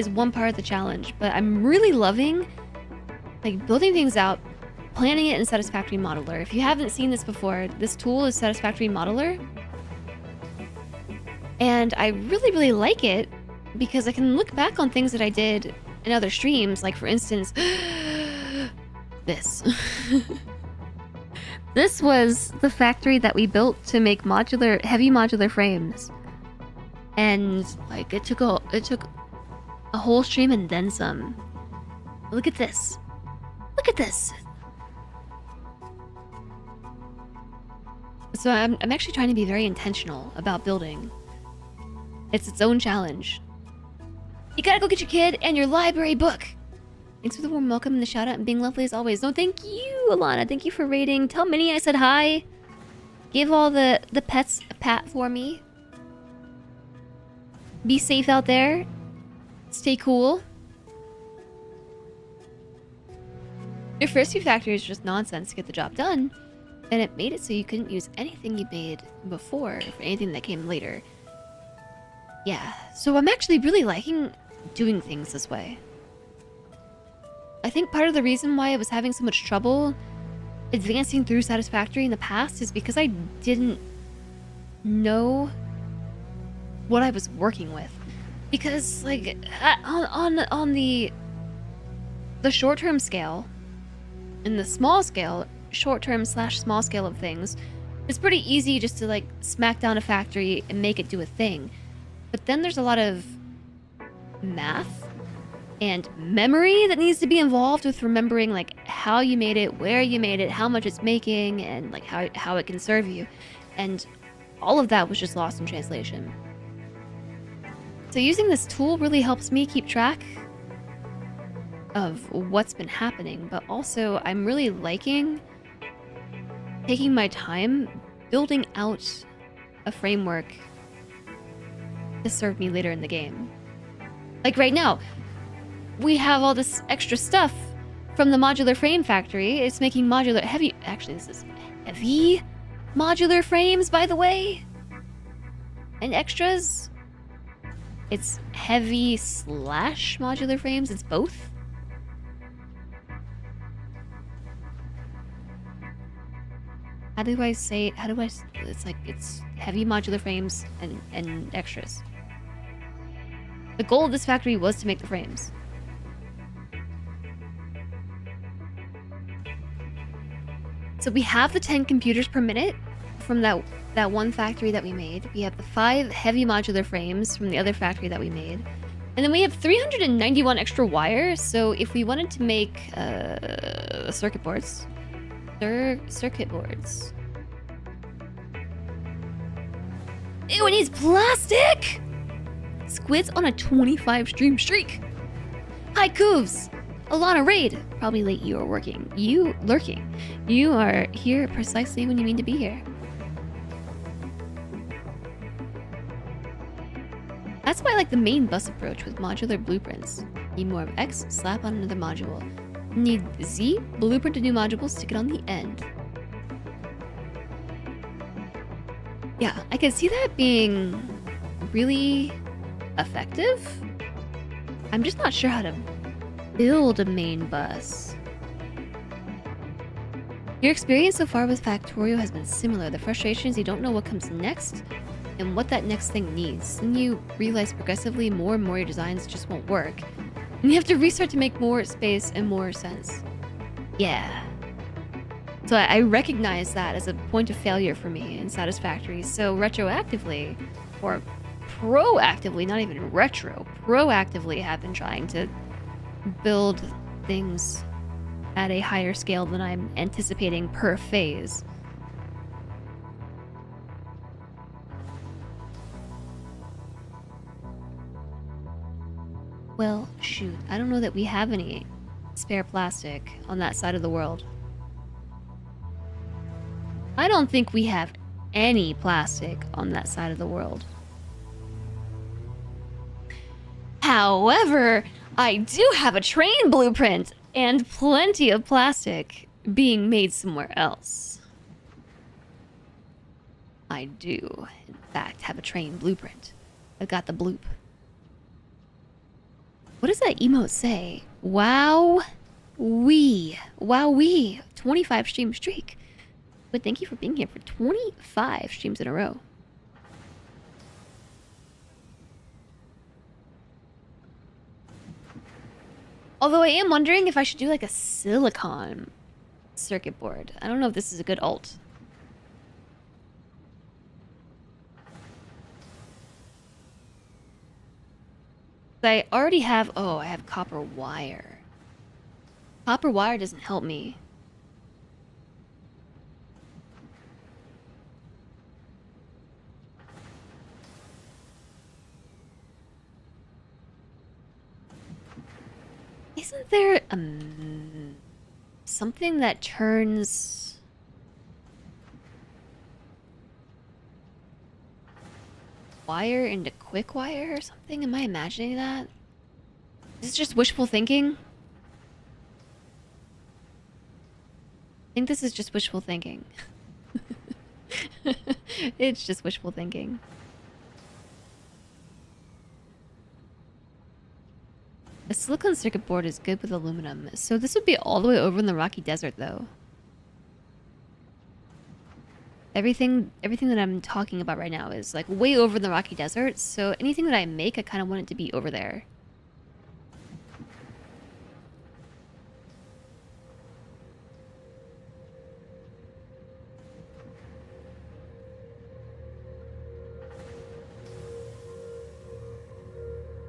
one part of the challenge, but I'm really loving like building things out, planning it in Satisfactory Modeler. If you haven't seen this before, this tool is Satisfactory Modeler, and I really, really like it because I can look back on things that I did in other streams. Like, for instance, this. This was the factory that we built to make heavy modular frames, and like it took a whole stream and then some. Look at this. Look at this. So I'm actually trying to be very intentional about building. It's its own challenge. You gotta go get your kid and your library book. Thanks for the warm welcome and the shout out and being lovely as always. No, thank you, Alana. Thank you for rating. Tell Minnie I said hi. Give all the pets a pat for me. Be safe out there. Stay cool. Your first few factories were just nonsense to get the job done, and it made it so you couldn't use anything you made before for anything that came later. Yeah, so I'm actually really liking doing things this way. I think part of the reason why I was having so much trouble advancing through Satisfactory in the past is because I didn't know what I was working with. Because, like, on the short-term scale, in the small scale, short-term / small scale of things, it's pretty easy just to, like, smack down a factory and make it do a thing. But then there's a lot of math and memory that needs to be involved with remembering, like, how you made it, where you made it, how much it's making, and, like, how it can serve you. And all of that was just lost in translation. So using this tool really helps me keep track of what's been happening, but also I'm really liking taking my time building out a framework to serve me later in the game. Like right now, we have all this extra stuff from the modular frame factory. It's making actually this is heavy modular frames, by the way, and extras. It's heavy / modular frames. It's both. It's like, it's heavy modular frames and extras. The goal of this factory was to make the frames. So we have the 10 computers per minute from that one factory that we made. We have the 5 heavy modular frames from the other factory that we made. And then we have 391 extra wires. So if we wanted to make circuit boards. Ew, it needs plastic! Squids on a 25 stream streak. Hi, Coovs! Alana Raid! Probably late, you are working. You lurking. You are here precisely when you mean to be here. That's why I like the main bus approach with modular blueprints. Need more of X, slap on another module. Need Z, blueprint a new module, stick it on the end. Yeah, I can see that being really effective. I'm just not sure how to build a main bus. Your experience so far with Factorio has been similar. The frustration is you don't know what comes next and what that next thing needs. Then you realize progressively more and more your designs just won't work. And you have to restart to make more space and more sense. Yeah. So I recognize that as a point of failure for me in Satisfactory. So retroactively, or proactively, not even retro, proactively have been trying to build things at a higher scale than I'm anticipating per phase. Well, shoot. I don't know that we have any spare plastic on that side of the world. I don't think we have any plastic on that side of the world. However, I do have a train blueprint and plenty of plastic being made somewhere else. I do, in fact, have a train blueprint. I've got the bloop. What does that emote say? Wow, wee. Wow, wee. 25 stream streak. But thank you for being here for 25 streams in a row. Although I am wondering if I should do like a silicon circuit board. I don't know if this is a good alt. I already have... Oh, I have copper wire. Copper wire doesn't help me. Isn't there something that turns wire into quick wire or something? Am I imagining that? Is this just wishful thinking? I think this is just wishful thinking. It's just wishful thinking. A silicon circuit board is good with aluminum. So this would be all the way over in the Rocky Desert, though. Everything that I'm talking about right now is like way over in the Rocky Desert. So anything that I make, I kind of want it to be over there.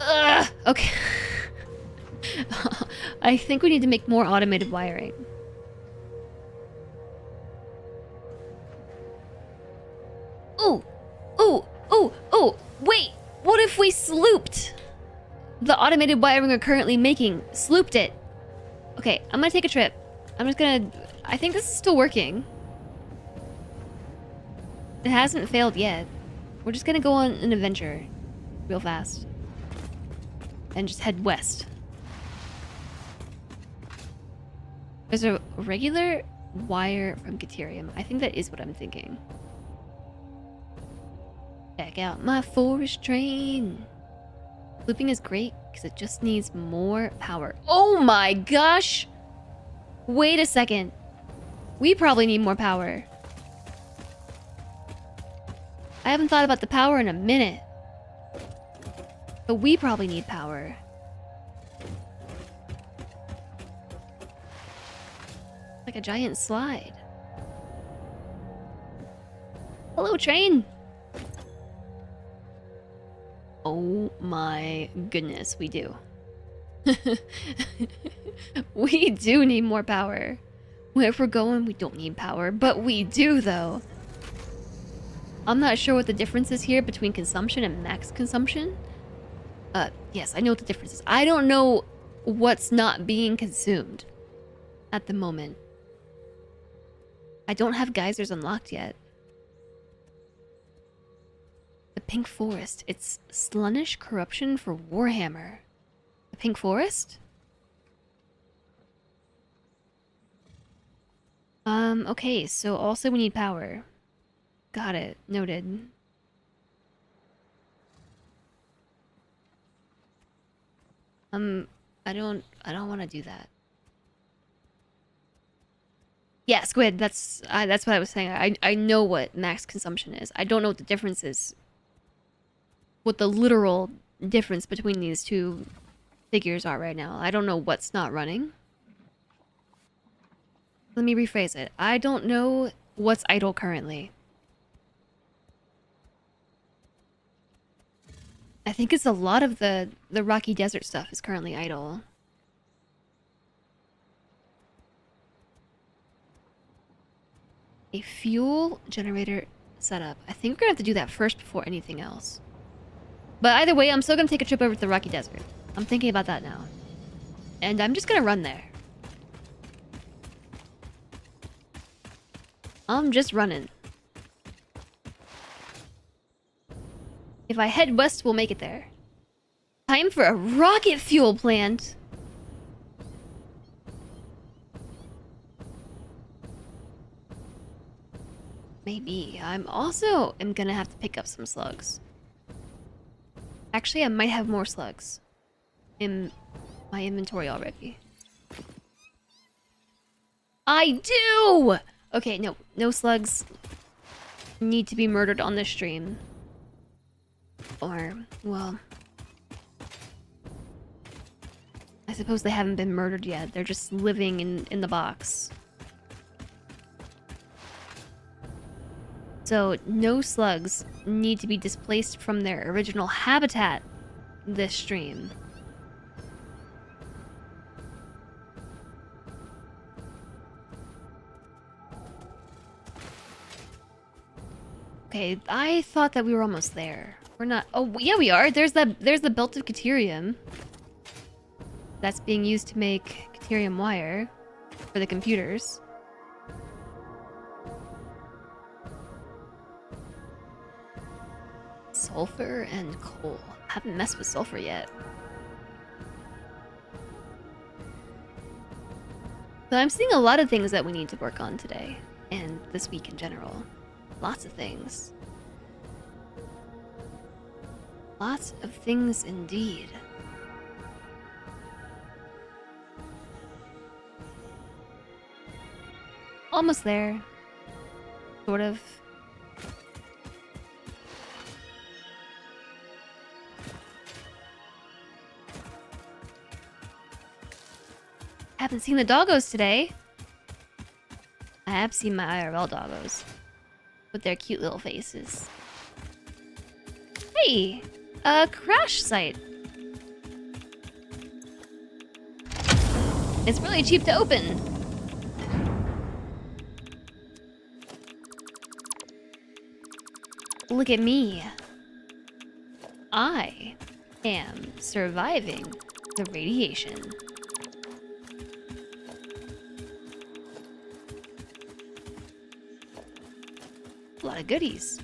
Ugh, okay. I think we need to make more automated wiring. Oh, oh, oh, oh, wait. What if we slooped the automated wiring we're currently making? Slooped it. Okay, I'm gonna take a trip. I'm just gonna... I think this is still working. It hasn't failed yet. We're just gonna go on an adventure real fast. And just head west. There's a regular wire from Caterium. I think that is what I'm thinking. Check out my forest train. Looping is great because it just needs more power. Oh my gosh! Wait a second. We probably need more power. I haven't thought about the power in a minute. But we probably need power. Like a giant slide. Hello, train! Oh my goodness, we do. We do need more power. Where we're going, we don't need power, but we do, though. I'm not sure what the difference is here between consumption and max consumption. Yes, I know what the difference is. I don't know what's not being consumed at the moment. I don't have geysers unlocked yet. The Pink Forest. It's Slunish Corruption for Warhammer. The Pink Forest? Okay, so also we need power. Got it. Noted. I don't want to do that. Yeah, Squid, that's what I was saying. I know what max consumption is. I don't know what the difference is. What the literal difference between these two figures are right now. I don't know what's not running. Let me rephrase it. I don't know what's idle currently. I think it's a lot of the Rocky Desert stuff is currently idle. A fuel generator setup. I think we're gonna have to do that first before anything else. But either way, I'm still gonna take a trip over to the Rocky Desert. I'm thinking about that now. And I'm just gonna run there. I'm just running. If I head west, we'll make it there. Time for a rocket fuel plant. Maybe. I'm also gonna have to pick up some slugs. Actually, I might have more slugs in my inventory already. I do! Okay, no slugs need to be murdered on this stream. Or, well, I suppose they haven't been murdered yet. They're just living in the box. So, no slugs need to be displaced from their original habitat this stream. Okay, I thought that we were almost there. We're not. Oh, yeah, we are. There's the belt of Caterium. That's being used to make Caterium wire for the computers. Sulfur and coal. Haven't messed with sulfur yet. So I'm seeing a lot of things that we need to work on today. And this week in general. Lots of things. Lots of things indeed. Almost there. Sort of. Haven't seen the doggos today. I have seen my IRL doggos. With their cute little faces. Hey! A crash site. It's really cheap to open. Look at me. I am surviving the radiation. A lot of goodies.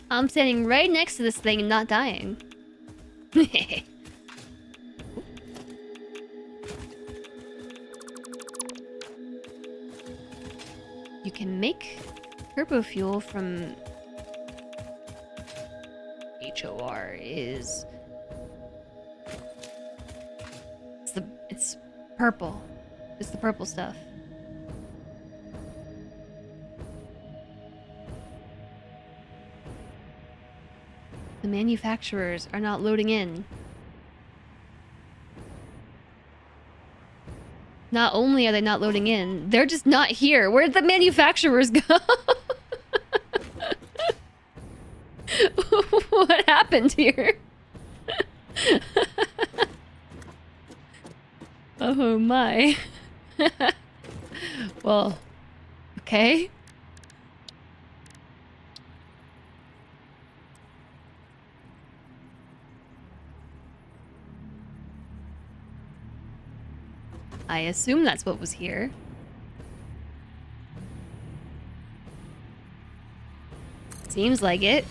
I'm standing right next to this thing and not dying. You can make turbo fuel from HOR is it's purple. It's the purple stuff. The manufacturers are not loading in. Not only are they not loading in, they're just not here. Where'd the manufacturers go? What happened here? Oh my. Well, okay. I assume that's what was here. Seems like it.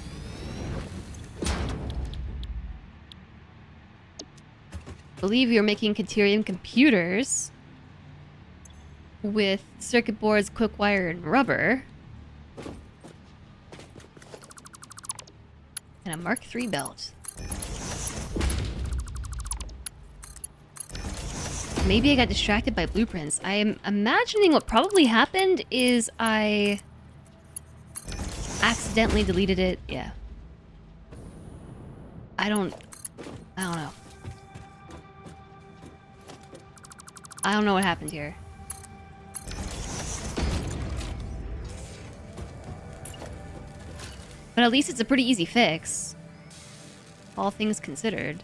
Believe you're making Caterium computers with circuit boards, quick wire, and rubber. And a Mark III belt. Maybe I got distracted by blueprints. I'm imagining what probably happened is I accidentally deleted it. Yeah. I don't know. I don't know what happened here. But at least it's a pretty easy fix. All things considered.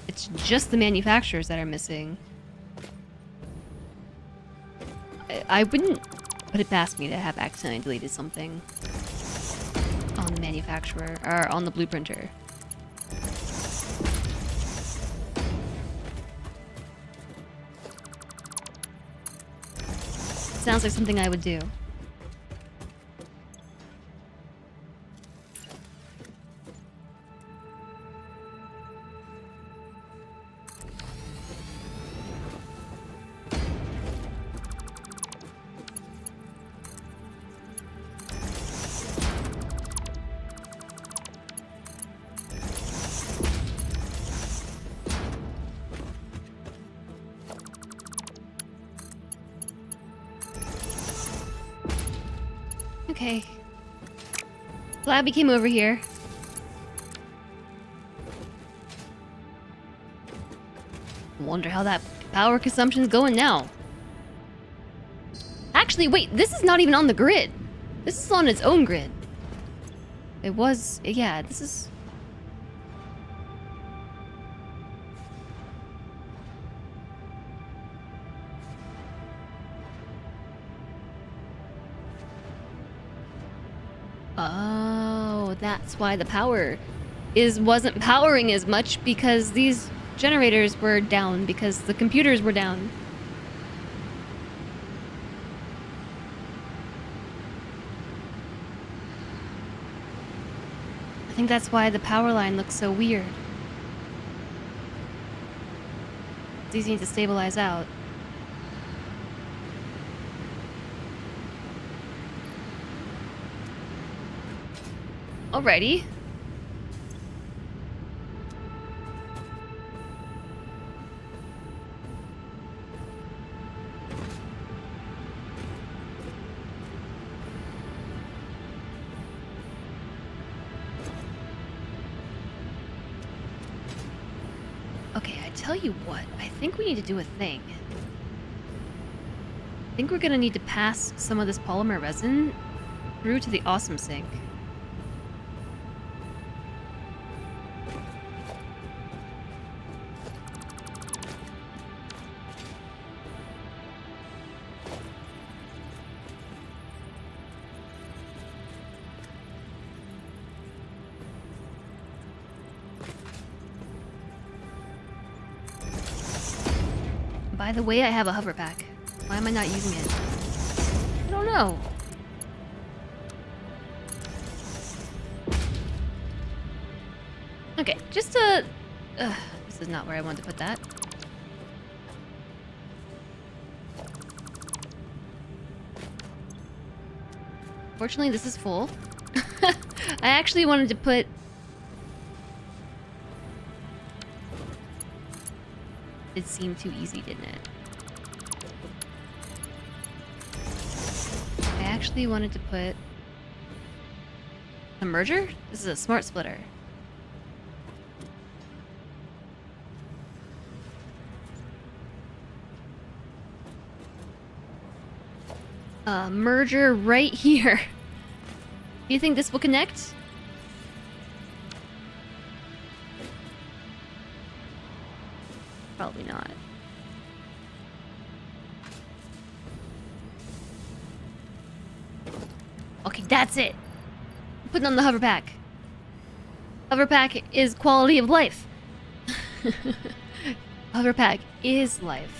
It's just the manufacturers that are missing. I wouldn't put it past me to have accidentally deleted something on on the manufacturer, or on the blueprinter. Sounds like something I would do. Okay. Glad we came over here. Wonder how that power consumption's going now. Actually, wait, this is not even on the grid. This is on its own grid. It was, yeah, this is... Oh, that's why the power wasn't powering as much, because these generators were down, because the computers were down. I think that's why the power line looks so weird. These need to stabilize out. Alrighty. Okay, I tell you what, I think we need to do a thing. I think we're gonna need to pass some of this polymer resin through to the awesome sink. By the way, I have a hover pack. Why am I not using it? I don't know. Okay, just to... this is not where I wanted to put that. Fortunately, this is full. I actually wanted to put... It seemed too easy, didn't it? I actually wanted to put a merger? This is a smart splitter. Merger right here. Do you think this will connect? Probably not. Okay, that's it. Putting on the hover pack. Hover pack is quality of life. Hover pack is life.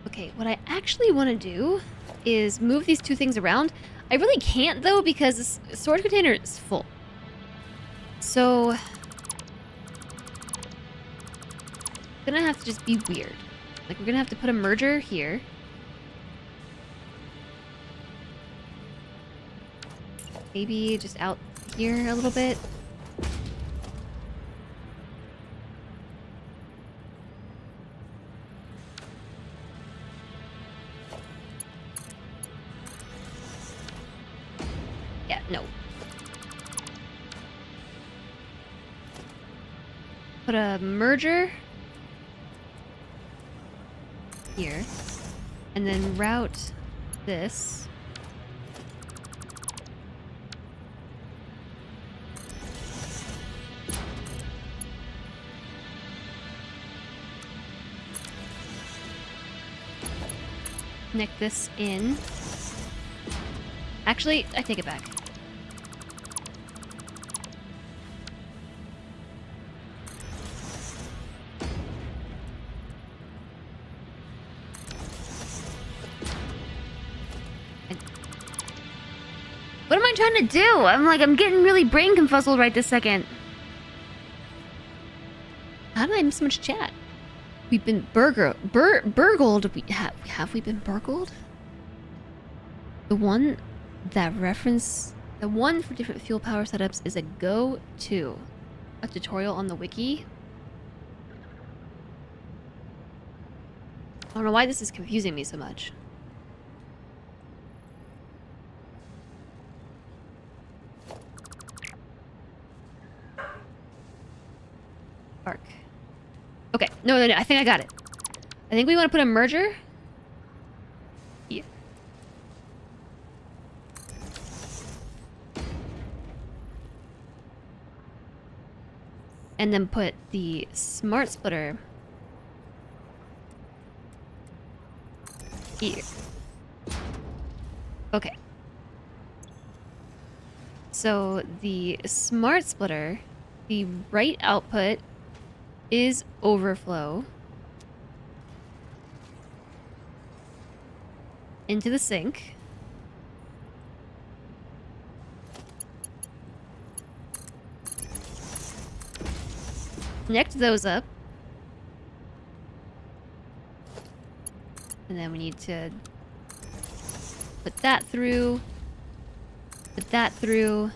Okay, what I actually want to do is move these two things around. I really can't, though, because this storage container is full. So... I'm gonna have to just be weird. Like, we're gonna have to put a merger here. Maybe just out here a little bit. Yeah, no. Put a merger here, and then route this. connect this in. Actually, I take it back. What am I trying to do? I'm getting really brain confuzzled right this second. How did I miss so much chat? We've been burgled. Have we been burgled? The one for different fuel power setups is a go-to. A tutorial on the wiki. I don't know why this is confusing me so much. Arc. Okay, no, I think I got it. I think we want to put a merger. Yeah. And then put the smart splitter here. Okay. So the smart splitter, the right output is overflow into the sink. Connect those up. And then we need to put that through. Put that through.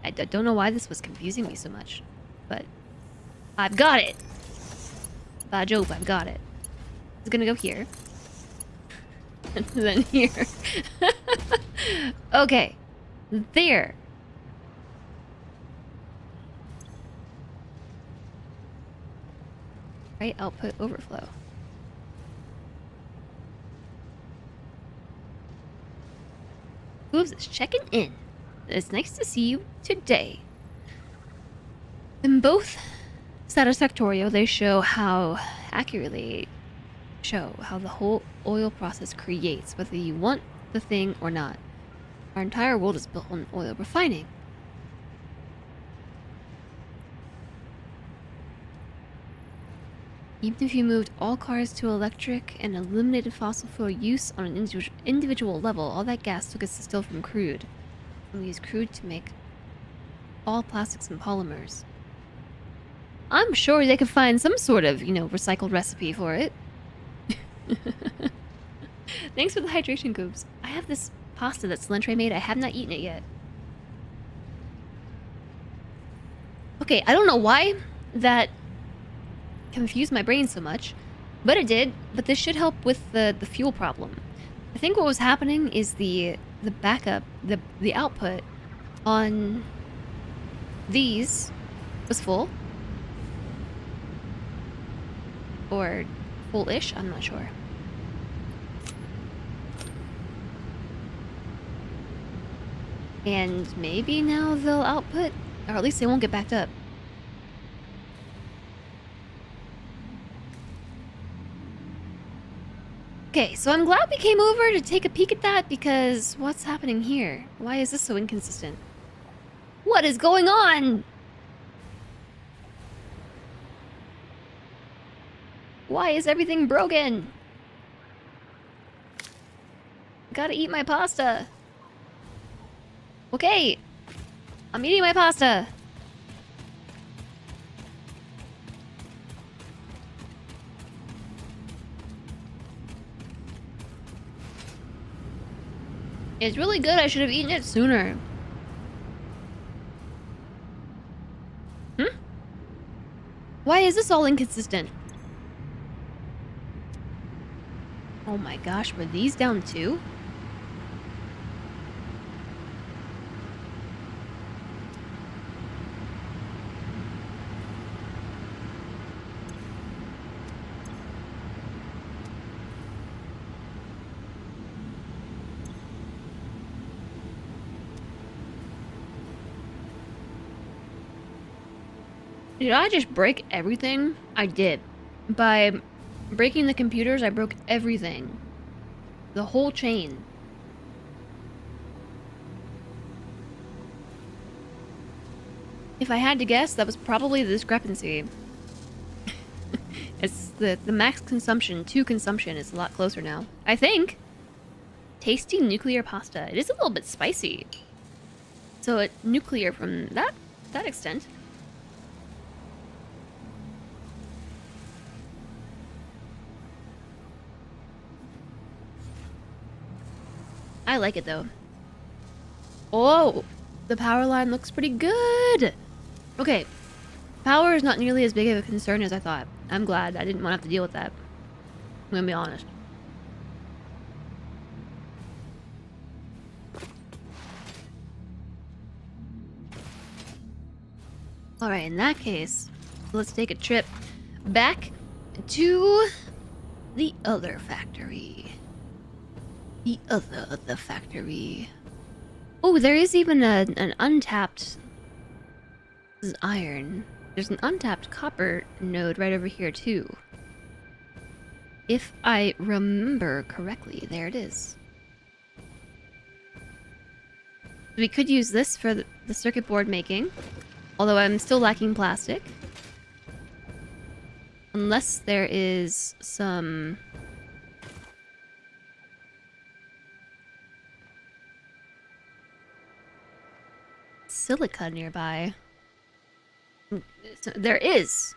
I don't know why this was confusing me so much, but I've got it. By Jove, I've got it. It's gonna go here. And then here. Okay. There. Right output overflow. Oops, it's checking in. It's nice to see you today. In both Satisfactory, they show how accurately how the whole oil process creates, whether you want the thing or not. Our entire world is built on oil refining. Even if you moved all cars to electric and eliminated fossil fuel use on an individual level, all that gas took us still from crude. And we use crude to make all plastics and polymers. I'm sure they could find some sort of, recycled recipe for it. Thanks for the hydration cubes. I have this pasta that Celentre made. I have not eaten it yet. Okay, I don't know why that confused my brain so much, but it did. But this should help with the fuel problem. I think what was happening is the backup, the output on these was full. Or full-ish, I'm not sure. And maybe now they'll output, or at least they won't get backed up. Okay, so I'm glad we came over to take a peek at that, because what's happening here? Why is this so inconsistent? What is going on? Why is everything broken? Gotta eat my pasta. Okay, I'm eating my pasta. It's really good. I should have eaten it sooner. Why is this all inconsistent? Oh my gosh, were these down too? Did I just break everything? I did. By breaking the computers, I broke everything. The whole chain. If I had to guess, that was probably the discrepancy. It's the max consumption to consumption is a lot closer now. I think. Tasty nuclear pasta. It is a little bit spicy. So it nuclear from that extent. I like it though. Oh, the power line looks pretty good. Okay, power is not nearly as big of a concern as I thought. I'm glad I didn't want to have to deal with that. I'm gonna be honest. Alright, in that case, let's take a trip back to the other factory. The other factory. Oh, there is even an untapped... This is iron. There's an untapped copper node right over here, too. If I remember correctly, there it is. We could use this for the circuit board making, although I'm still lacking plastic. Unless there is some... silica nearby. There is.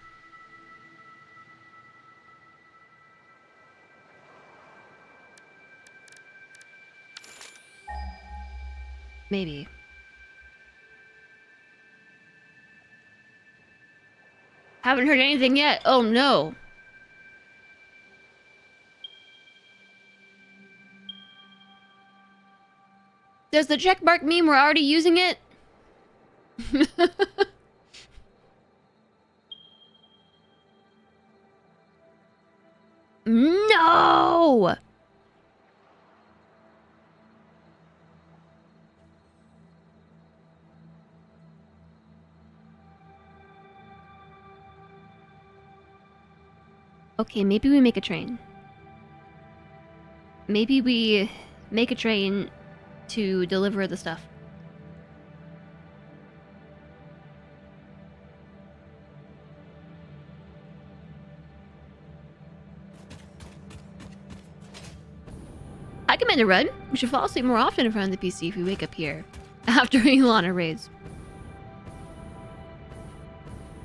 Maybe. Haven't heard anything yet. Oh no. Does the checkmark mean we're already using it? No! Okay, maybe we make a train. Maybe we make a train to deliver the stuff. Hi, Commander Rudd. We should fall asleep more often in front of the PC if we wake up here after Ilana raids.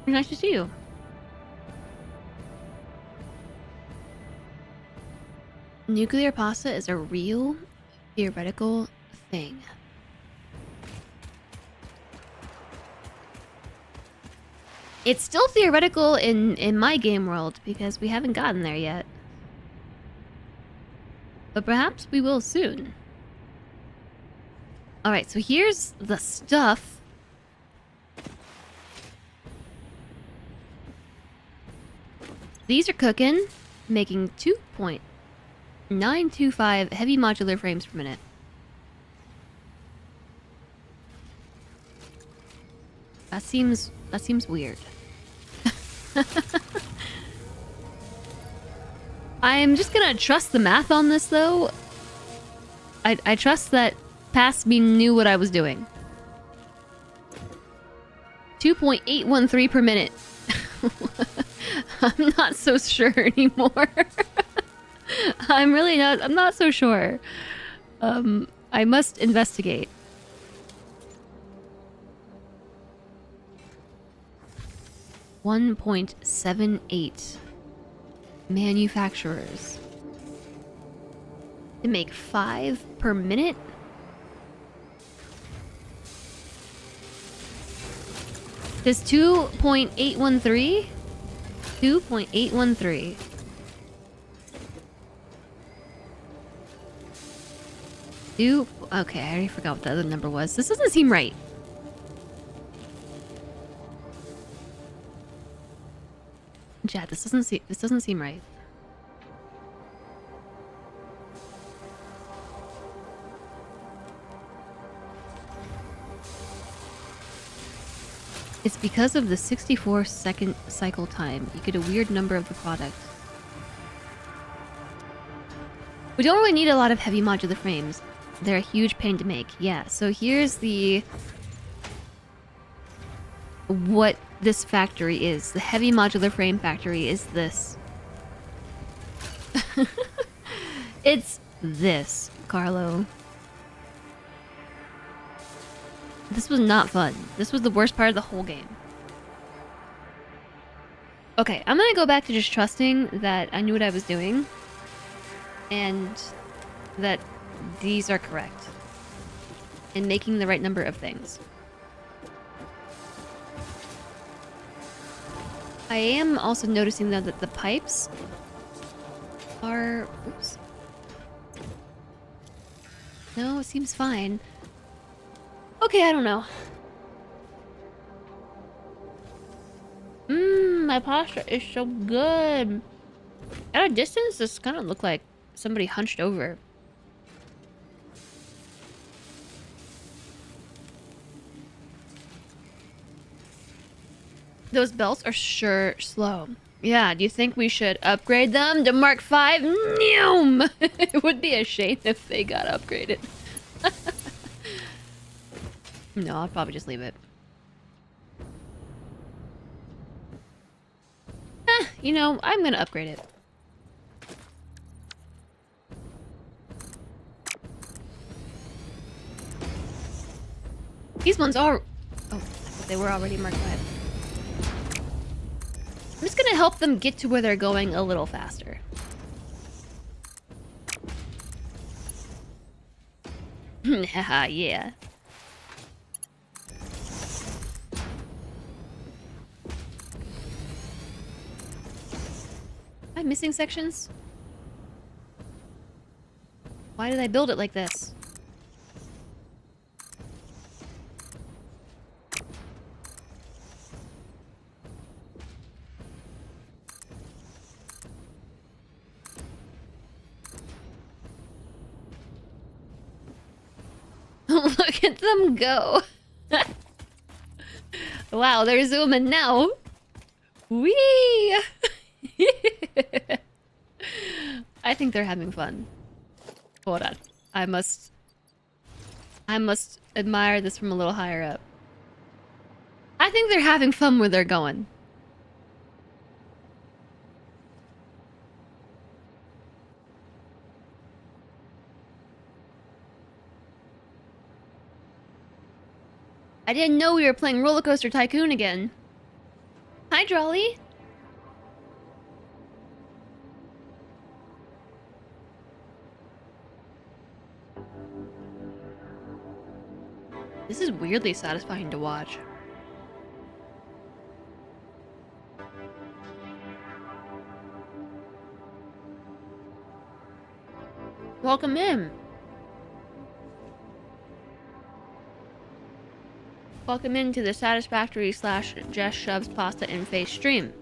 Nice to see you. Nuclear pasta is a real theoretical thing. It's still theoretical in my game world because we haven't gotten there yet. But perhaps we will soon. Alright, so here's the stuff. These are cooking, making 2.925 heavy modular frames per minute. That seems weird. I'm just gonna trust the math on this, though. I trust that past me knew what I was doing. 2.813 per minute. I'm not so sure anymore. I'm not so sure. I must investigate. $1.78 manufacturers to make 5 per minute. Does 2.813? 2.813. Okay, I already forgot what the other number was. This doesn't seem right. Chat, this doesn't seem right. It's because of the 64-second cycle time. You get a weird number of the product. We don't really need a lot of heavy modular frames. They're a huge pain to make. Yeah, so here's the... what this factory is. The heavy modular frame factory is this. It's this, Carlo. This was not fun. This was the worst part of the whole game. Okay, I'm gonna go back to just trusting that I knew what I was doing. And that these are correct. And making the right number of things. I am also noticing though that the pipes are... oops. No, it seems fine. Okay, I don't know. My posture is so good. At a distance, this kind of looked like somebody hunched over. Those belts are sure slow. Yeah, do you think we should upgrade them to Mark V? Noom! It would be a shame if they got upgraded. No, I'll probably just leave it. You know, I'm gonna upgrade it. These ones are... oh, I thought they were already Mark V. I'm just gonna help them get to where they're going a little faster. Haha, yeah. Am I missing sections? Why did I build it like this? Look at them go. Wow, they're zooming now. Whee! I think they're having fun. Hold on. I must admire this from a little higher up. I think they're having fun where they're going. I didn't know we were playing Roller Coaster Tycoon again. Hi, Jolly. This is weirdly satisfying to watch. Welcome in. Welcome into the Satisfactory / Jess Shoves Pasta in Face stream.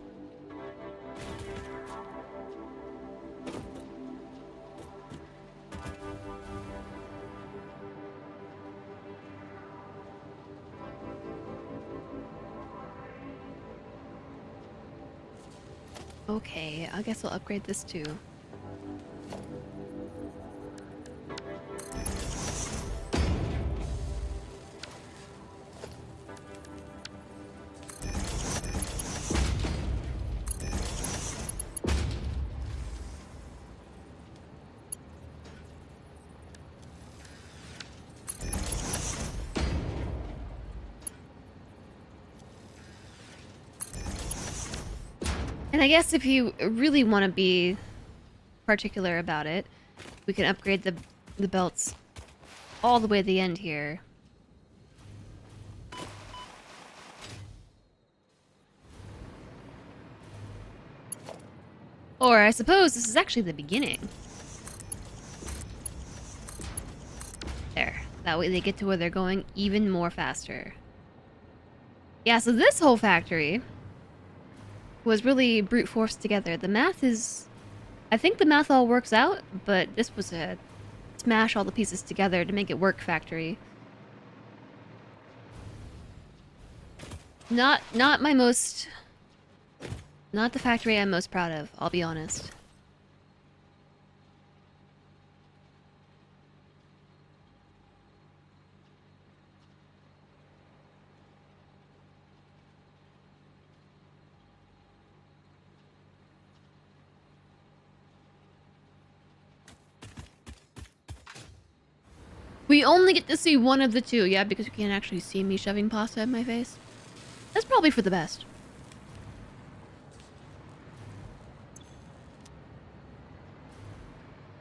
Okay, I guess I'll upgrade this too. And I guess if you really want to be particular about it, we can upgrade the belts all the way to the end here. Or I suppose this is actually the beginning. There. That way they get to where they're going even more faster. Yeah, so this whole factory was really brute forced together. The math is... I think the math all works out, but this was a smash all the pieces together to make it work factory. Not my most... Not the factory I'm most proud of, I'll be honest. We only get to see one of the two, yeah, because you can't actually see me shoving pasta in my face. That's probably for the best.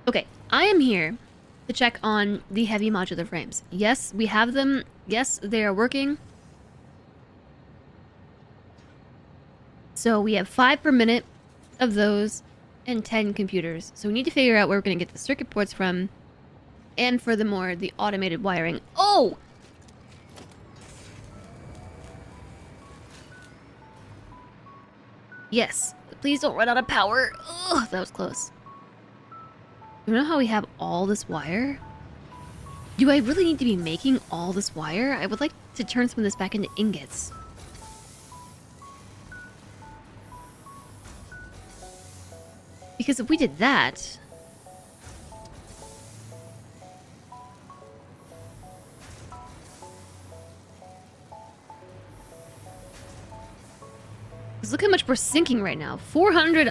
Okay, I am here to check on the heavy modular frames. Yes, we have them. Yes, they are working. So we have 5 per minute of those and 10 computers. So we need to figure out where we're going to get the circuit ports from. And furthermore, the automated wiring. Oh! Yes. Please don't run out of power. Ugh, that was close. You know how we have all this wire? Do I really need to be making all this wire? I would like to turn some of this back into ingots. Because if we did that... Because look how much we're sinking right now. 400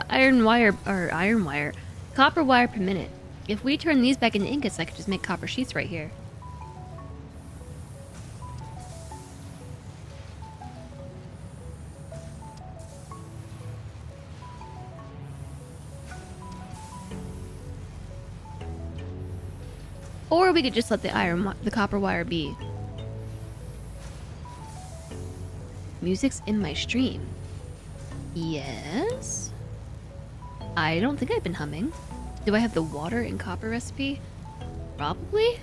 copper wire per minute. If we turn these back into ingots, I could just make copper sheets right here. Or we could just let the copper wire be. Music's in my stream. Yes? I don't think I've been humming. Do I have the water and copper recipe? Probably?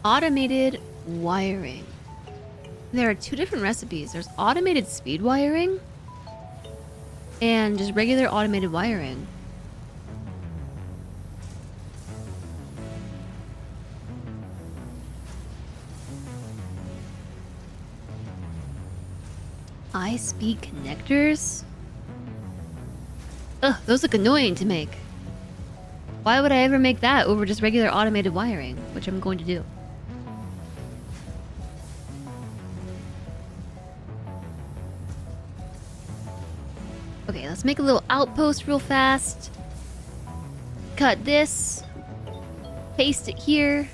Automated wiring. There are 2 different recipes. There's automated speed wiring and just regular automated wiring. High-speed connectors? Ugh, those look annoying to make. Why would I ever make that over just regular automated wiring, which I'm going to do. Okay, let's make a little outpost real fast. Cut this. Paste it here.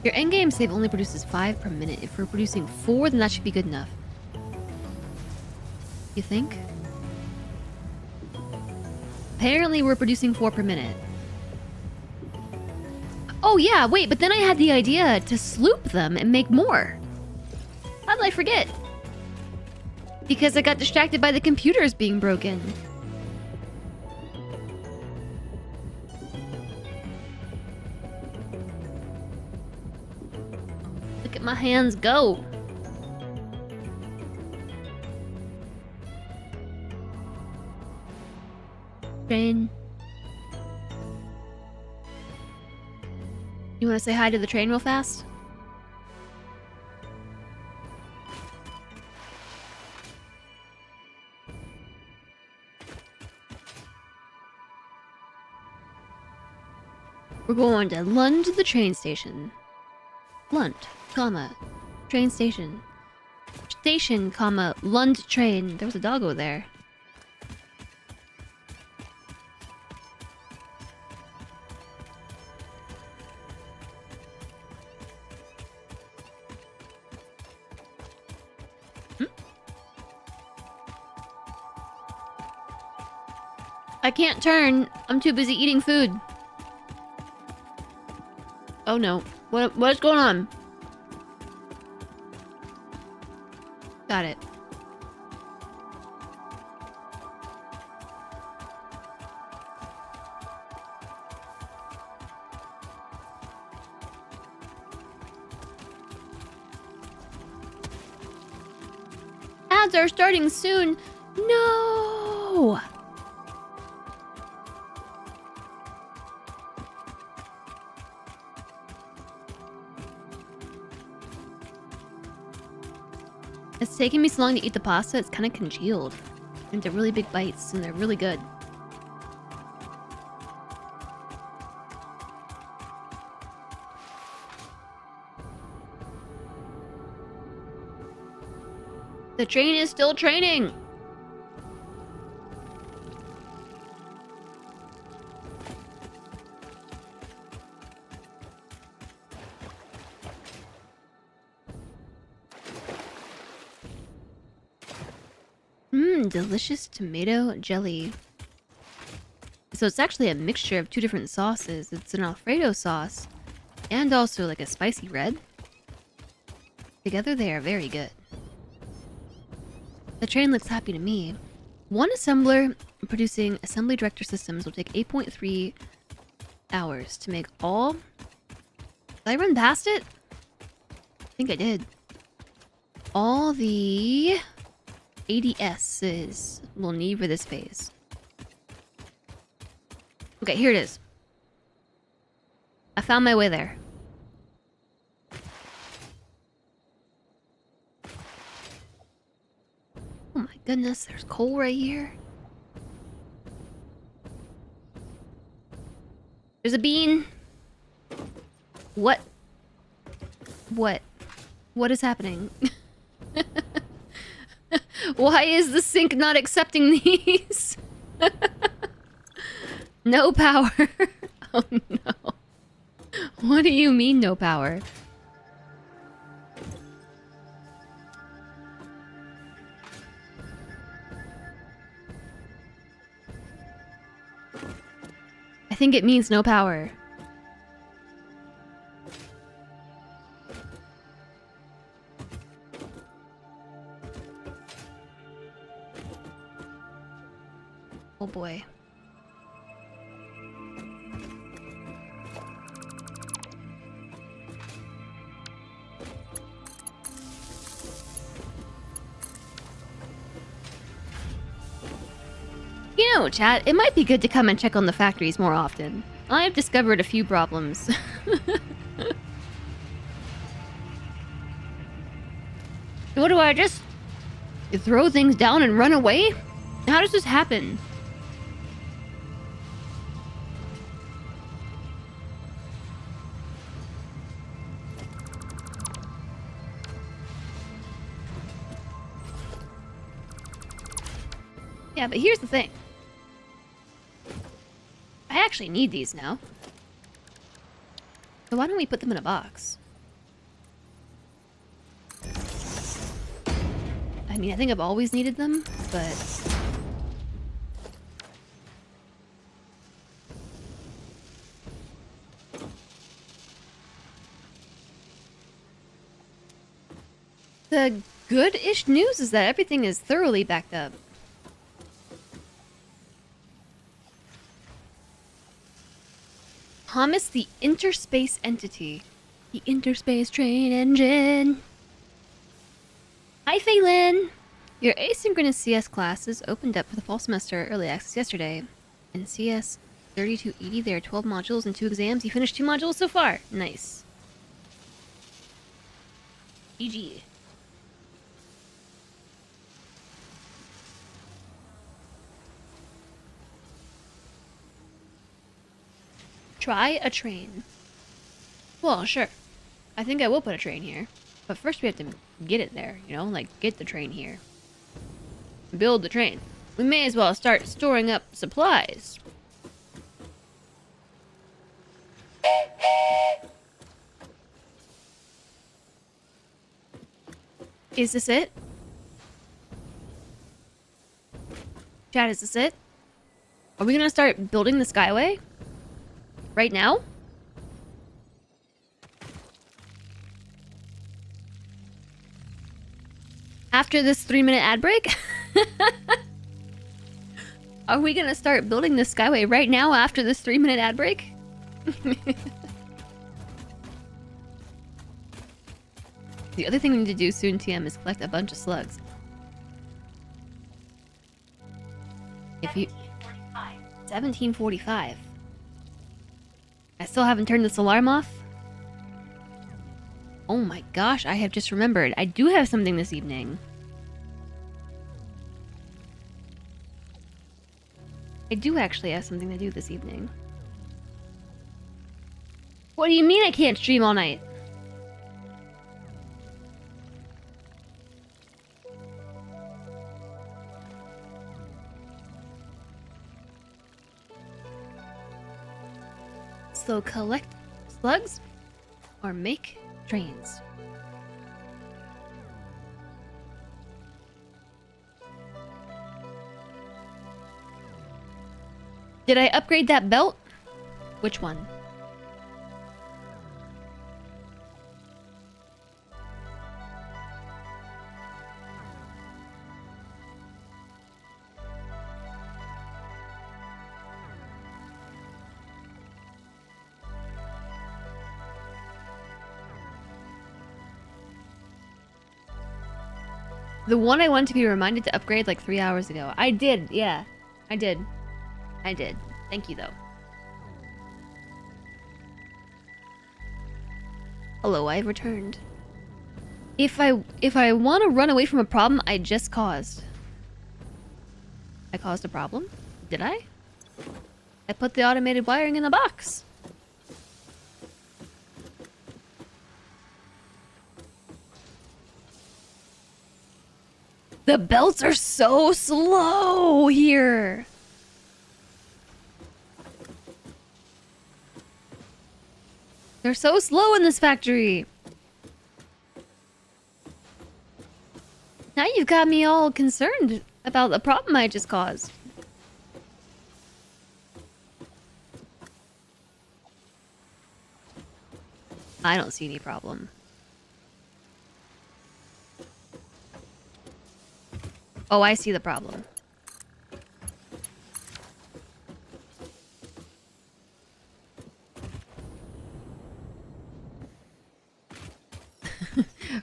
Your endgame save only produces 5 per minute. If we're producing 4, then that should be good enough. You think? Apparently we're producing 4 per minute. Oh yeah, wait, but then I had the idea to sloop them and make more. How did I forget? Because I got distracted by the computers being broken. Look at my hands go. Train. You want to say hi to the train real fast? We're going to Lund the train station. Lund, comma, train station. Station, comma, Lund train. There was a doggo there. I can't turn. I'm too busy eating food. Oh no. What's going on? Got it. mods are starting soon. No! It's taking me so long to eat the pasta, it's kind of congealed. And they're really big bites, and they're really good. The train is still training! Delicious tomato jelly. So it's actually a mixture of 2 different sauces. It's an Alfredo sauce and also like a spicy red. Together they are very good. The train looks happy to me. One assembler producing assembly director systems will take 8.3 hours to make all. Did I run past it? I think I did. All the ADSs we'll need for this phase. Okay, here it is. I found my way there. Oh my goodness, there's coal right here. There's a bean. What? What? What is happening? Why is the sink not accepting these? No power. Oh no. What do you mean no power? I think it means no power. Oh boy. You know, chat, it might be good to come and check on the factories more often. I've discovered a few problems. What do I just throw things down and run away? How does this happen? Yeah, but here's the thing. I actually need these now. So why don't we put them in a box? I mean, I think I've always needed them, but... The good-ish news is that everything is thoroughly backed up. Thomas the Interspace Entity. The Interspace Train Engine. Hi, Phelan! Your asynchronous CS classes opened up for the fall semester early access yesterday. In CS 3280, there are 12 modules and 2 exams. You finished 2 modules so far. Nice. GG. Try a train. Well, sure. I think I will put a train here. But first we have to get it there, you know? Like, get the train here. Build the train. We may as well start storing up supplies. Is this it? Chat, is this it? Are we gonna start building the Skyway? Right now? After this 3-minute ad break? Are we gonna start building the Skyway right now after this 3-minute ad break? The other thing we need to do soon, TM, is collect a bunch of slugs. If you 17:45. I still haven't turned this alarm off. Oh my gosh, I have just remembered. I do have something this evening. I do actually have something to do this evening. What do you mean I can't stream all night? So collect slugs or make trains. Did I upgrade that belt? Which one? The one I wanted to be reminded to upgrade like 3 hours ago. I did, yeah. I did. I did. Thank you, though. Hello, I've returned. If I want to run away from a problem I just caused. I caused a problem? Did I? I put the automated wiring in the box. The belts are so slow here. They're so slow in this factory. Now you've got me all concerned about the problem I just caused. I don't see any problem. Oh, I see the problem.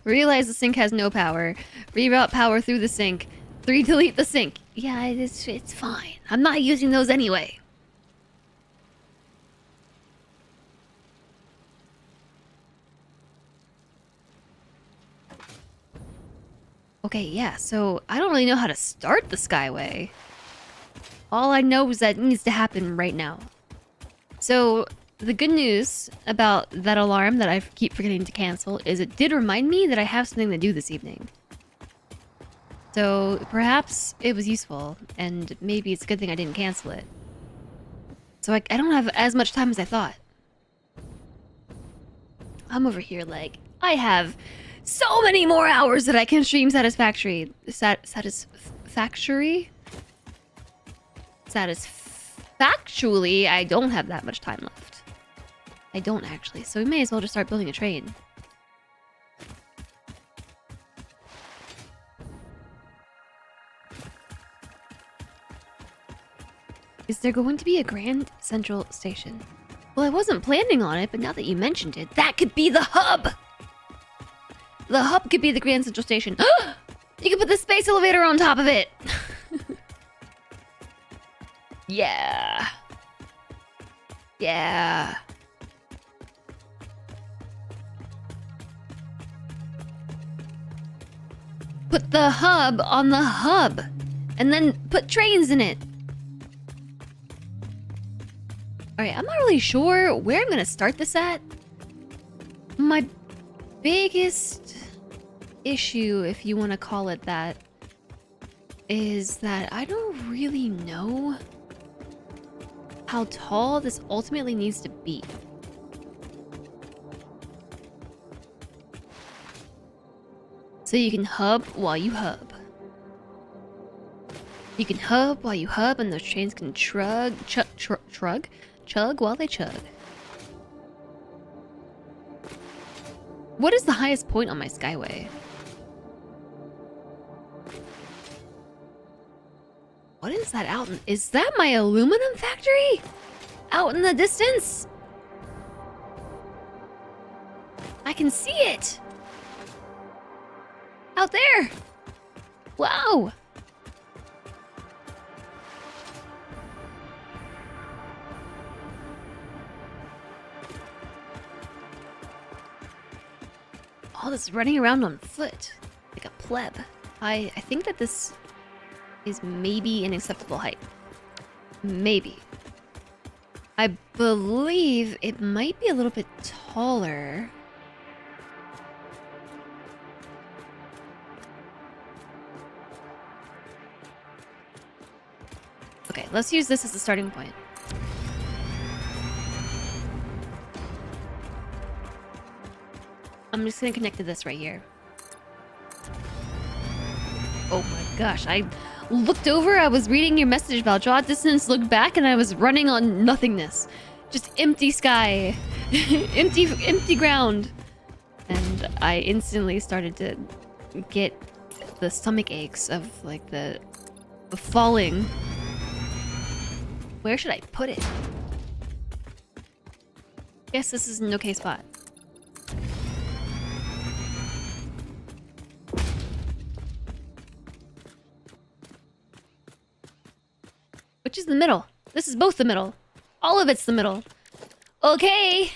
Realize the sink has no power. Reroute power through the sink. 3, delete the sink. Yeah, it's fine. I'm not using those anyway. Okay, yeah, so I don't really know how to start the Skyway. All I know is that it needs to happen right now. So, the good news about that alarm that I keep forgetting to cancel is it did remind me that I have something to do this evening. So, perhaps it was useful, and maybe it's a good thing I didn't cancel it. So I don't have as much time as I thought. I'm over here like, I have so many more hours that I can stream Satisfactory. Satisfactory? Satisfactually, I don't have that much time left. I don't actually, so we may as well just start building a train. Is there going to be a Grand Central Station? Well, I wasn't planning on it, but now that you mentioned it, that could be the hub! The hub could be the Grand Central Station. You could put the space elevator on top of it! Yeah. Yeah. Put the hub on the hub. And then put trains in it. Alright, I'm not really sure where I'm gonna start this at. My biggest issue, if you want to call it that, is that I don't really know how tall this ultimately needs to be. So you can hub while you hub. You can hub while you hub, and those trains can chug while they chug. What is the highest point on my Skyway? What is that out in... Is that my aluminum factory? Out in the distance? I can see it! Out there! Wow! all this running around on foot like a pleb. I think that this is maybe an acceptable height. Maybe. I believe it might be a little bit taller. Okay, let's use this as a starting point. I'm just gonna connect to this right here. Oh my gosh, I looked over, I was reading your message about draw distance, looked back, and I was running on nothingness. Just empty sky. empty ground. And I instantly started to get the stomach aches of like the falling. Where should I put it? Guess this is an okay spot. Which is the middle? This is both the middle. All of it's the middle. Okay.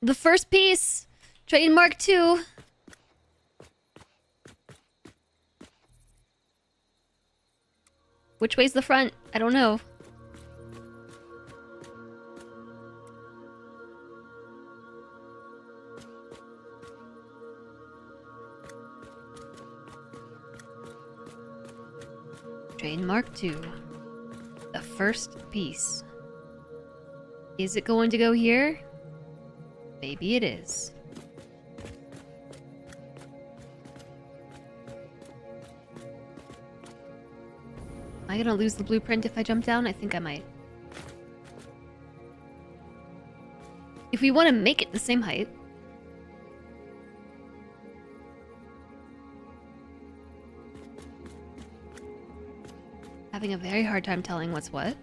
The first piece. Trademark 2. Which way's the front? I don't know. Trademark 2. The first piece. Is it going to go here? Maybe it is. Am I gonna lose the blueprint if I jump down? I think I might. If we want to make it the same height. Having a very hard time telling what's what.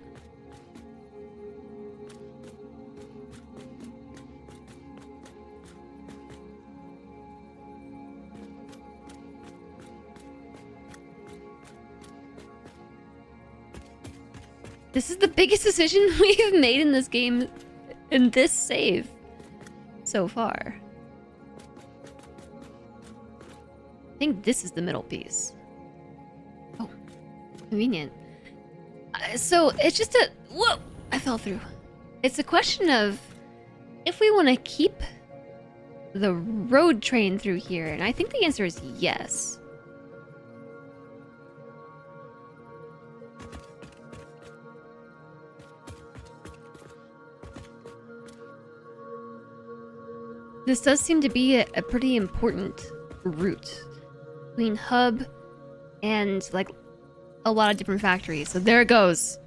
This is the biggest decision we've made in this game, in this save, so far. I think this is the middle piece. Oh, convenient. So it's just a... Whoa! I fell through. It's a question of if we want to keep the road train through here, and I think the answer is yes. This does seem to be a pretty important route between hub and like a lot of different factories. So there it goes.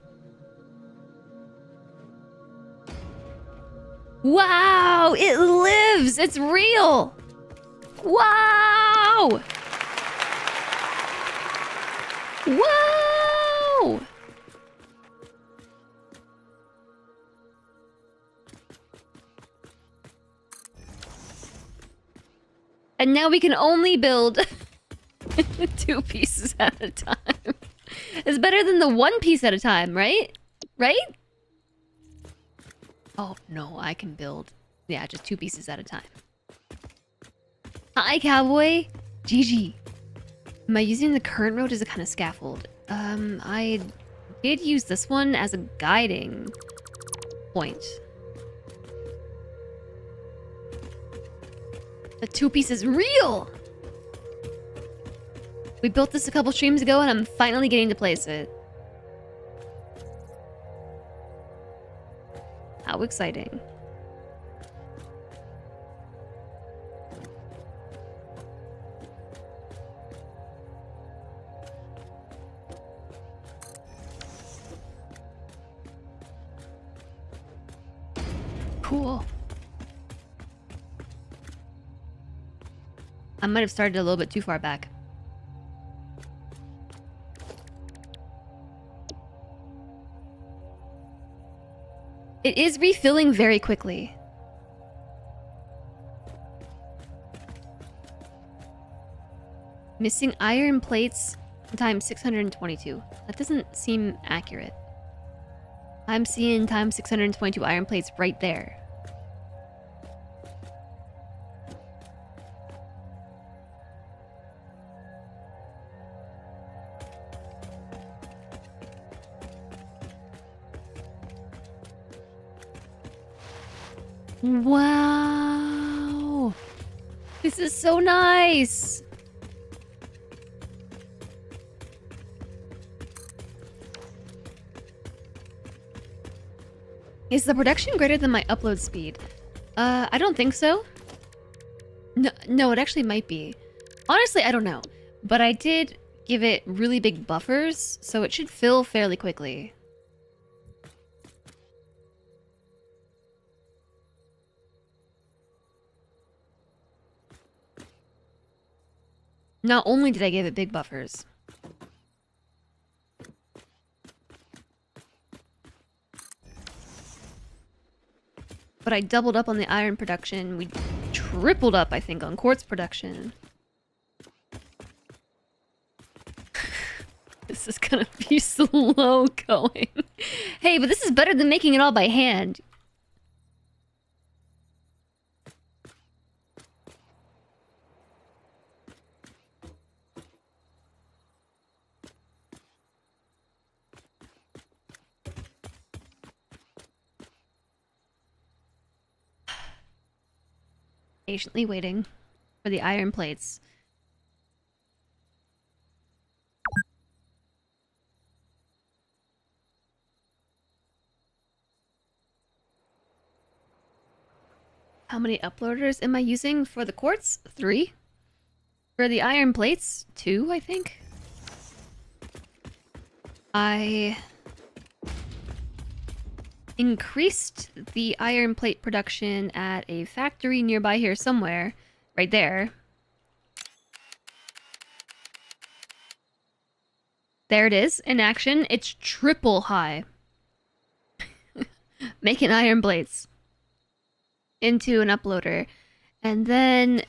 Wow, it lives. It's real. Wow. Wow. And now we can only build 2 pieces at a time. It's better than the 1 piece at a time, right? Right? Oh, no, I can build... Yeah, just 2 pieces at a time. Hi, cowboy! GG. Am I using the current road as a kind of scaffold? I did use this one as a guiding point. The 2 piece is real! We built this a couple streams ago and I'm finally getting to place it. How exciting. Cool. I might have started a little bit too far back. It is refilling very quickly. Missing iron plates times 622. That doesn't seem accurate. I'm seeing times 622 iron plates right there. Wow. This is so nice. Is the production greater than my upload speed? I don't think so. No, it actually might be. Honestly, I don't know. But I did give it really big buffers, so it should fill fairly quickly. Not only did I give it big buffers, but I doubled up on the iron production. We tripled up, I think, on quartz production. This is gonna be slow going. Hey, but this is better than making it all by hand. Patiently waiting for the iron plates. How many uploaders am I using for the quartz? 3. For the iron plates, 2, I think. I increased the iron plate production at a factory nearby here somewhere. Right there. There it is, in action. It's triple high. Making iron plates into an uploader. And then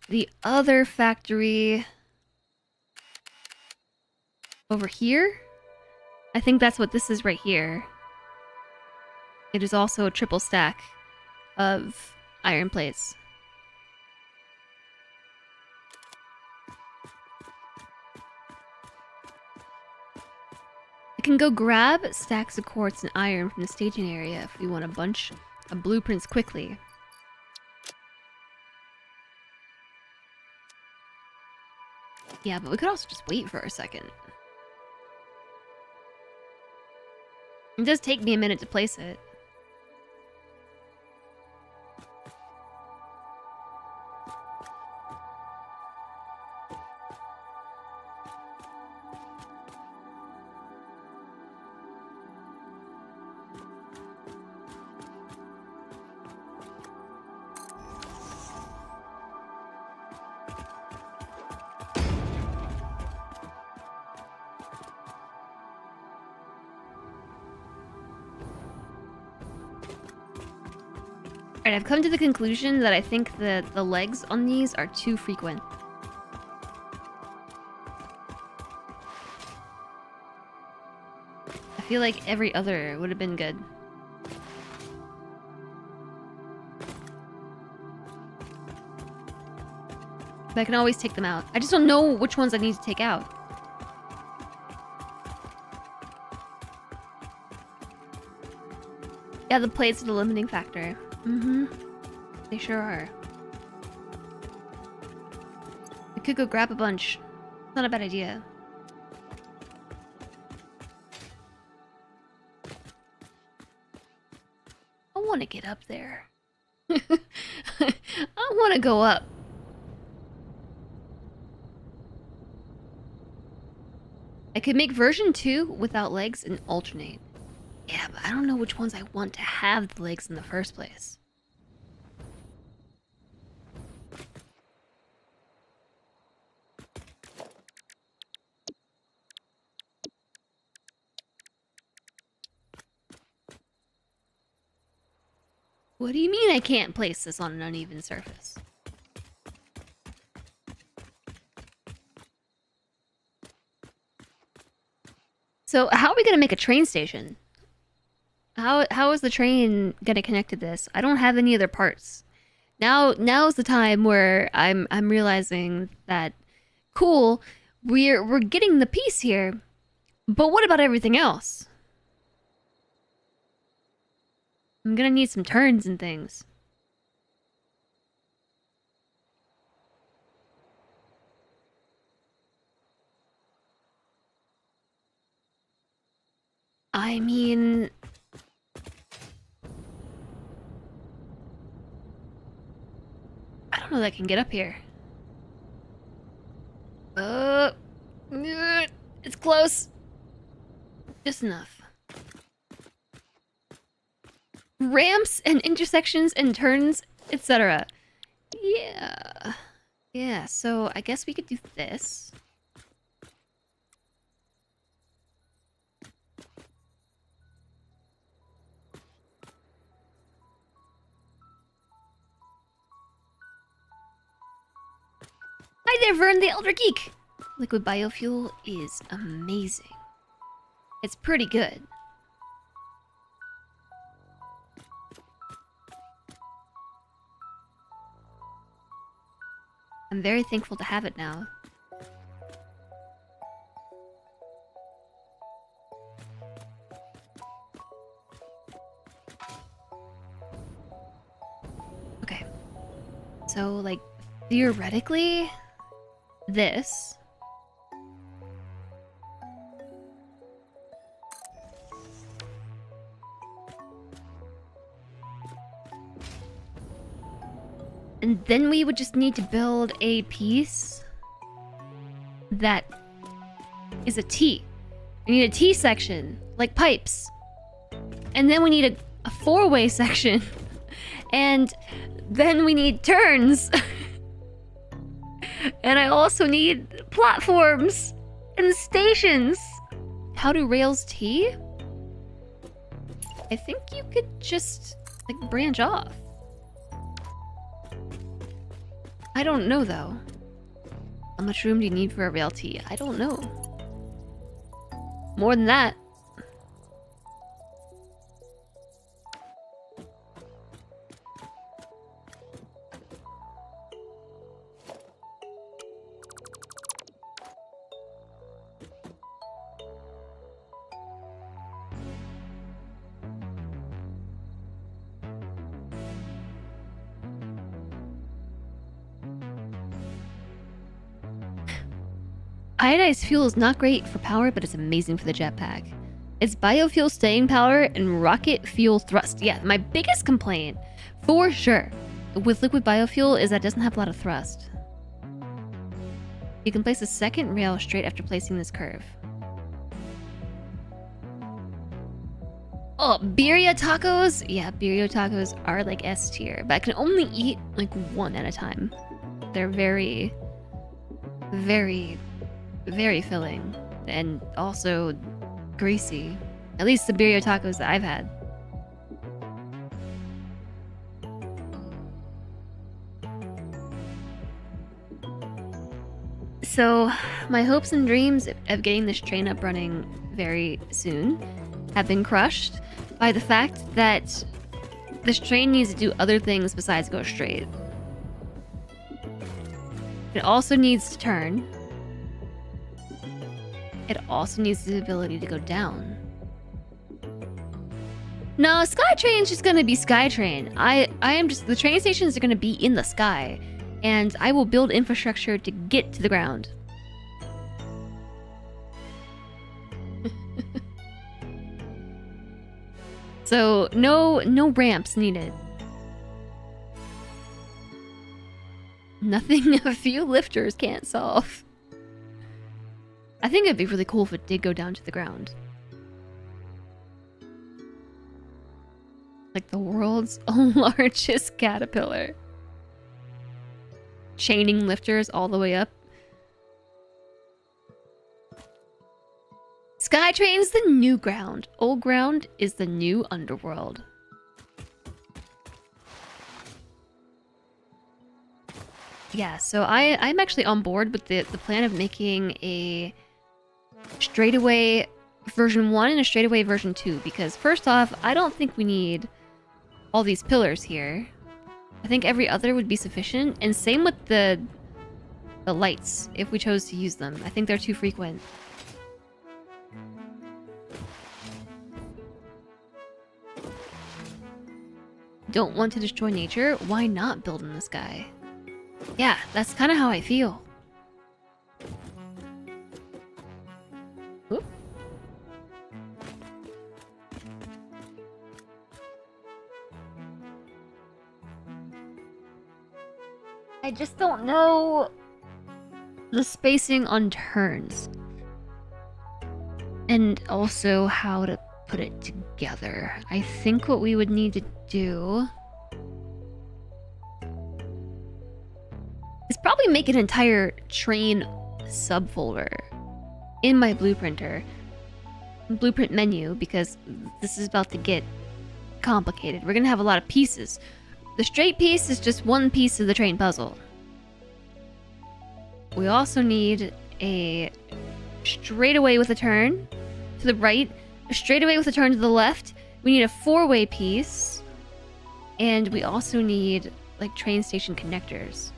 the other factory over here. I think that's what this is right here. It is also a triple stack of iron plates. I can go grab stacks of quartz and iron from the staging area if we want a bunch of blueprints quickly. Yeah, but we could also just wait for a second. It does take me a minute to place it. Alright, I've come to the conclusion that I think that the legs on these are too frequent. I feel like every other would have been good. But I can always take them out. I just don't know which ones I need to take out. Yeah, the plates are the limiting factor. Mm-hmm. They sure are. I could go grab a bunch. It's not a bad idea. I want to get up there. I want to go up. I could make version 2 without legs and alternate. Yeah, but I don't know which ones I want to have the legs in the first place. What do you mean I can't place this on an uneven surface? So how are we gonna make a train station? How is the train gonna connect to this? I don't have any other parts. Now's the time where I'm realizing that cool, we're getting the piece here, but what about everything else? I'm gonna need some turns and things. I mean... I don't know that I can get up here. It's close. Just enough. Ramps and intersections and turns, etc. Yeah. Yeah, so I guess we could do this. Hi there, Vern the Elder Geek! Liquid biofuel is amazing. It's pretty good. I'm very thankful to have it now. Okay. So, like, theoretically, this... And then we would just need to build a piece that is a T. We need a T section, like pipes. And then we need a four-way section. And then we need turns. And I also need platforms and stations. How do rails T? I think you could just, like, branch off. I don't know, though. How much room do you need for a rail T? I don't know. More than that. Iodized fuel is not great for power, but it's amazing for the jetpack. It's biofuel staying power and rocket fuel thrust. Yeah, my biggest complaint, for sure, with liquid biofuel is that it doesn't have a lot of thrust. You can place a second rail straight after placing this curve. Oh, birria tacos? Yeah, birria tacos are like S tier, but I can only eat like one at a time. They're very, very filling and also greasy. At least the birria tacos that I've had. So, my hopes and dreams of getting this train up running very soon have been crushed by the fact that this train needs to do other things besides go straight. It also needs to turn. It also needs the ability to go down. No, SkyTrain's just gonna be SkyTrain. I am just, the train stations are gonna be in the sky, and I will build infrastructure to get to the ground. So no ramps needed. Nothing a few lifters can't solve. I think it'd be really cool if it did go down to the ground. Like the world's largest caterpillar. Chaining lifters all the way up. SkyTrain's the new ground. Old ground is the new underworld. Yeah, so I'm actually on board with the plan of making a straightaway version 1 and a straightaway version 2, because first off, I don't think we need all these pillars here. I think every other would be sufficient, and same with the lights, if we chose to use them. I think they're too frequent. Don't want to destroy nature? Why not build in the sky? Yeah, that's kind of how I feel. Oop. I just don't know the spacing on turns. And also how to put it together. I think what we would need to do is probably make an entire train subfolder in my blueprinter. Blueprint menu, because this is about to get complicated. We're gonna have a lot of pieces. The straight piece is just one piece of the train puzzle. We also need a straightaway with a turn to the right, a straightaway with a turn to the left. We need a four-way piece, and we also need like train station connectors,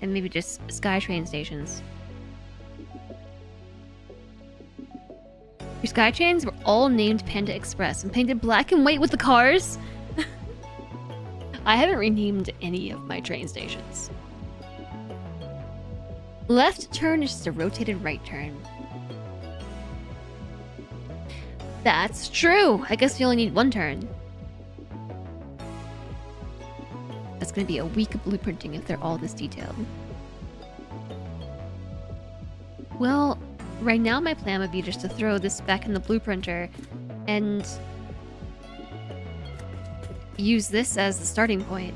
and maybe just sky train stations. Your sky trains were all named Panda Express and painted black and white with the cars. I haven't renamed any of my train stations. Left turn is just a rotated right turn. That's true. I guess we only need one turn. That's gonna be a week of blueprinting if they're all this detailed. Well, right now my plan would be just to throw this back in the blueprinter and use this as the starting point.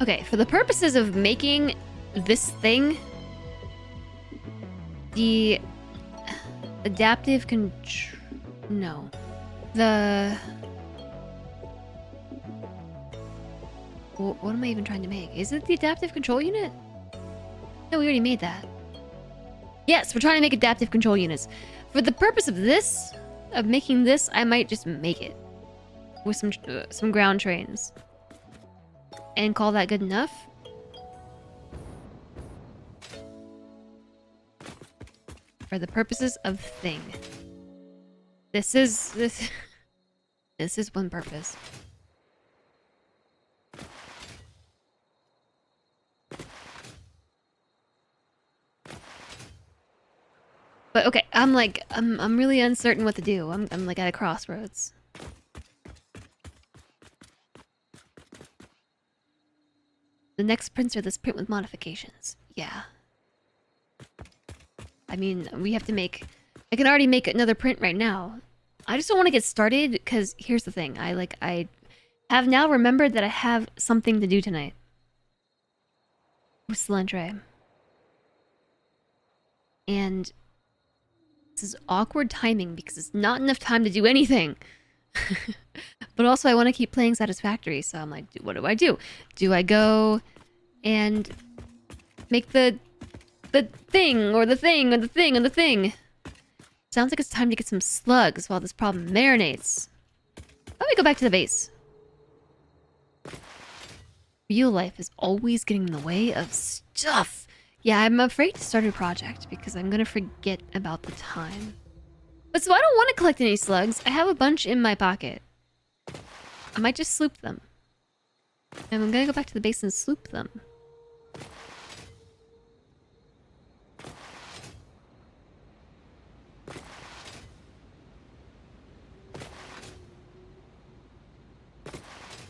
Okay, for the purposes of making this thing, the adaptive no. The... What am I even trying to make? Is it the adaptive control unit? No, we already made that. Yes, we're trying to make adaptive control units. For the purpose of this, of making this, I might just make it with some ground trains. And call that good enough? For the purposes of thing. This is one purpose. But okay, I'm really uncertain what to do. I'm like at a crossroads. The next prints are this print with modifications. Yeah. I mean, we have to make... I can already make another print right now. I just don't want to get started, because here's the thing. I have now remembered that I have something to do tonight. With Cilantro. And this is awkward timing, because it's not enough time to do anything. But also, I want to keep playing Satisfactory, so I'm like, what do I do? Do I go and make the thing, or the thing, or the thing, or the thing? Sounds like it's time to get some slugs while this problem marinates. Let me go back to the base. Real life is always getting in the way of stuff. Yeah, I'm afraid to start a project because I'm gonna forget about the time. But so I don't want to collect any slugs. I have a bunch in my pocket. I might just sloop them. And I'm gonna go back to the base and sloop them.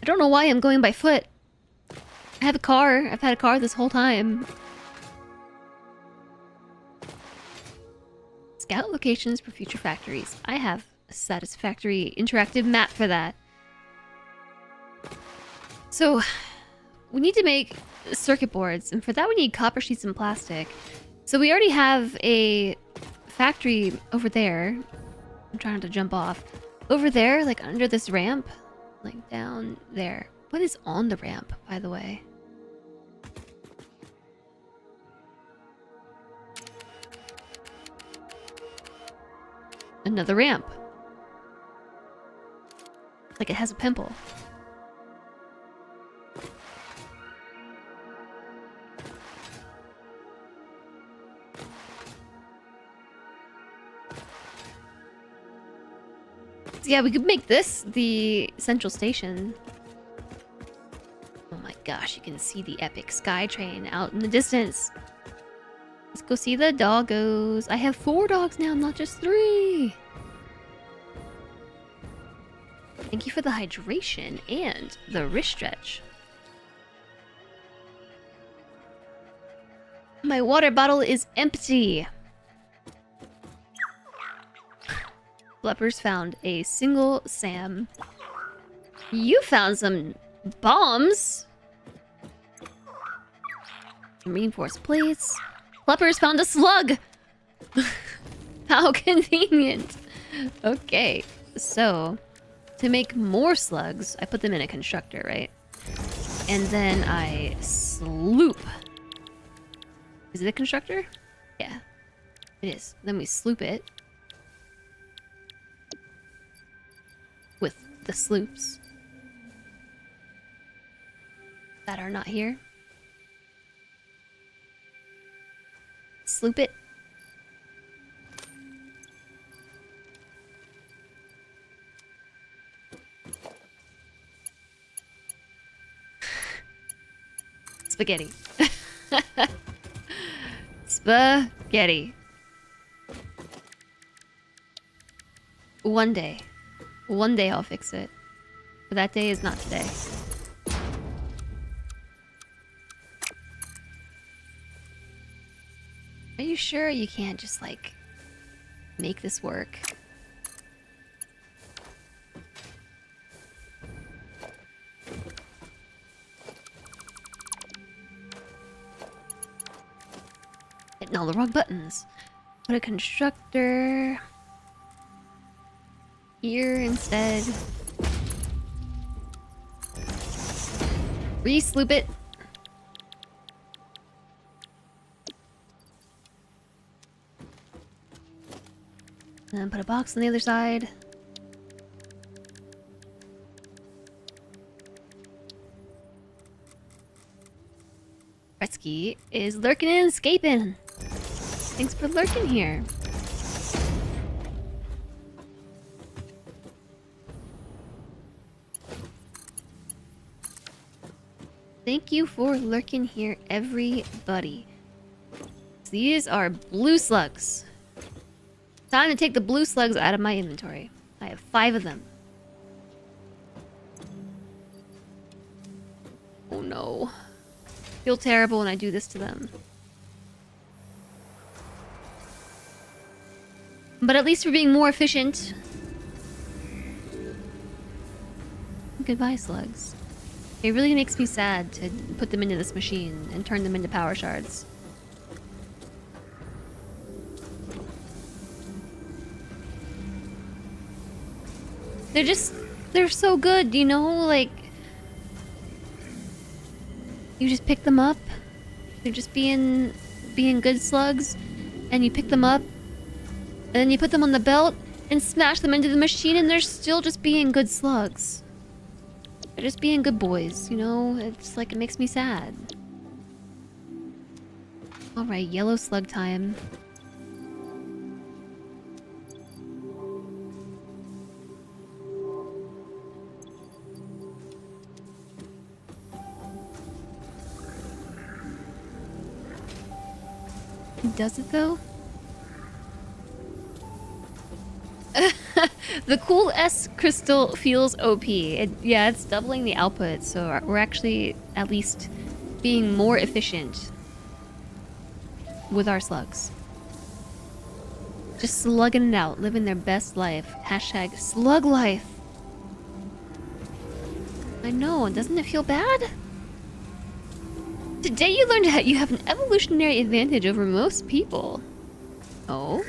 I don't know why I'm going by foot. I have a car. I've had a car this whole time. Scout locations for future factories. I have a satisfactory interactive map for that. So, we need to make circuit boards, and for that we need copper sheets and plastic. So we already have a factory over there. I'm trying to jump off. Over there, like under this ramp. Like down there. What is on the ramp, by the way? Another ramp. Like it has a pimple. So yeah, we could make this the central station. gosh, you can see the epic sky train out in the distance. Let's go see the doggos. I have 4 dogs now, not just 3. Thank you for the hydration and the wrist stretch. My water bottle is empty. Flippers found a single Sam. You found some bombs. Some reinforced plates. Flippers found a slug. How convenient. Okay, so to make more slugs, I put them in a constructor, right? And then I sloop. Is it a constructor? Yeah, it is. Then we sloop it with the sloops that are not here. Sloop it. Spaghetti. Spaghetti. One day. One day I'll fix it. But that day is not today. Are you sure you can't just, like, make this work? Hitting all the wrong buttons. Put a constructor here instead. Re-sloop it. And then put a box on the other side. Gretzky is lurking and escaping. Thanks for lurking here. Thank you for lurking here, everybody. These are blue slugs. Time to take the blue slugs out of my inventory. I have 5 of them. Oh no. I feel terrible when I do this to them. But at least we're being more efficient. Goodbye, slugs. It really makes me sad to put them into this machine and turn them into power shards. They're so good, you know? Like, you just pick them up. They're just being good slugs. And you pick them up. And then you put them on the belt and smash them into the machine and they're still just being good slugs. They're just being good boys, you know? It's like, it makes me sad. Alright, yellow slug time. Does it though? The cool S crystal feels OP. Yeah, it's doubling the output, so we're actually at least being more efficient with our slugs. Just slugging it out, living their best life. Hashtag slug life. I know, doesn't it feel bad? Today you learned that you have an evolutionary advantage over most people. Oh?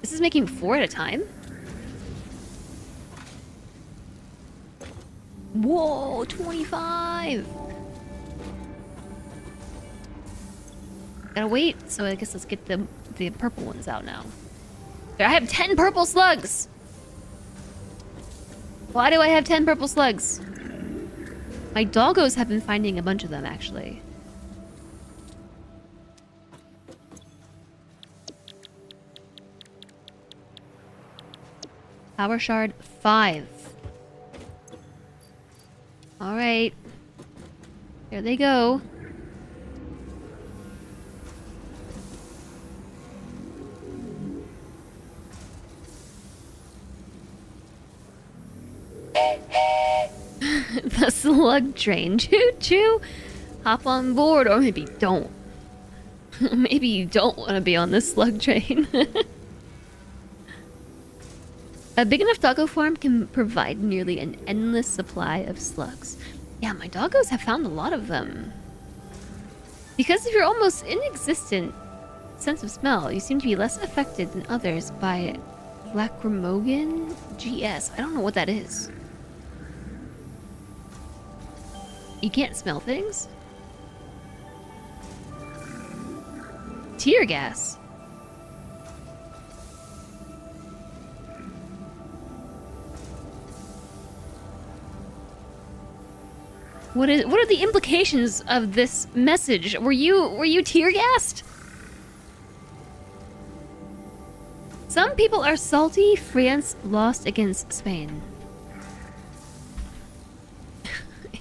This is making 4 at a time? Whoa, 25! Gotta wait, so I guess let's get the purple ones out now. I have 10 purple slugs! Why do I have 10 purple slugs? My doggos have been finding a bunch of them, actually. Power shard 5. Alright. There they go. The slug train. Choo choo. Hop on board, or maybe don't. Maybe you don't want to be on this slug train. A big enough doggo farm can provide nearly an endless supply of slugs. Yeah, my doggos have found a lot of them. Because of your almost inexistent sense of smell, you seem to be less affected than others by lacrimogen GS. I don't know what that is. You can't smell things? Tear gas. What are the implications of this message? Were you tear gassed? Some people are salty. France lost against Spain.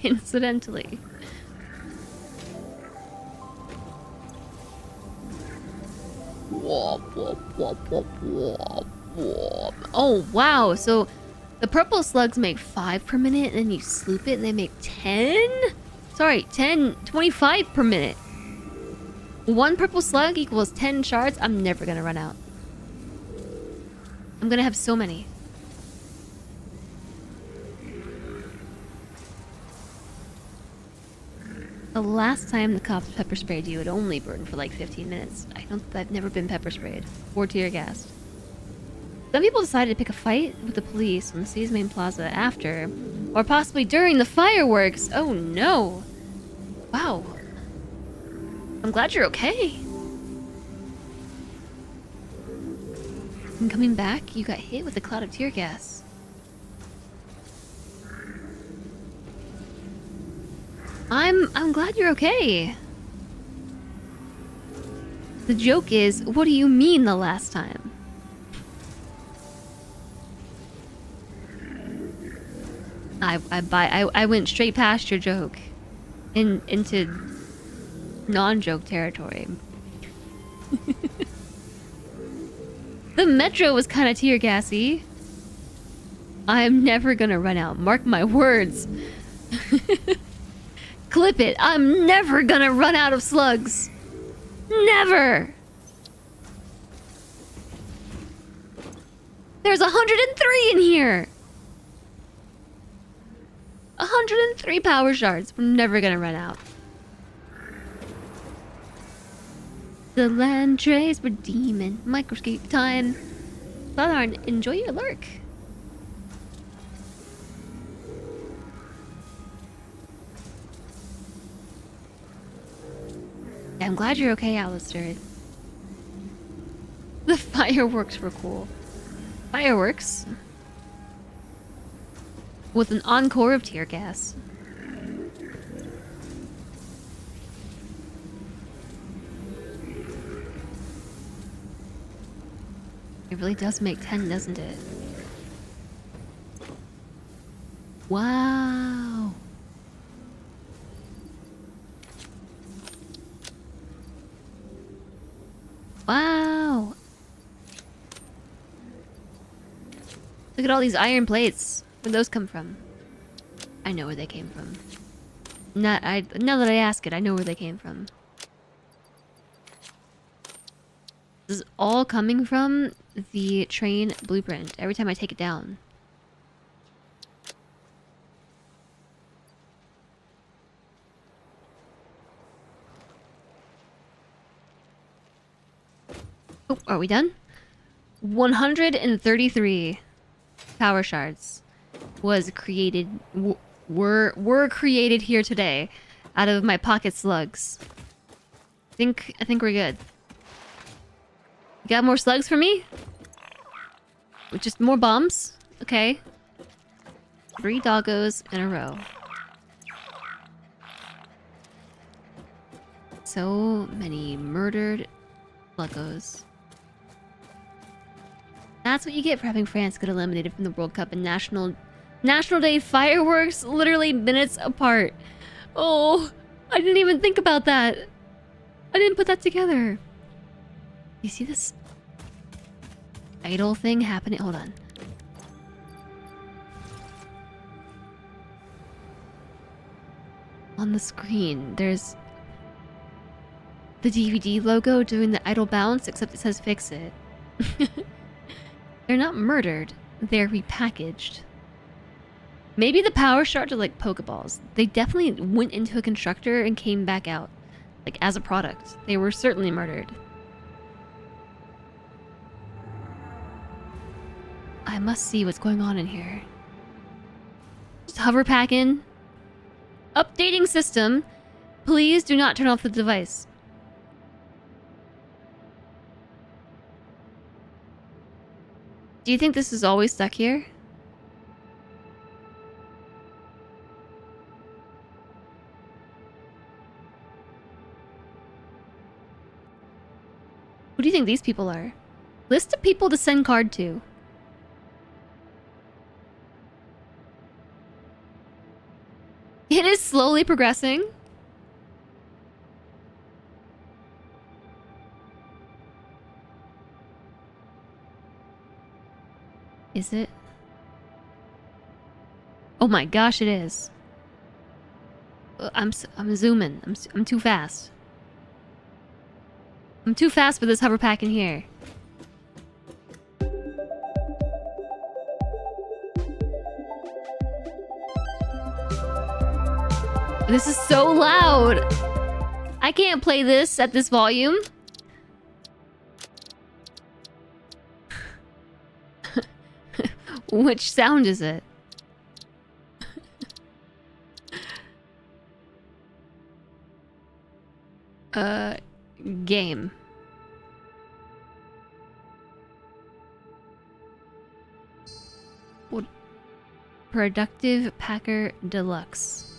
Incidentally. Oh wow, so the purple slugs make 5 per minute, and then you sloop it and they make 10? Sorry, 25 per minute. 1 purple slug equals 10 shards. I'm never gonna run out. I'm gonna have so many. The last time the cops pepper sprayed you, it only burned for like 15 minutes. I've never been pepper sprayed or tear gassed. Some people decided to pick a fight with the police on the city's main plaza after, or possibly during the fireworks. Oh no. Wow. I'm glad you're okay. And coming back, you got hit with a cloud of tear gas. I'm glad you're okay. The joke is, what do you mean the last time? I went straight past your joke into non-joke territory. The metro was kind of tear gassy. I'm never gonna run out. Mark my words. Clip it. I'm never gonna run out of slugs. Never. There's 103 in here. 103 power shards. We're never gonna run out. The land trays were demon. Microscope time. Southern, enjoy your lurk. Yeah, I'm glad you're okay, Alistair. The fireworks were cool. Fireworks? With an encore of tear gas. It really does make 10, doesn't it? Wow. Wow. Look at all these iron plates. Where'd those come from? I know where they came from. Now that I ask it, I know where they came from. This is all coming from the train blueprint. Every time I take it down. Oh, are we done? 133 power shards was created were created here today out of my pocket slugs. I think we're good. You got more slugs for me? Just more bombs? Okay. 3 doggos in a row. So many murdered sluggos. That's what you get for having France get eliminated from the World Cup and National Day fireworks literally minutes apart. Oh, I didn't even think about that. I didn't put that together. You see this idle thing happening? Hold on. On the screen, there's the DVD logo doing the idle bounce, except it says fix it. They're not murdered, they're repackaged. Maybe the power shards are like Pokeballs. They definitely went into a constructor and came back out. Like, as a product. They were certainly murdered. I must see what's going on in here. Just hover pack in. Updating system. Please do not turn off the device. Do you think this is always stuck here? Who do you think these people are? List of people to send card to. It is slowly progressing. Is it? Oh my gosh, it is. I'm zooming. I'm too fast. I'm too fast for this hover pack in here. This is so loud. I can't play this at this volume. Which sound is it? Game. What? Productive Packer Deluxe.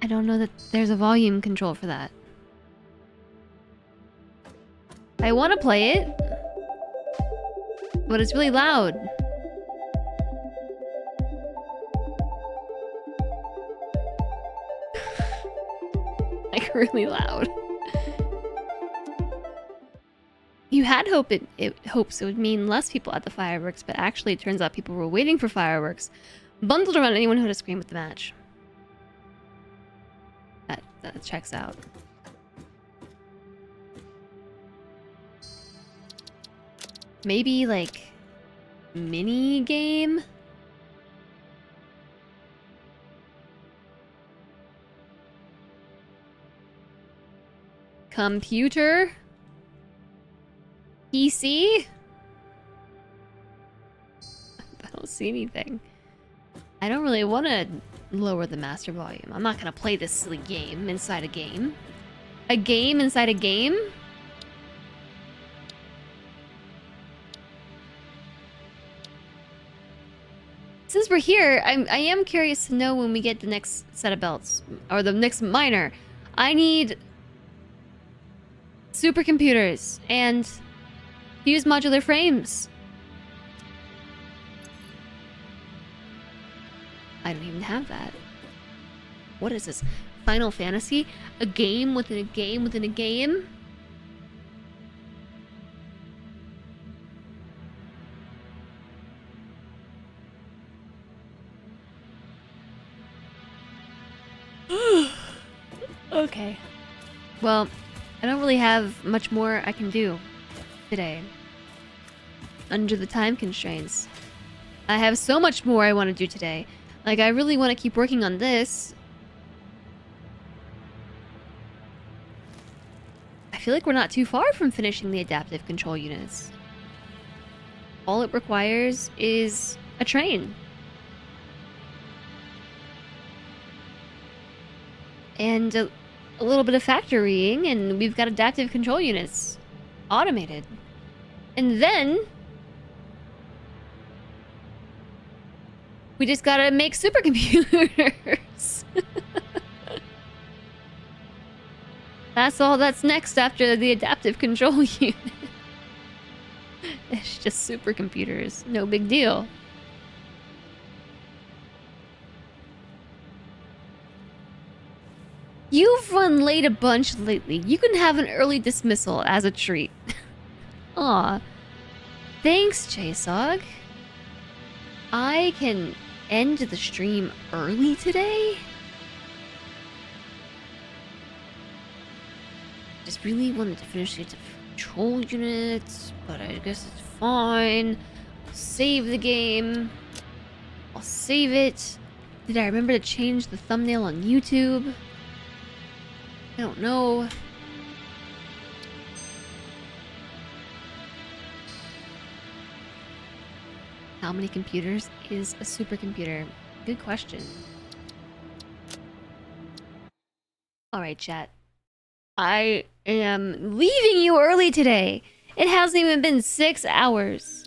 I don't know that there's a volume control for that. I want to play it, but it's really loud. Like, really loud. You had hopes it would mean less people at the fireworks, but actually it turns out people were waiting for fireworks, bundled around anyone who had a screen with the match. That checks out. Maybe, like, mini game? Computer? PC? I don't see anything. I don't really want to lower the master volume. I'm not going to play this silly game inside a game. A game inside a game? Since we're here, I am curious to know when we get the next set of belts. Or the next miner. I need supercomputers and fused modular frames. I don't even have that. What is this? Final Fantasy? A game within a game within a game? Okay. Well, I don't really have much more I can do today. Under the time constraints. I have so much more I want to do today. Like, I really want to keep working on this. I feel like we're not too far from finishing the adaptive control units. All it requires is a train. And a little bit of factorying, and we've got adaptive control units automated. And then we just gotta make supercomputers. That's all that's next after the adaptive control unit. It's just supercomputers. No big deal. You've run late a bunch lately. You can have an early dismissal as a treat. Aw. Thanks, Chasog. I can end the stream early today? Just really wanted to finish the control units, but I guess it's fine. I'll save the game. I'll save it. Did I remember to change the thumbnail on YouTube? I don't know. How many computers is a supercomputer? Good question. Alright, chat. I am leaving you early today. It hasn't even been 6 hours.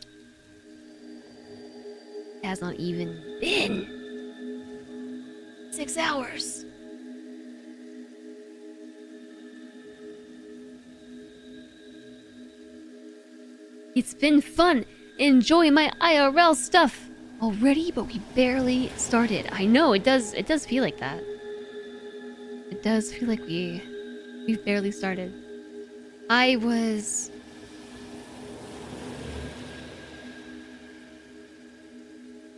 It has not even been 6 hours. It's been fun. Enjoy my IRL stuff already, but we barely started. I know it does feel like that. It does feel like we've barely started. I was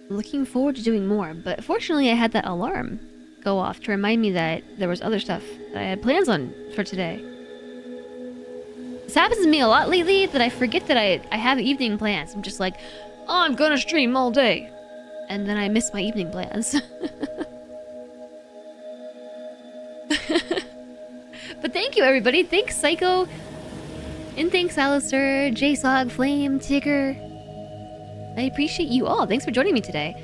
looking forward to doing more, but fortunately I had that alarm go off to remind me that there was other stuff that I had plans on for today. This happens to me a lot lately that I forget that I have evening plans. I'm just like, oh, I'm gonna stream all day. And then I miss my evening plans. But thank you, everybody. Thanks, Psycho. And thanks, Alistair, J-Sog, Flame, Tigger. I appreciate you all. Thanks for joining me today.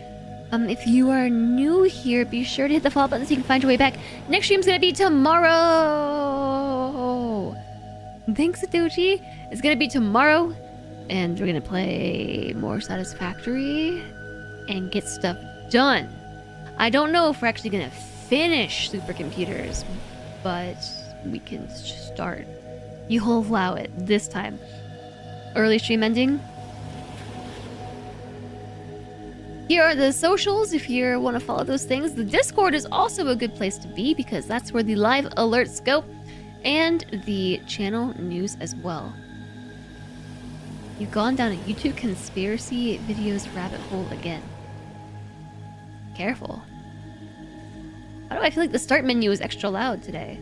If you are new here, be sure to hit the follow button so you can find your way back. Next stream's gonna be tomorrow. Thanks, Satoshi. It's gonna be tomorrow, and we're gonna play more Satisfactory and get stuff done. I don't know if we're actually gonna finish supercomputers, but we can start. You'll allow it this time. Early stream ending. Here are the socials if you want to follow those things. The Discord is also a good place to be because that's where the live alerts go. And the channel news as well. You've gone down a YouTube conspiracy videos rabbit hole again. Careful. Why do I feel like the start menu is extra loud today?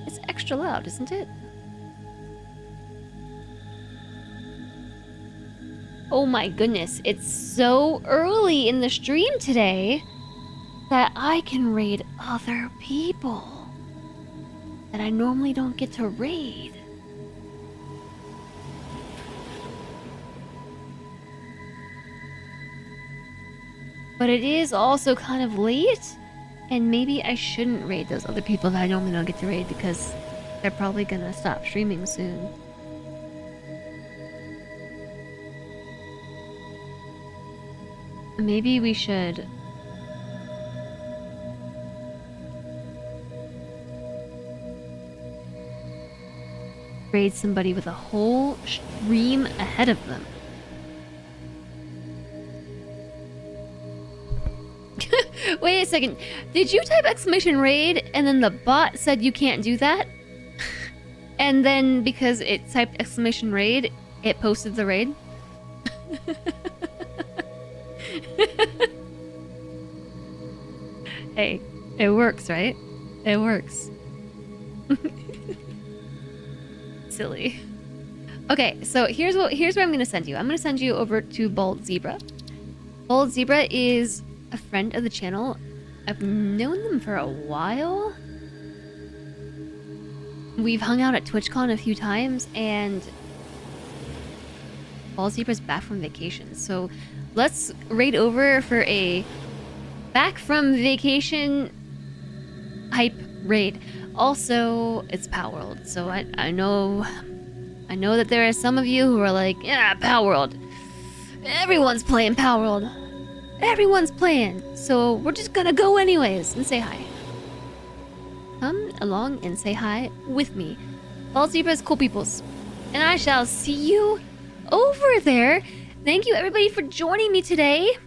It's extra loud, isn't it? Oh my goodness, it's so early in the stream today that I can raid other people that I normally don't get to raid. But it is also kind of late, and maybe I shouldn't raid those other people that I normally don't get to raid because they're probably gonna stop streaming soon. Maybe we should raid somebody with a whole stream ahead of them. Wait a second. Did you type exclamation raid and then the bot said you can't do that? And then because it typed exclamation raid, it posted the raid? Hey, it works, right? It works. Silly. Okay, so here's where I'm gonna send you. I'm gonna send you over to Bald Zebra. Bald Zebra is a friend of the channel. I've known them for a while. We've hung out at TwitchCon a few times, and Bald Zebra's back from vacation. So let's raid over for a back from vacation hype raid. Also, it's Power World, so I know that there are some of you who are like, yeah, Power World. Everyone's playing Power World. Everyone's playing, so we're just gonna go anyways and say hi. come along and say hi with me. All zebras, cool peoples. And I shall see you over there. Thank you everybody for joining me today.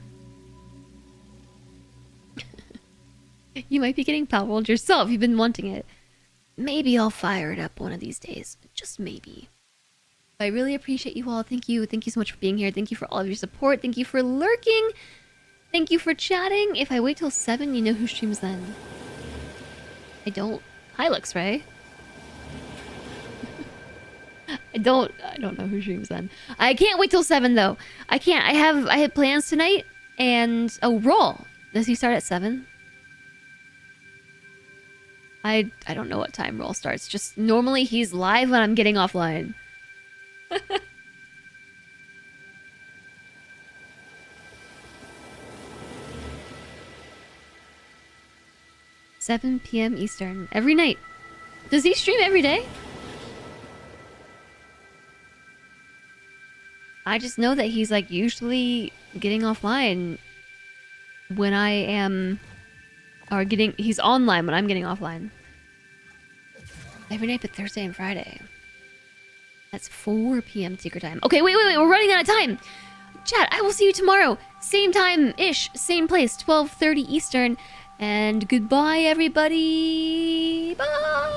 You might be getting power rolled yourself. You've been wanting it. Maybe I'll fire it up one of these days. Just maybe. I really appreciate you all. Thank you. Thank you so much for being here. Thank you for all of your support. Thank you for lurking. Thank you for chatting. If I wait till 7, you know who streams then. I don't. Hi, Luxray. I don't know who streams then. I can't wait till 7 though. I can't. I had plans tonight and roll. Does he start at 7? I don't know what time roll starts. Just normally he's live when I'm getting offline. 7 p.m. Eastern every night. Does he stream every day? I just know that he's like usually getting offline when I am, or he's online when I'm getting offline. Every night but Thursday and Friday. That's 4 p.m. secret time. Okay, wait, we're running out of time. Chat, I will see you tomorrow. Same time-ish, same place, 12:30 Eastern. And goodbye, everybody. Bye.